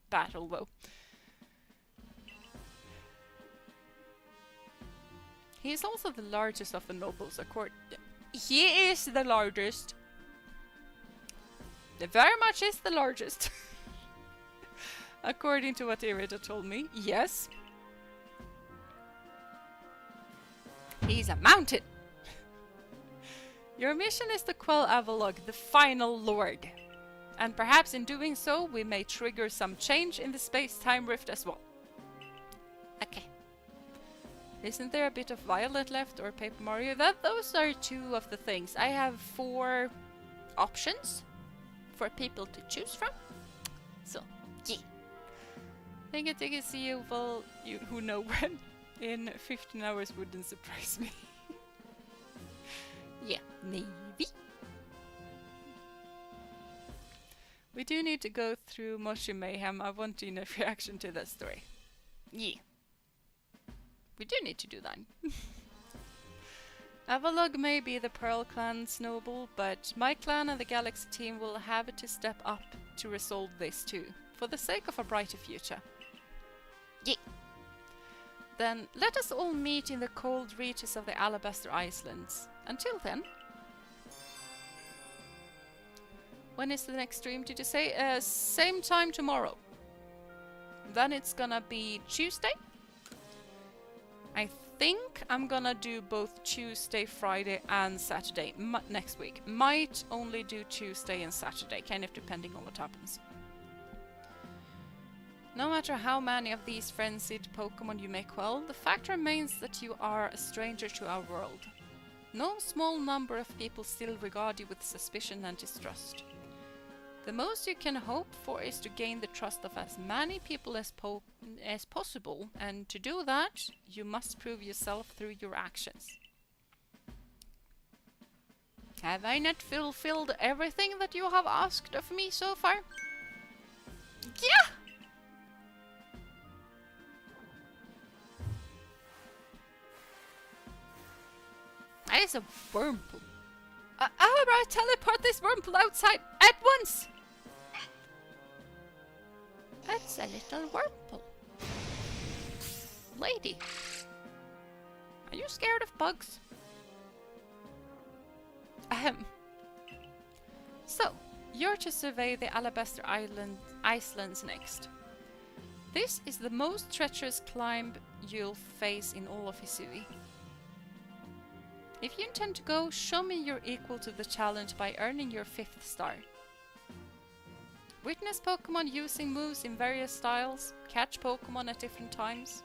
S2: battle, though. He is also the largest of the nobles, He is the largest. Very much is the largest. According to what Irida told me, yes. He's a mountain. Your mission is to quell Avalog, the final lord. And perhaps in doing so, we may trigger some change in the space-time rift as well. Okay. Isn't there a bit of Violet left or Paper Mario? Those are two of the things. I have 4 options for people to choose from. So, yeah. Think I can see you, well, you who know when in 15 hours wouldn't surprise me. Yeah, maybe. We do need to go through Moshi Mayhem. I want Jeena's reaction to that story. Yeah. We do need to do that. Avalog may be the Pearl Clan's noble, but my clan and the Galaxy team will have to step up to resolve this too, for the sake of a brighter future. Yeah. Then let us all meet in the cold reaches of the Alabaster Islands. Until then. When is the next stream, did you say? Same time tomorrow. Then it's gonna be Tuesday. I think I'm gonna do both Tuesday, Friday and Saturday next week. Might only do Tuesday and Saturday, kind of depending on what happens. No matter how many of these frenzied Pokémon you may quell, the fact remains that you are a stranger to our world. No small number of people still regard you with suspicion and distrust. The most you can hope for is to gain the trust of as many people as possible, and to do that, you must prove yourself through your actions. Have I not fulfilled everything that you have asked of me so far? Yeah! That is a wormhole. How about I teleport this wormhole outside at once? That's a little wormhole. Lady, are you scared of bugs? So, you're to survey the Alabaster Islands next. This is the most treacherous climb you'll face in all of Hisui. If you intend to go, show me you're equal to the challenge by earning your 5th star. Witness Pokémon using moves in various styles, catch Pokémon at different times,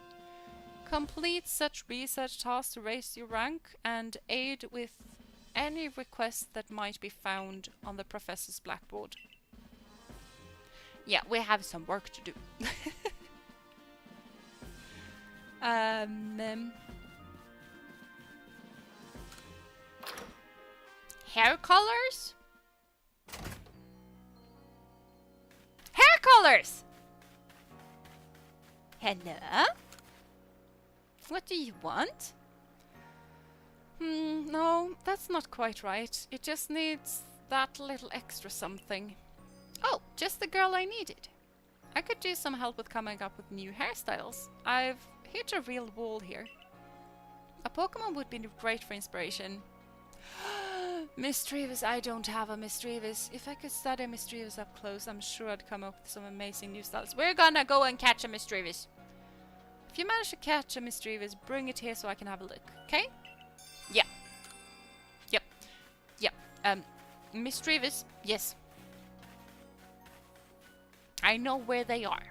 S2: complete such research tasks to raise your rank, and aid with any requests that might be found on the professor's blackboard. Yeah, we have some work to do. Hair colors? Hair colors! Hello? What do you want? No, that's not quite right. It just needs that little extra something. Oh, just the girl I needed. I could use some help with coming up with new hairstyles. I've hit a real wall here. A Pokemon would be great for inspiration. Misdreavus, I don't have a Misdreavus. If I could study a Misdreavus up close, I'm sure I'd come up with some amazing new styles. We're gonna go and catch a Misdreavus. If you manage to catch a Misdreavus, bring it here so I can have a look, okay? Yeah. Yep. Yep. Misdreavus, yes. I know where they are.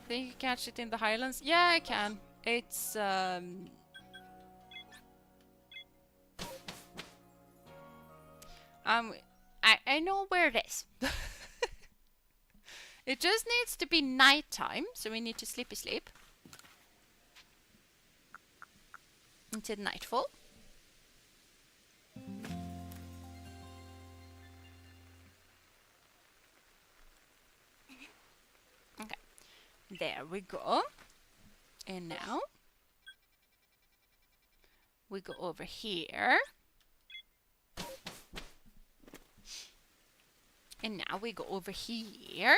S2: Think you can catch it in the Highlands? Yeah, I can. It's, I know where it is. It just needs to be nighttime, so we need to sleep until nightfall. Okay, there we go. And now we go over here. And now we go over here.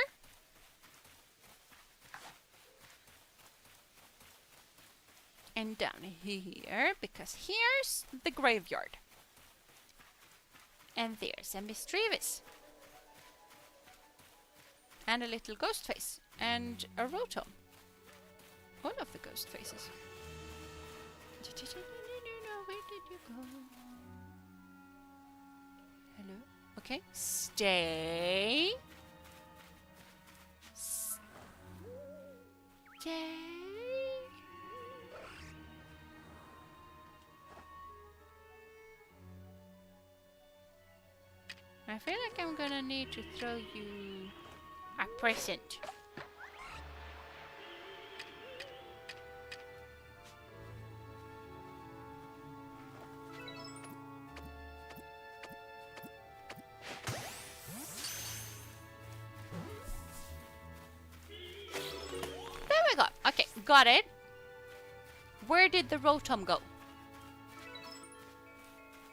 S2: And down here, because here's the graveyard. And there's a mischievous. And a little ghost face. And a rotom. All of the ghost faces. Where did you go? Hello? Okay. Stay. Stay. I feel like I'm gonna need to throw you a present. There we go. Okay, got it. Where did the rotom go?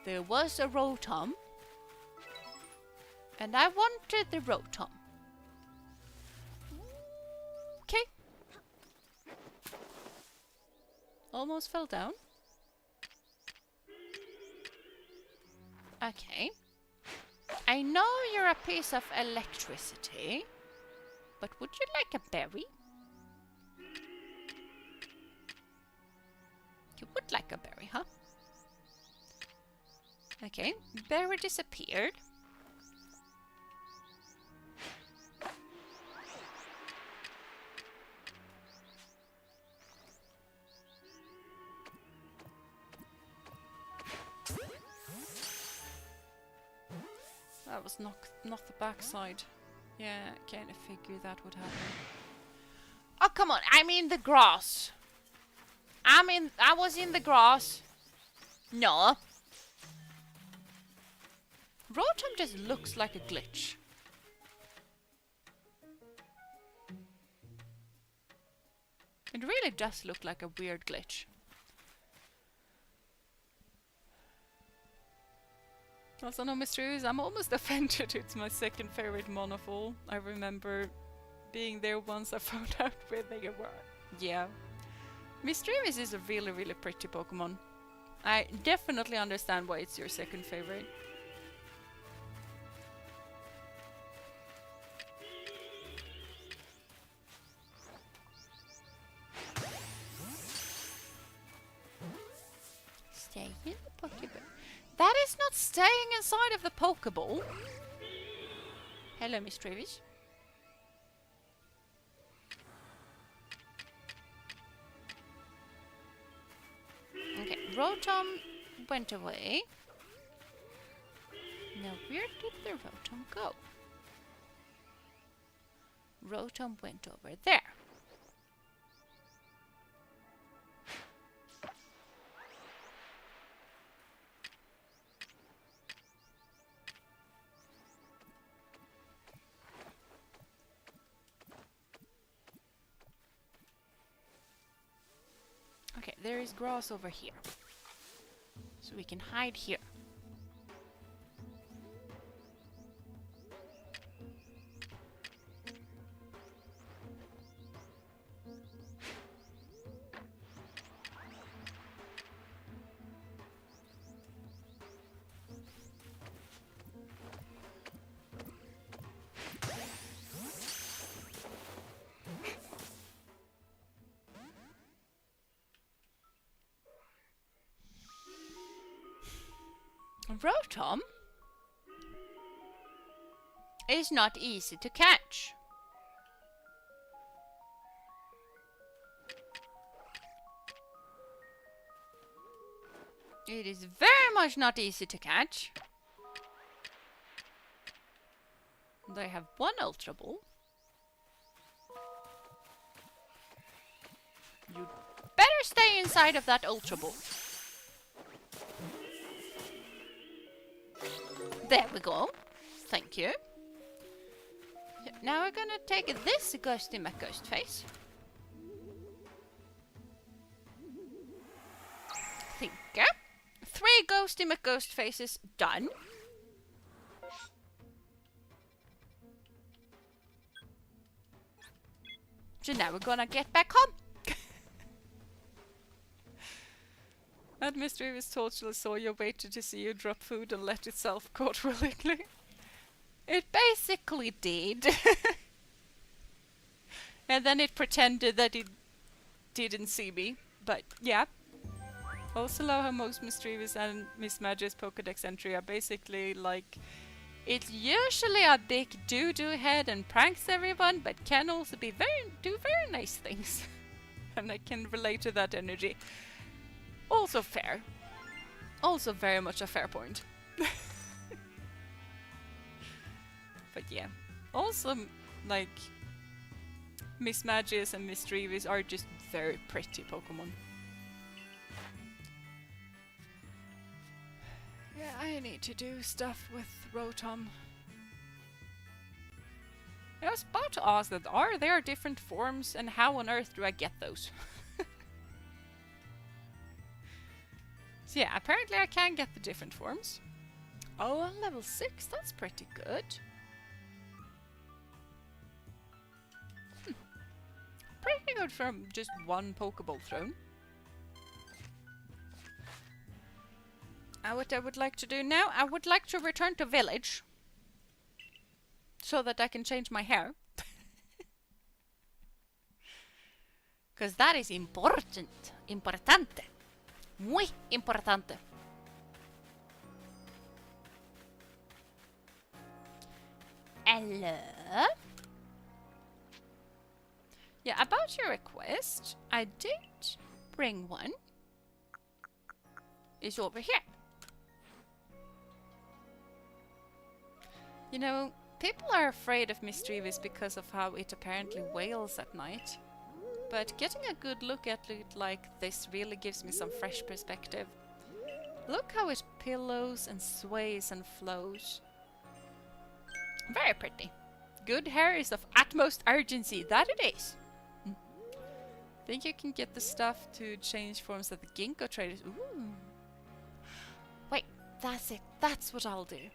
S2: There was a rotom. And I wanted the rotom. Okay. Almost fell down. Okay. I know you're a piece of electricity, but would you like a berry? You would like a berry, huh? Okay, berry disappeared. That was not the backside. Yeah, I kind of figured that would happen. Oh, come on. I mean the grass. I was in the grass. No. Rotom just looks like a glitch. It really does look like a weird glitch. Also, no mysteries. I'm almost offended. It's my second favorite monophole. I remember being there once. I found out where they were. Yeah. Mischievous is a really, really pretty Pokemon. I definitely understand why it's your second favorite. Stay in the Pokeball. That is not staying inside of the Pokeball. Hello, Miss Travis. Okay, Rotom went away. Now, where did the Rotom go? Rotom went over there. Okay, there is grass over here. So we can hide here. Rotom is not easy to catch. It is very much not easy to catch. They have one Ultra Ball. You better stay inside of that Ultra Ball. There we go. Thank you. Now we're gonna take this Ghosty McGhostface. Thinker. 3 Ghosty McGhostfaces done. So now we're gonna get back home. That mystery was totally saw you, waited to see you drop food and let itself caught willingly. It basically did. And then it pretended that it didn't see me. But yeah. Also love how most mischievous and mismatches Pokédex entry are basically like... It's usually a big doo-doo head and pranks everyone, but can also be do very nice things. And I can relate to that energy. Also fair. Also very much a fair point. But yeah. Also, like, Mismagius and Mischievous are just very pretty Pokemon. Yeah, I need to do stuff with Rotom. I was about to ask that, are there different forms and how on earth do I get those? So yeah, apparently I can get the different forms. Oh, level 6, that's pretty good. Pretty good from just one Pokeball thrown. What I would like to do now, I would like to return to village. So that I can change my hair. Because that is important. Importante. Muy importante. Hello? Yeah, about your request, I did bring one. It's over here. You know, people are afraid of Mischievous because of how it apparently wails at night. But getting a good look at it like this really gives me some fresh perspective. Look how it pillows and sways and flows. Very pretty. Good hair is of utmost urgency, that it is. Think you can get the stuff to change forms at the Ginkgo traders? Ooh. Wait, that's it. That's what I'll do.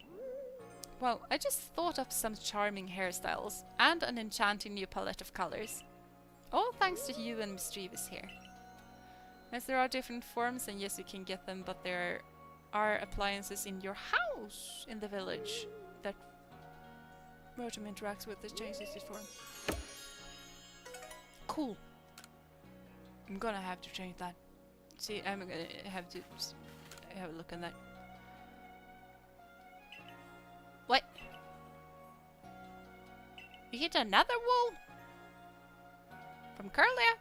S2: Well, I just thought up some charming hairstyles and an enchanting new palette of colors. All thanks to you and Mischievous here. As there are different forms, and yes, you can get them, but there are appliances in your house in the village that Rotom interacts with that changes its form. Cool. I'm gonna have to change that. See, I'm gonna have to have a look on that. What? You hit another wall? From Curlia?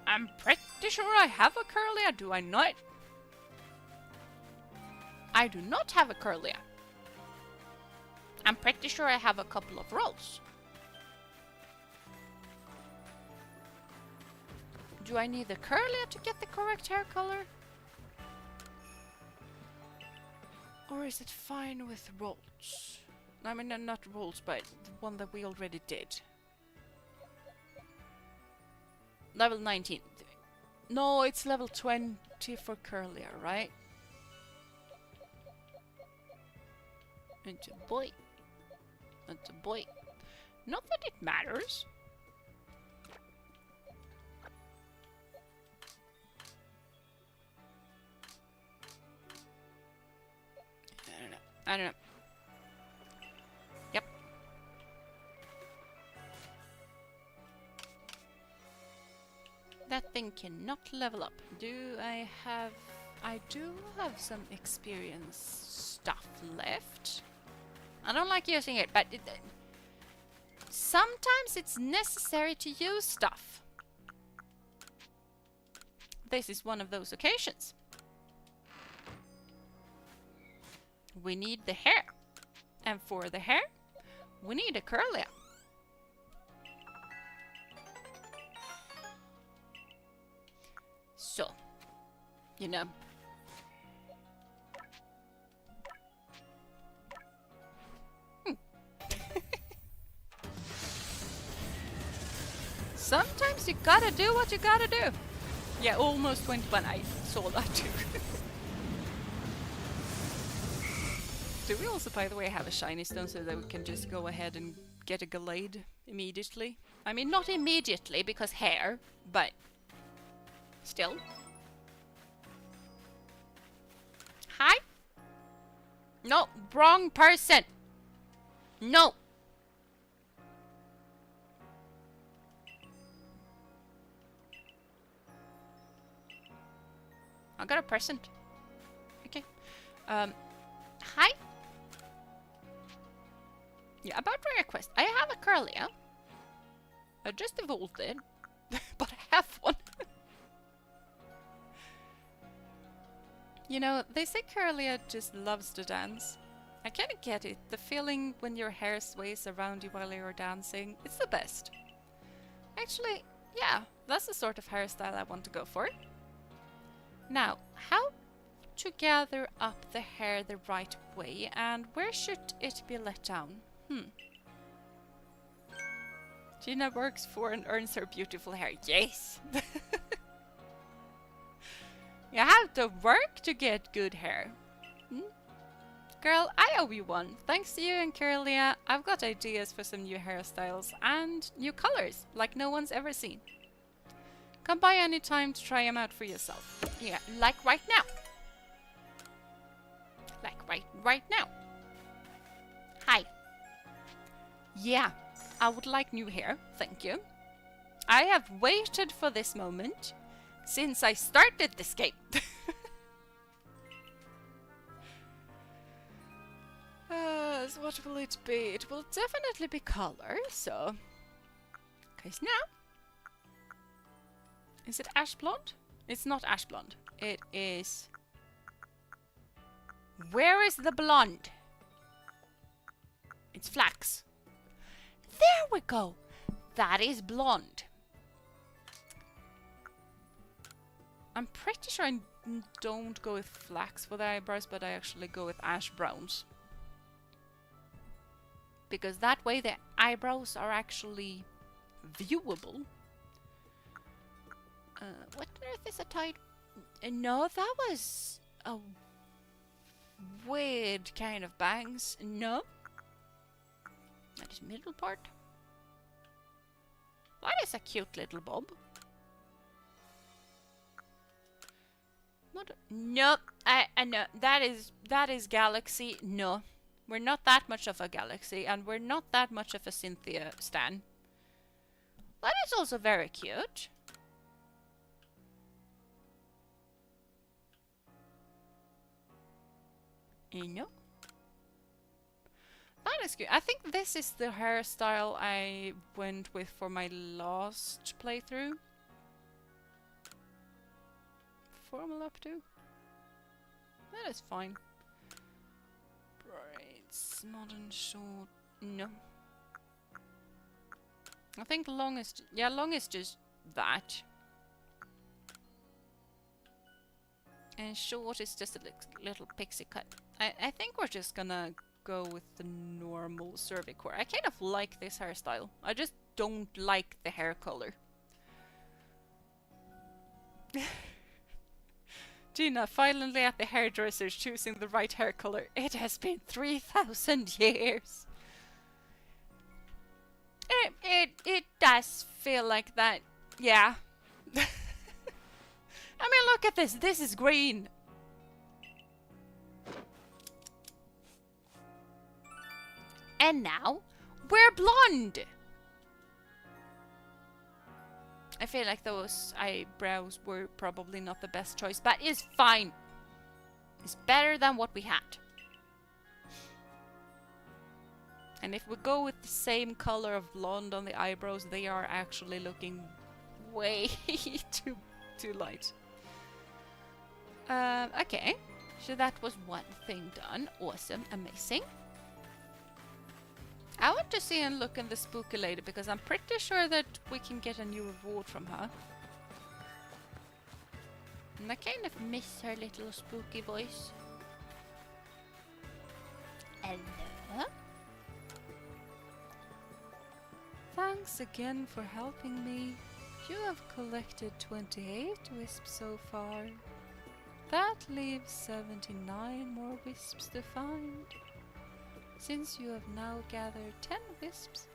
S2: I'm pretty sure I have a Curlia, do I not? I do not have a Curlia. I'm pretty sure I have a couple of rolls. Do I need the Curlia to get the correct hair color? Or is it fine with rolls? I mean, not rolls, but the one that we already did. Level 19. No, it's level 20 for Curlia, right? And a boy. And a boy. Not that it matters. I don't know. Yep. That thing cannot level up. I do have some experience stuff left. I don't like using it, but sometimes it's necessary to use stuff. This is one of those occasions. We need the hair. And for the hair, we need a Curlia. So, you know. Sometimes you gotta do what you gotta do. Yeah, almost went when I saw that too. Do we also, by the way, have a shiny stone so that we can just go ahead and get a Gallade immediately? I mean, not immediately because hair, but still. Hi? No, wrong person. No. I got a present. Okay. Hi? Yeah, about Rare Quest. I have a Curlia. I just evolved it, but I have one. You know, they say Curlia just loves to dance. I kind of get it. The feeling when your hair sways around you while you're dancing, it's the best. Actually, yeah, that's the sort of hairstyle I want to go for. Now, how to gather up the hair the right way, and where should it be let down? Jeena works for and earns her beautiful hair. Yes! You have to work to get good hair. Girl, I owe you one. Thanks to you and Curlia, I've got ideas for some new hairstyles and new colors like no one's ever seen. Come by any time to try them out for yourself. Yeah, like right now. Like right now. Hi. Yeah, I would like new hair, thank you. I have waited for this moment since I started this game. So what will it be? It will definitely be color, so... Okay, now... Is it ash blonde? It's not ash blonde. It is... Where is the blonde? It's flax. There we go. That is blonde. I'm pretty sure I don't go with flax for the eyebrows, but I actually go with ash browns. Because that way the eyebrows are actually viewable. What on earth is a tide? No, that was a weird kind of bangs. No. That is middle part. That is a cute little bob. No, I know that is galaxy. No, we're not that much of a galaxy, and we're not that much of a Cynthia stan. That is also very cute. You know, that is good. I think this is the hairstyle I went with for my last playthrough. Formal up to. That is fine. Braids, modern short. No. I think long is long is just that. And short is just a little pixie cut. I think we're just gonna go with the normal cervicore. I kind of like this hairstyle. I just don't like the hair color. Jeena, finally at the hairdresser choosing the right hair color. It has been 3,000 years. It does feel like that. Yeah. I mean, look at this. This is green. And now, we're blonde. I feel like those eyebrows were probably not the best choice, but it's fine. It's better than what we had. And if we go with the same color of blonde on the eyebrows, they are actually looking way too light. Okay, so that was one thing done. Awesome, amazing. I want to see and look in the spooky lady because I'm pretty sure that we can get a new reward from her. And I kind of miss her little spooky voice. Hello?
S1: Thanks again for helping me. You have collected 28 wisps so far. That leaves 79 more wisps to find. Since you have now gathered 10 wisps,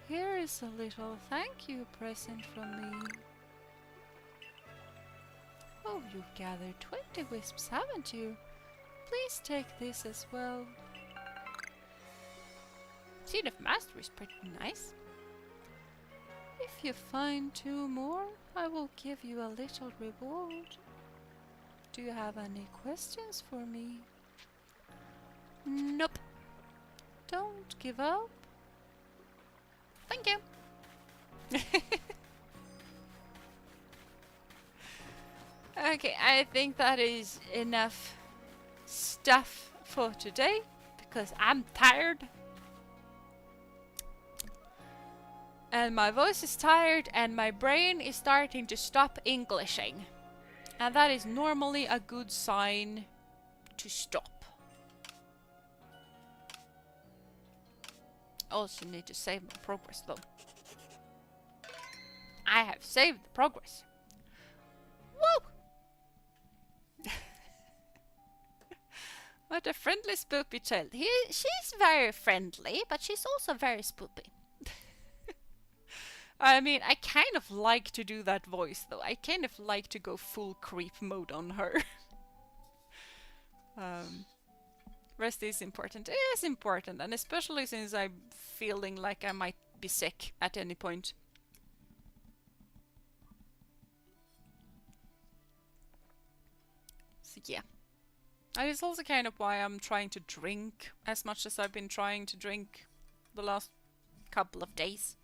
S1: here is a little thank you present from me. Oh, you've gathered 20 wisps, haven't you? Please take this as well.
S2: Seed of Mastery is pretty nice.
S1: If you find 2 more, I will give you a little reward. Do you have any questions for me?
S2: Nope.
S1: Don't give up.
S2: Thank you. Okay, I think that is enough stuff for today because I'm tired. And my voice is tired and my brain is starting to stop Englishing. And that is normally a good sign to stop. Also need to save my progress though. I have saved the progress. Woo! What a friendly spoopy child. She's very friendly, but she's also very spoopy. I mean, I kind of like to do that voice though. I kind of like to go full creep mode on her. Rest is important. It is important, and especially since I'm feeling like I might be sick at any point. So yeah. And it's also kind of why I'm trying to drink as much as I've been trying to drink the last couple of days.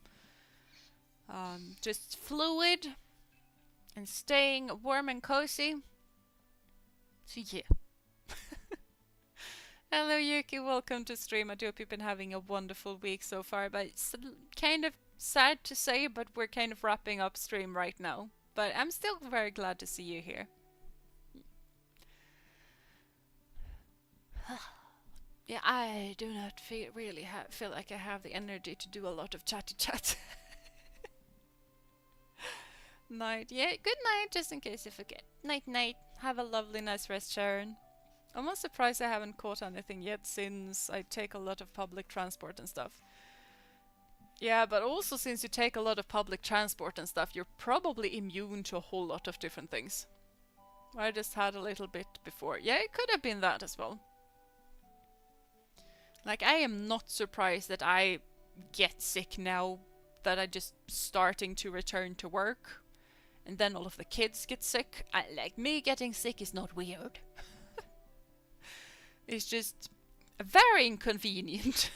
S2: Just fluid and staying warm and cozy. So yeah. Hello Yuki, welcome to stream. I hope you've been having a wonderful week so far, but it's kind of sad to say, but we're kind of wrapping up stream right now. But I'm still very glad to see you here. Yeah, I do not feel like I have the energy to do a lot of chatty chat. Night. Yeah, good night, just in case you forget. Night night. Have a lovely nice rest, Sharon. I'm not surprised I haven't caught anything yet since I take a lot of public transport and stuff. Yeah, but also since you take a lot of public transport and stuff, you're probably immune to a whole lot of different things. I just had a little bit before. Yeah, it could have been that as well. Like, I am not surprised that I get sick now that I'm just starting to return to work. And then all of the kids get sick. Like, me getting sick is not weird. It's just very inconvenient.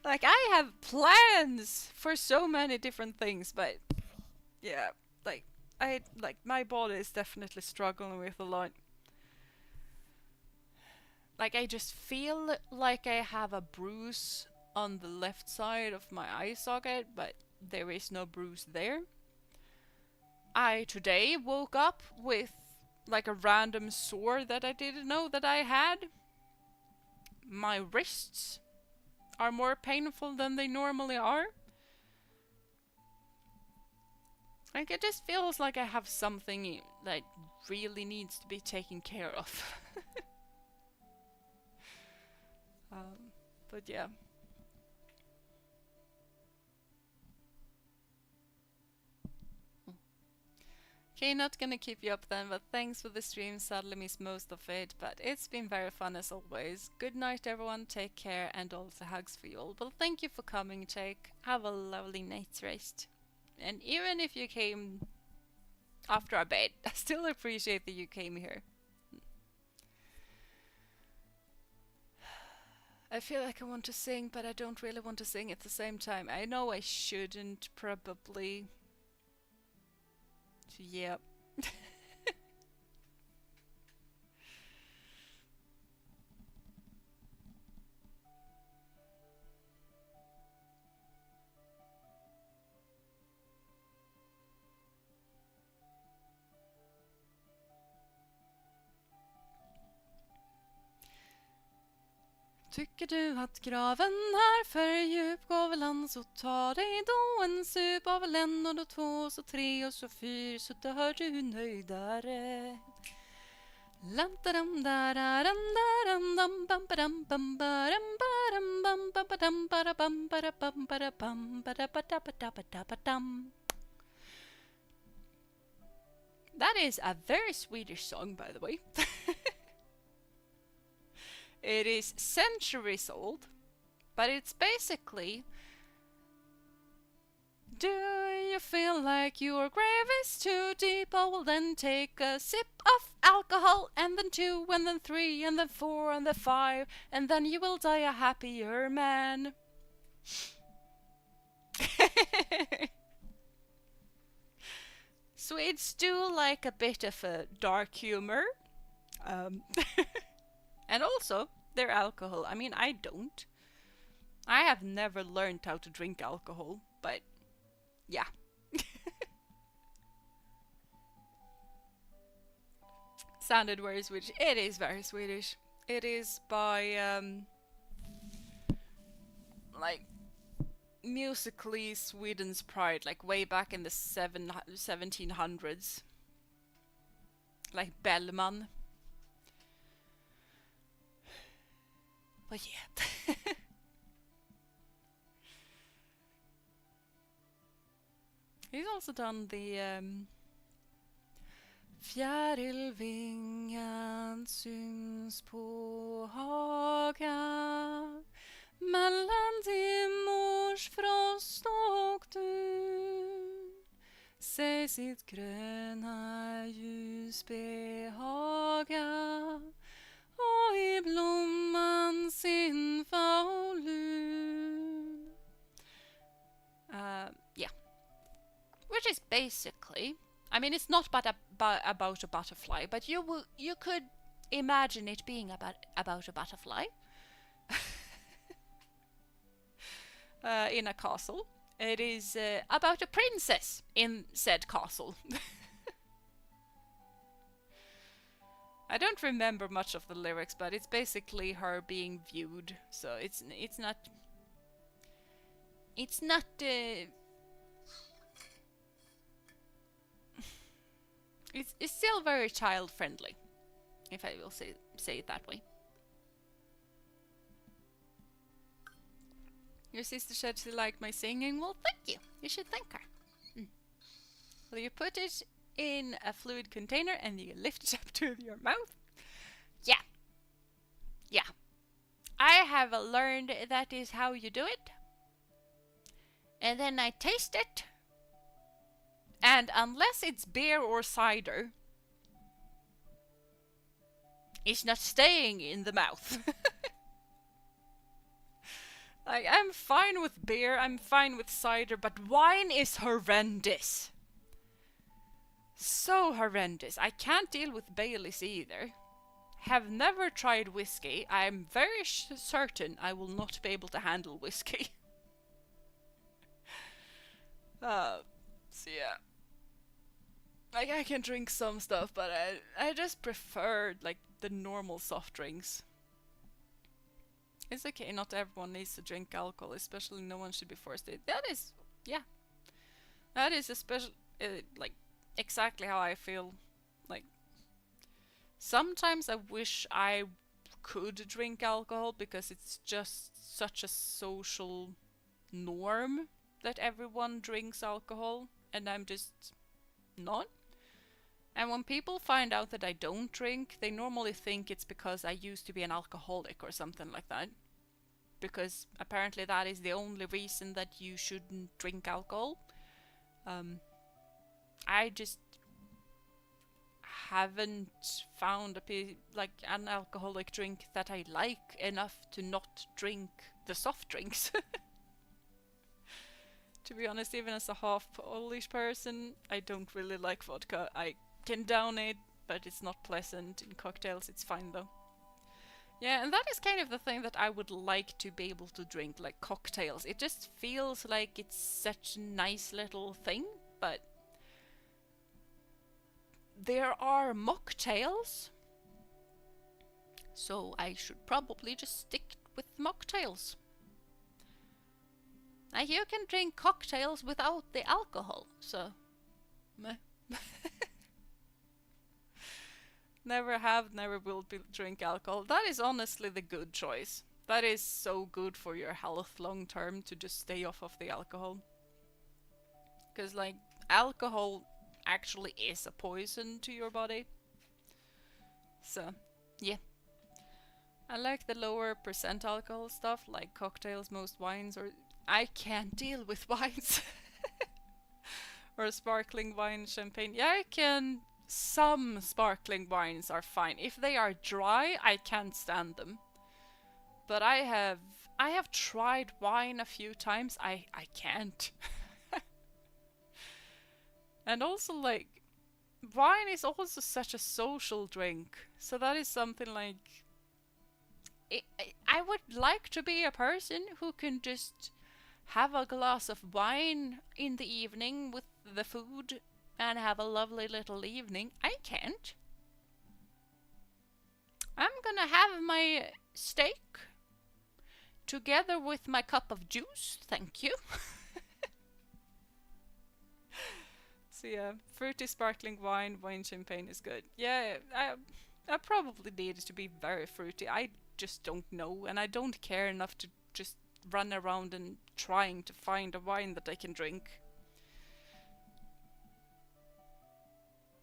S2: Like, I have plans for so many different things, but yeah, like my body is definitely struggling with a lot. Like, I just feel like I have a bruise on the left side of my eye socket, but there is no bruise there. I today woke up with like a random sore that I didn't know that I had. My wrists are more painful than they normally are. Like, it just feels like I have something that really needs to be taken care of. But yeah. Okay, not gonna keep you up then, but thanks for the stream. Sadly missed most of it, but it's been very fun as always. Good night everyone, take care, and also hugs for you all. Well, thank you for coming, Jake. Have a lovely night's rest. And even if you came after our bed, I still appreciate that you came here. I feel like I want to sing, but I don't really want to sing at the same time. I know I shouldn't, probably. Yep.
S1: Tycker du att graven är för djup, gå väl an så ta dig då en sup av väl en och då två så tre och så fyr så dör du nöjdare. Lantaram dararam daram dam bam badam bam baram baram bam bam badam barabam barabam barabam barabadabadabadabadam.
S2: That is a very Swedish song, by the way. It is centuries old, but it's basically,
S1: do you feel like your grave is too deep? Oh, well then take a sip of alcohol, and then 2, and then 3, and then 4, and then 5, and then you will die a happier man.
S2: Swedes do like a bit of a dark humor. And also their alcohol. I mean, I don't. I have never learned how to drink alcohol, but yeah. Sounded very Swedish. It is very Swedish. It is by like musically Sweden's pride, like way back in the 1700s. Like Bellman. But yeah.
S1: He's also done the Fjärilvingad syns på haga mellan timmors frost och dun. Säg sitt gröna ljus behaga och i blomman sin faulun.
S2: Yeah. Which is basically, I mean, it's not about a butterfly, but you could imagine it being about a butterfly in a castle. It is about a princess in said castle. I don't remember much of the lyrics, but it's basically her being viewed. So it's not it's still very child friendly, if I will say it that way.
S1: Your sister said she liked my singing. Well, thank you. You should thank her.
S2: Well, you put it in a fluid container and you lift it up to your mouth. Yeah. Yeah. I have learned that is how you do it. And then I taste it. And unless it's beer or cider, it's not staying in the mouth. Like, I'm fine with beer, I'm fine with cider, but wine is horrendous. So horrendous. I can't deal with Baileys either. Have never tried whiskey. I'm very certain I will not be able to handle whiskey. So yeah. Like, I can drink some stuff, but I just prefer, like, the normal soft drinks. It's okay, not everyone needs to drink alcohol, especially no one should be forced to. That is, yeah. That is especially, like, exactly how I feel. Like, sometimes I wish I could drink alcohol because it's just such a social norm that everyone drinks alcohol, and I'm just not. And when people find out that I don't drink, they normally think it's because I used to be an alcoholic or something like that. Because apparently that is the only reason that you shouldn't drink alcohol. I just haven't found an alcoholic drink that I like enough to not drink the soft drinks. To be honest, even as a half-Polish person, I don't really like vodka. I can down it, but it's not pleasant. In cocktails, it's fine though. Yeah, and that is kind of the thing that I would like to be able to drink, like cocktails. It just feels like it's such a nice little thing, but there are mocktails, so I should probably just stick with mocktails. Like, you can drink cocktails without the alcohol, so meh. Never have, never will drink alcohol. That is honestly the good choice. That is so good for your health long term, to just stay off of the alcohol. Because, like, alcohol actually is a poison to your body. So, yeah. I like the lower percent alcohol stuff, like cocktails, most wines, or I can't deal with wines. Or sparkling wine, champagne. Yeah, I can. Some sparkling wines are fine. If they are dry, I can't stand them. But I have tried wine a few times. I can't. And also, like, wine is also such a social drink. So that is something like... I would like to be a person who can just have a glass of wine in the evening with the food and have a lovely little evening. I can't. I'm gonna have my steak together with my cup of juice, thank you. So yeah, fruity sparkling wine, champagne is good. Yeah, I probably need it to be very fruity. I just don't know, and I don't care enough to just run around and trying to find a wine that I can drink.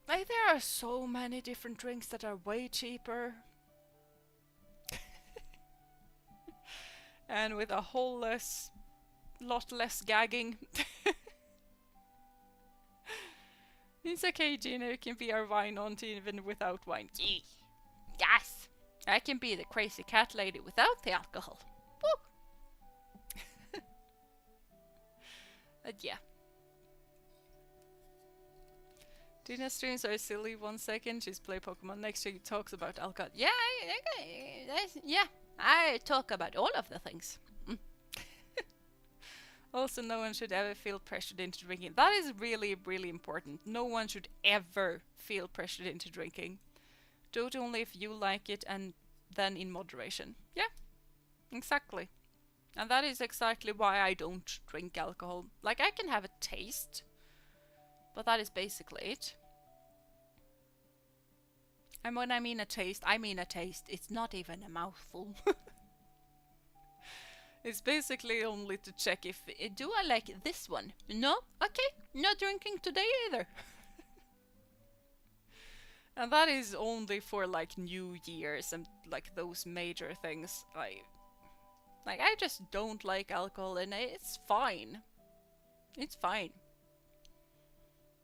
S2: Like, there are so many different drinks that are way cheaper. And with a whole lot less gagging. It's okay, Jeena, you can be our wine auntie even without wine. Gee. Yes! I can be the crazy cat lady without the alcohol. Woo! But yeah. Jeena streams are silly. 1 second, she's play Pokemon. Next she talks about alcohol. Yeah, yeah. I talk about all of the things. Also, no one should ever feel pressured into drinking. That is really, really important. No one should ever feel pressured into drinking. Do it only if you like it, and then in moderation. Yeah, exactly. And that is exactly why I don't drink alcohol. Like, I can have a taste, but that is basically it. And when I mean a taste, I mean a taste. It's not even a mouthful. It's basically only to check if... do I like this one? No? Okay, not drinking today either. And that is only for, like, New Year's and, like, those major things. Like, I just don't like alcohol, and it's fine. It's fine.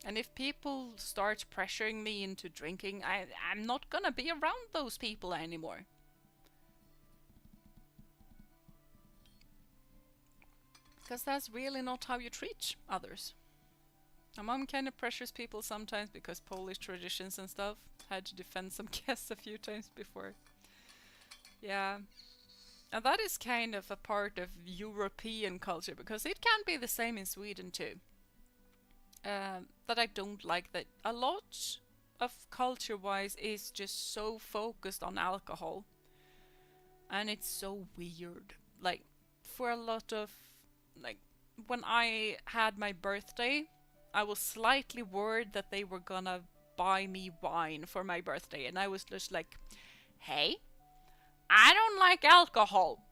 S2: And if people start pressuring me into drinking, I'm not gonna be around those people anymore. Because that's really not how you treat others. My mom kind of pressures people sometimes because Polish traditions and stuff. Had to defend some guests a few times before. Yeah. And that is kind of a part of European culture, because it can be the same in Sweden too. That I don't like that a lot of culture-wise is just so focused on alcohol. And it's so weird. Like, for a lot of... like, when I had my birthday, I was slightly worried that they were gonna buy me wine for my birthday, and I was just like, hey, I don't like alcohol.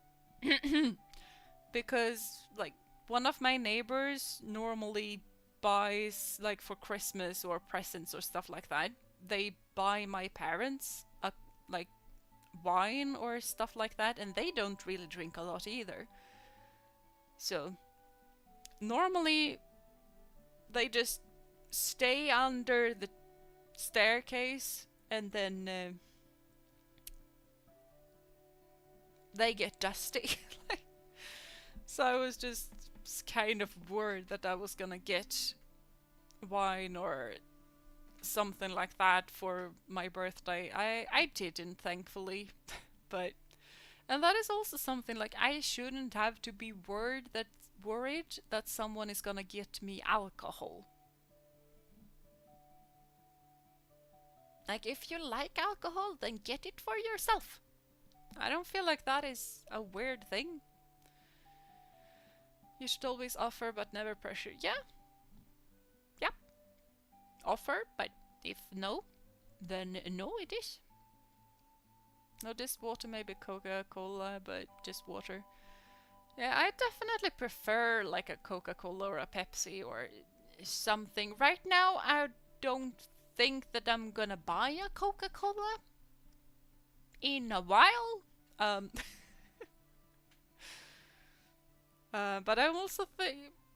S2: Because, like, one of my neighbors normally buys, like, for Christmas or presents or stuff like that, they buy my parents like wine or stuff like that, and they don't really drink a lot either. So, normally, they just stay under the staircase, and then they get dusty. So I was just kind of worried that I was gonna get wine or something like that for my birthday. I didn't, thankfully. But... and that is also something, like, I shouldn't have to be worried that someone is gonna get me alcohol. Like, if you like alcohol, then get it for yourself.
S1: I don't feel like that is a weird thing. You should always offer but never pressure. Yeah. Yeah. Offer, but if no, then no it is. No, this water may be Coca-Cola, but just water. Yeah, I definitely prefer like a Coca-Cola or a Pepsi or something. Right now, I don't think that I'm gonna buy a Coca-Cola in a while. But I'm also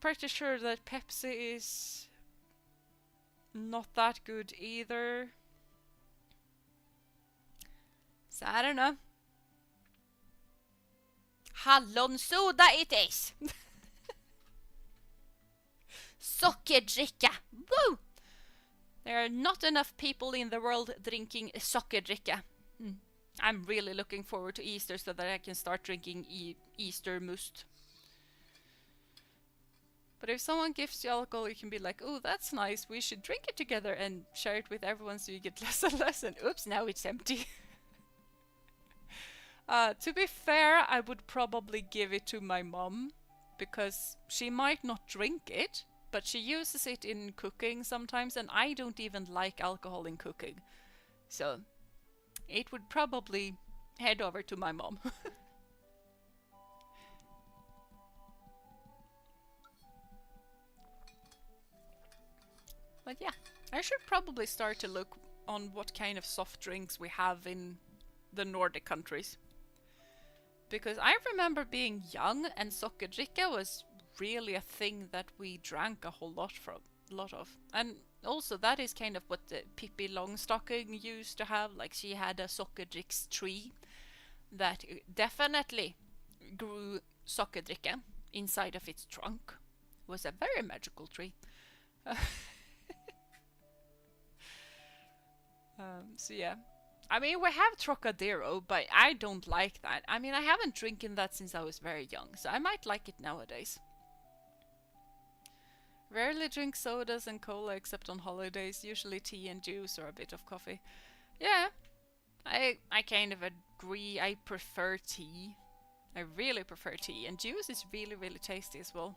S1: pretty sure that Pepsi is not that good either. Så I don't know. Hallonsoda it is! Sockerdricka! Woo! There are not enough people in the world drinking sockerdricka. I'm really looking forward to Easter so that I can start drinking Easter must. But if someone gives you alcohol, you can be like, oh, that's nice, we should drink it together and share it with everyone so you get less and less, and oops, now it's empty. To be fair, I would probably give it to my mom, because she might not drink it, but she uses it in cooking sometimes, and I don't even like alcohol in cooking. So, it would probably head over to my mom. But yeah, I should probably start to look on what kind of soft drinks we have in the Nordic countries. Because I remember being young and sockerdricka was really a thing that we drank a whole lot of. And also that is kind of what the Pippi Longstocking used to have. Like she had a sockerdricks tree that definitely grew sockerdricka inside of its trunk. It was a very magical tree. So yeah. I mean, we have Trocadero, but I don't like that. I mean, I haven't drinking that since I was very young, so I might like it nowadays. Rarely drink sodas and cola except on holidays, usually tea and juice or a bit of coffee. Yeah, I kind of agree. I prefer tea. I really prefer tea, and juice is really, really tasty as well.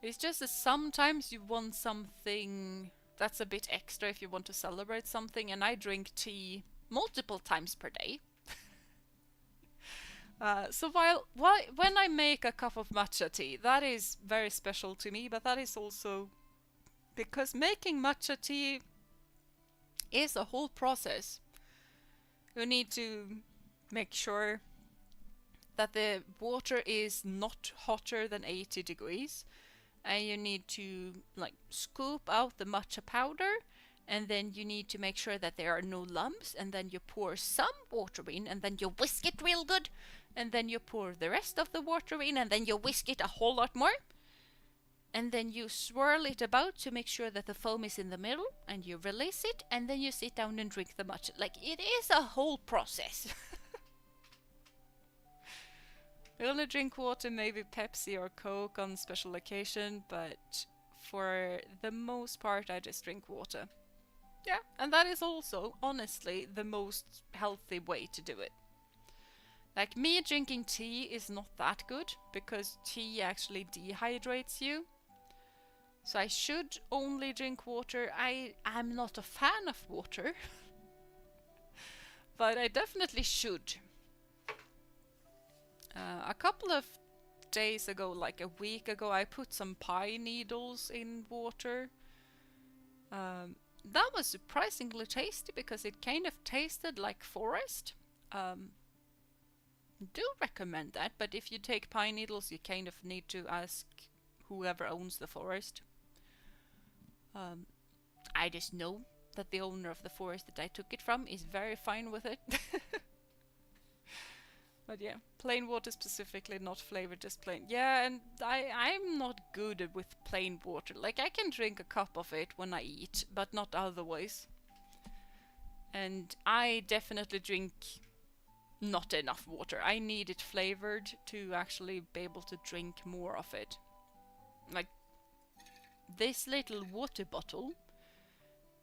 S1: It's just that sometimes you want something that's a bit extra if you want to celebrate something, and I drink tea multiple times per day. So when I make a cup of matcha tea, that is very special to me, but that is also because making matcha tea is a whole process. You need to make sure that the water is not hotter than 80 degrees. And you need to like scoop out the matcha powder, and then you need to make sure that there are no lumps, and then you pour some water in, and then you whisk it real good, and then you pour the rest of the water in, and then you whisk it a whole lot more, and then you swirl it about to make sure that the foam is in the middle, and you release it, and then you sit down and drink the matcha. Like, it is a whole process. I only drink water, maybe Pepsi or Coke on special occasion, but for the most part I just drink water. Yeah, and that is also, honestly, the most healthy way to do it. Like, me drinking tea is not that good, because tea actually dehydrates you. So I should only drink water. I'm not a fan of water, but I definitely should. A couple of days ago, like a week ago, I put some pine needles in water. That was surprisingly tasty because it kind of tasted like forest. Do recommend that, but if you take pine needles, you kind of need to ask whoever owns the forest. I just know that the owner of the forest that I took it from is very fine with it. But yeah, plain water specifically, not flavored, just plain. Yeah, and I'm not good with plain water. Like, I can drink a cup of it when I eat, but not otherwise. And I definitely drink not enough water. I need it flavored to actually be able to drink more of it. Like, this little water bottle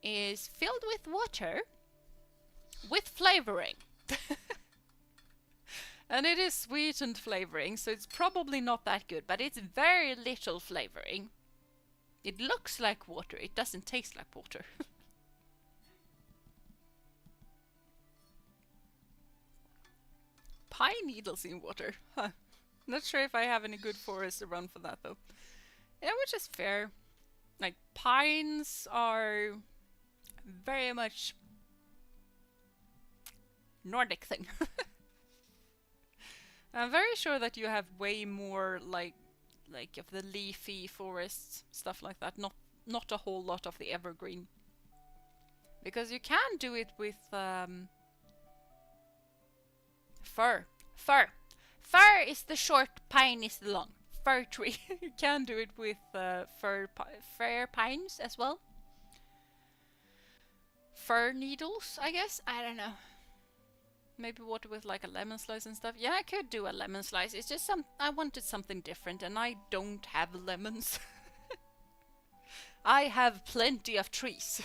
S1: is filled with water with flavoring.
S2: And it is sweetened flavoring, so it's probably not that good, but it's very little flavoring. It looks like water, it doesn't taste like water. Pine needles in water. Huh. Not sure if I have any good forests around for that though. Yeah, which is fair. Like, pines are very much Nordic thing. I'm very sure that you have way more like of the leafy forests, stuff like that. Not a whole lot of the evergreen. Because you can do it with fir. Fir is the short, pine is the long. Fir tree. You can do it with fir pines as well. Fir needles, I guess. I don't know. Maybe water with like a lemon slice and stuff. Yeah, I could do a lemon slice. It's just I wanted something different, and I don't have lemons. I have plenty of trees.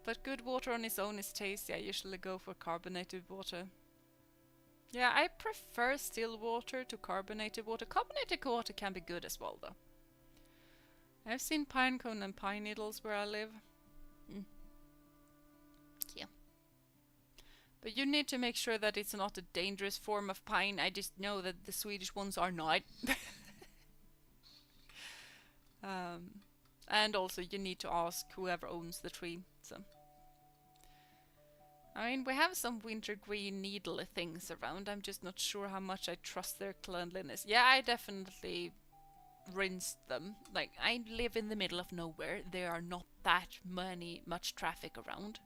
S2: But good water on its own is tasty. I usually go for carbonated water. Yeah, I prefer still water to carbonated water. Carbonated water can be good as well, though. I've seen pine cone and pine needles where I live. Yeah. But you need to make sure that it's not a dangerous form of pine. I just know that the Swedish ones are not. And also you need to ask whoever owns the tree. So, I mean, we have some wintergreen needle things around. I'm just not sure how much I trust their cleanliness. Yeah, I definitely rinsed them. Like, I live in the middle of nowhere. There are not that much traffic around.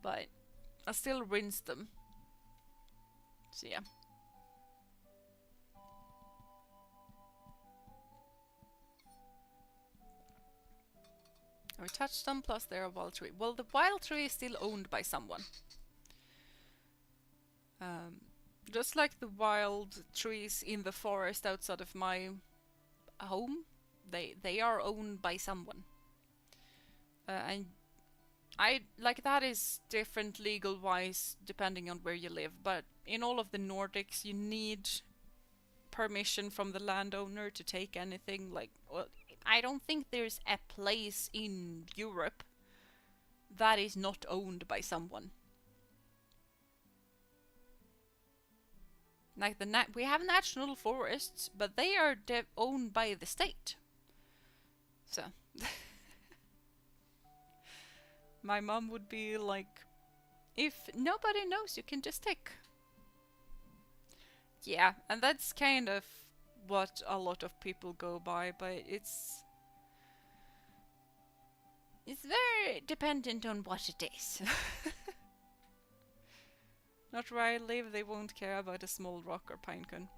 S2: But I still rinse them. So yeah. We touched them, plus they're a wild tree. Well, the wild tree is still owned by someone. Just like the wild trees in the forest outside of my home, they are owned by someone. And I like that is different legal wise depending on where you live, but in all of the Nordics you need permission from the landowner to take anything. Like, well, I don't think there's a place in Europe that is not owned by someone. Like we have national forests, but they are owned by the state. So my mom would be like, if nobody knows, you can just take. Yeah, and that's kind of what a lot of people go by, but it's very dependent on what it is. Not where I live, they won't care about a small rock or pine cone.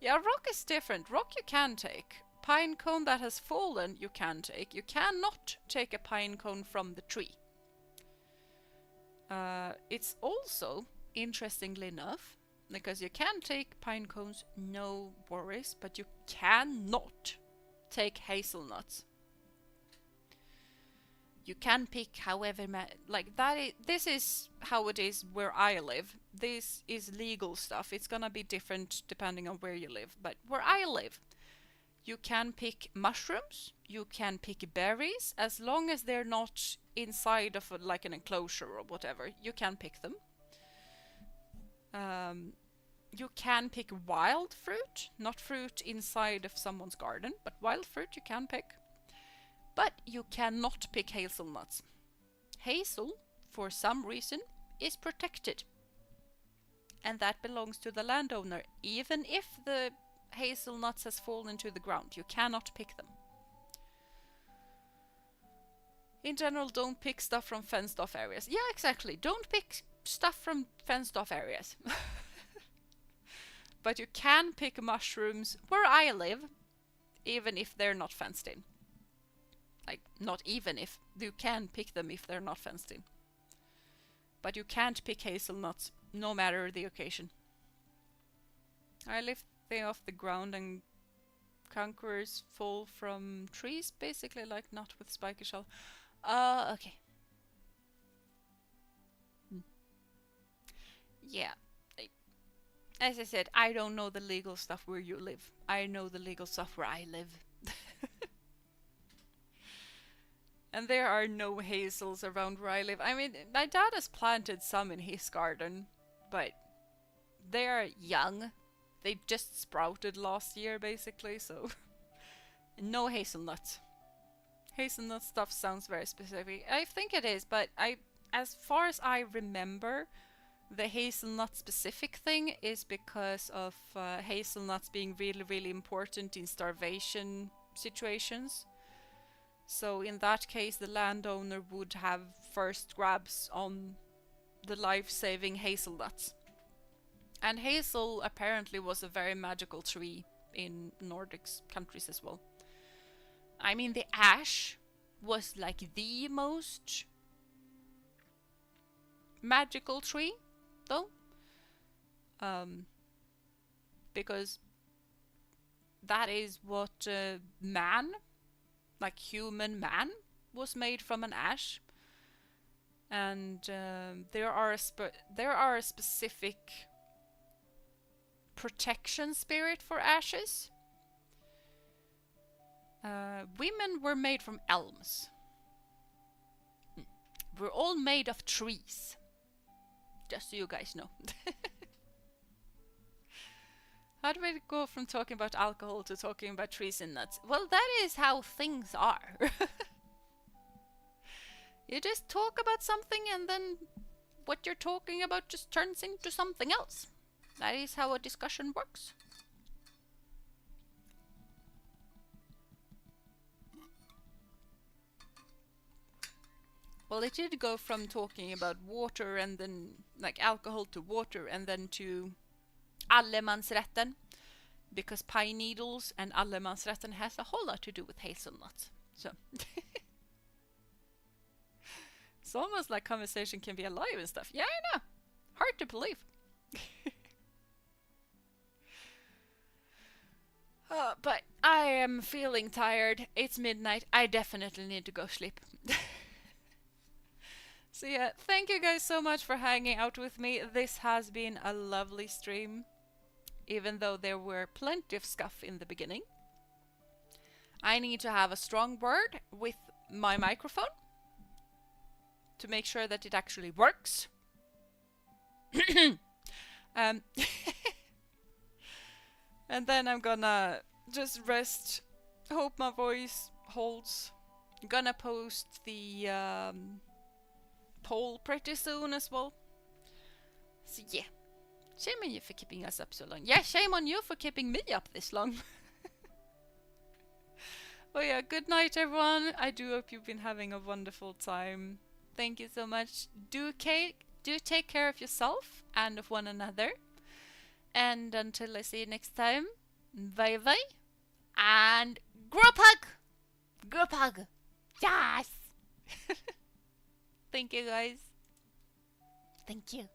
S2: Yeah, rock is different. Rock you can take. Pine cone that has fallen you can take. You cannot take a pine cone from the tree. It's also, interestingly enough, because you can take pine cones, no worries, but you cannot take hazelnuts. You can pick however like that this is how it is where I live. This is legal stuff. It's gonna be different depending on where you live, but where I live, you can pick mushrooms, you can pick berries, as long as they're not inside of like an enclosure or whatever, you can pick them. You can pick wild fruit, not fruit inside of someone's garden, but wild fruit you can pick. But you cannot pick hazelnuts. Hazel, for some reason, is protected. And that belongs to the landowner. Even if the hazelnuts has fallen to the ground, you cannot pick them. In general, don't pick stuff from fenced off areas. Yeah, exactly. Don't pick stuff from fenced off areas. But you can pick mushrooms where I live, even if they're not fenced in. Like, not even if. You can pick them if they're not fenced in. But you can't pick hazelnuts, no matter the occasion. I lift them off the ground and conquerors fall from trees, basically, like not with spiky shell. Okay. yeah. As I said, I don't know the legal stuff where you live. I know the legal stuff where I live. And there are no hazels around where I live. I mean, my dad has planted some in his garden, but they're young. They just sprouted last year, basically, so no hazelnuts. Hazelnut stuff sounds very specific. I think it is, but as far as I remember, the hazelnut specific thing is because of hazelnuts being really, really important in starvation situations. So in that case, the landowner would have first grabs on the life-saving hazelnuts. And hazel apparently was a very magical tree in Nordic countries as well. I mean, the ash was like the most magical tree, though. Because that is what man, like human man, was made from an ash. And there are a specific protection spirit for ashes. Women were made from elms. We're all made of trees. Just so you guys know. How do we go from talking about alcohol to talking about trees and nuts? Well, that is how things are. You just talk about something and then what you're talking about just turns into something else. That is how a discussion works. Well, it did go from talking about water and then, like, alcohol to water and then to allemansrätten. Because pine needles and allemansrätten has a whole lot to do with hazelnuts. So, it's almost like conversation can be alive and stuff. Yeah, I know. Hard to believe. But I am feeling tired. It's midnight. I definitely need to go sleep. So yeah, thank you guys so much for hanging out with me. This has been a lovely stream, even though there were plenty of scuff in the beginning. I need to have a strong word with my microphone to make sure that it actually works. And then I'm gonna just rest, hope my voice holds. I'm gonna post the poll pretty soon as well. So yeah, shame on you for keeping us up so long. Yeah, shame on you for keeping me up this long. Well yeah, good night everyone. I do hope you've been having a wonderful time. Thank you so much. Do take care of yourself and of one another. And until I see you next time, bye bye. And group hug! Group hug! Yes! Thank you guys. Thank you.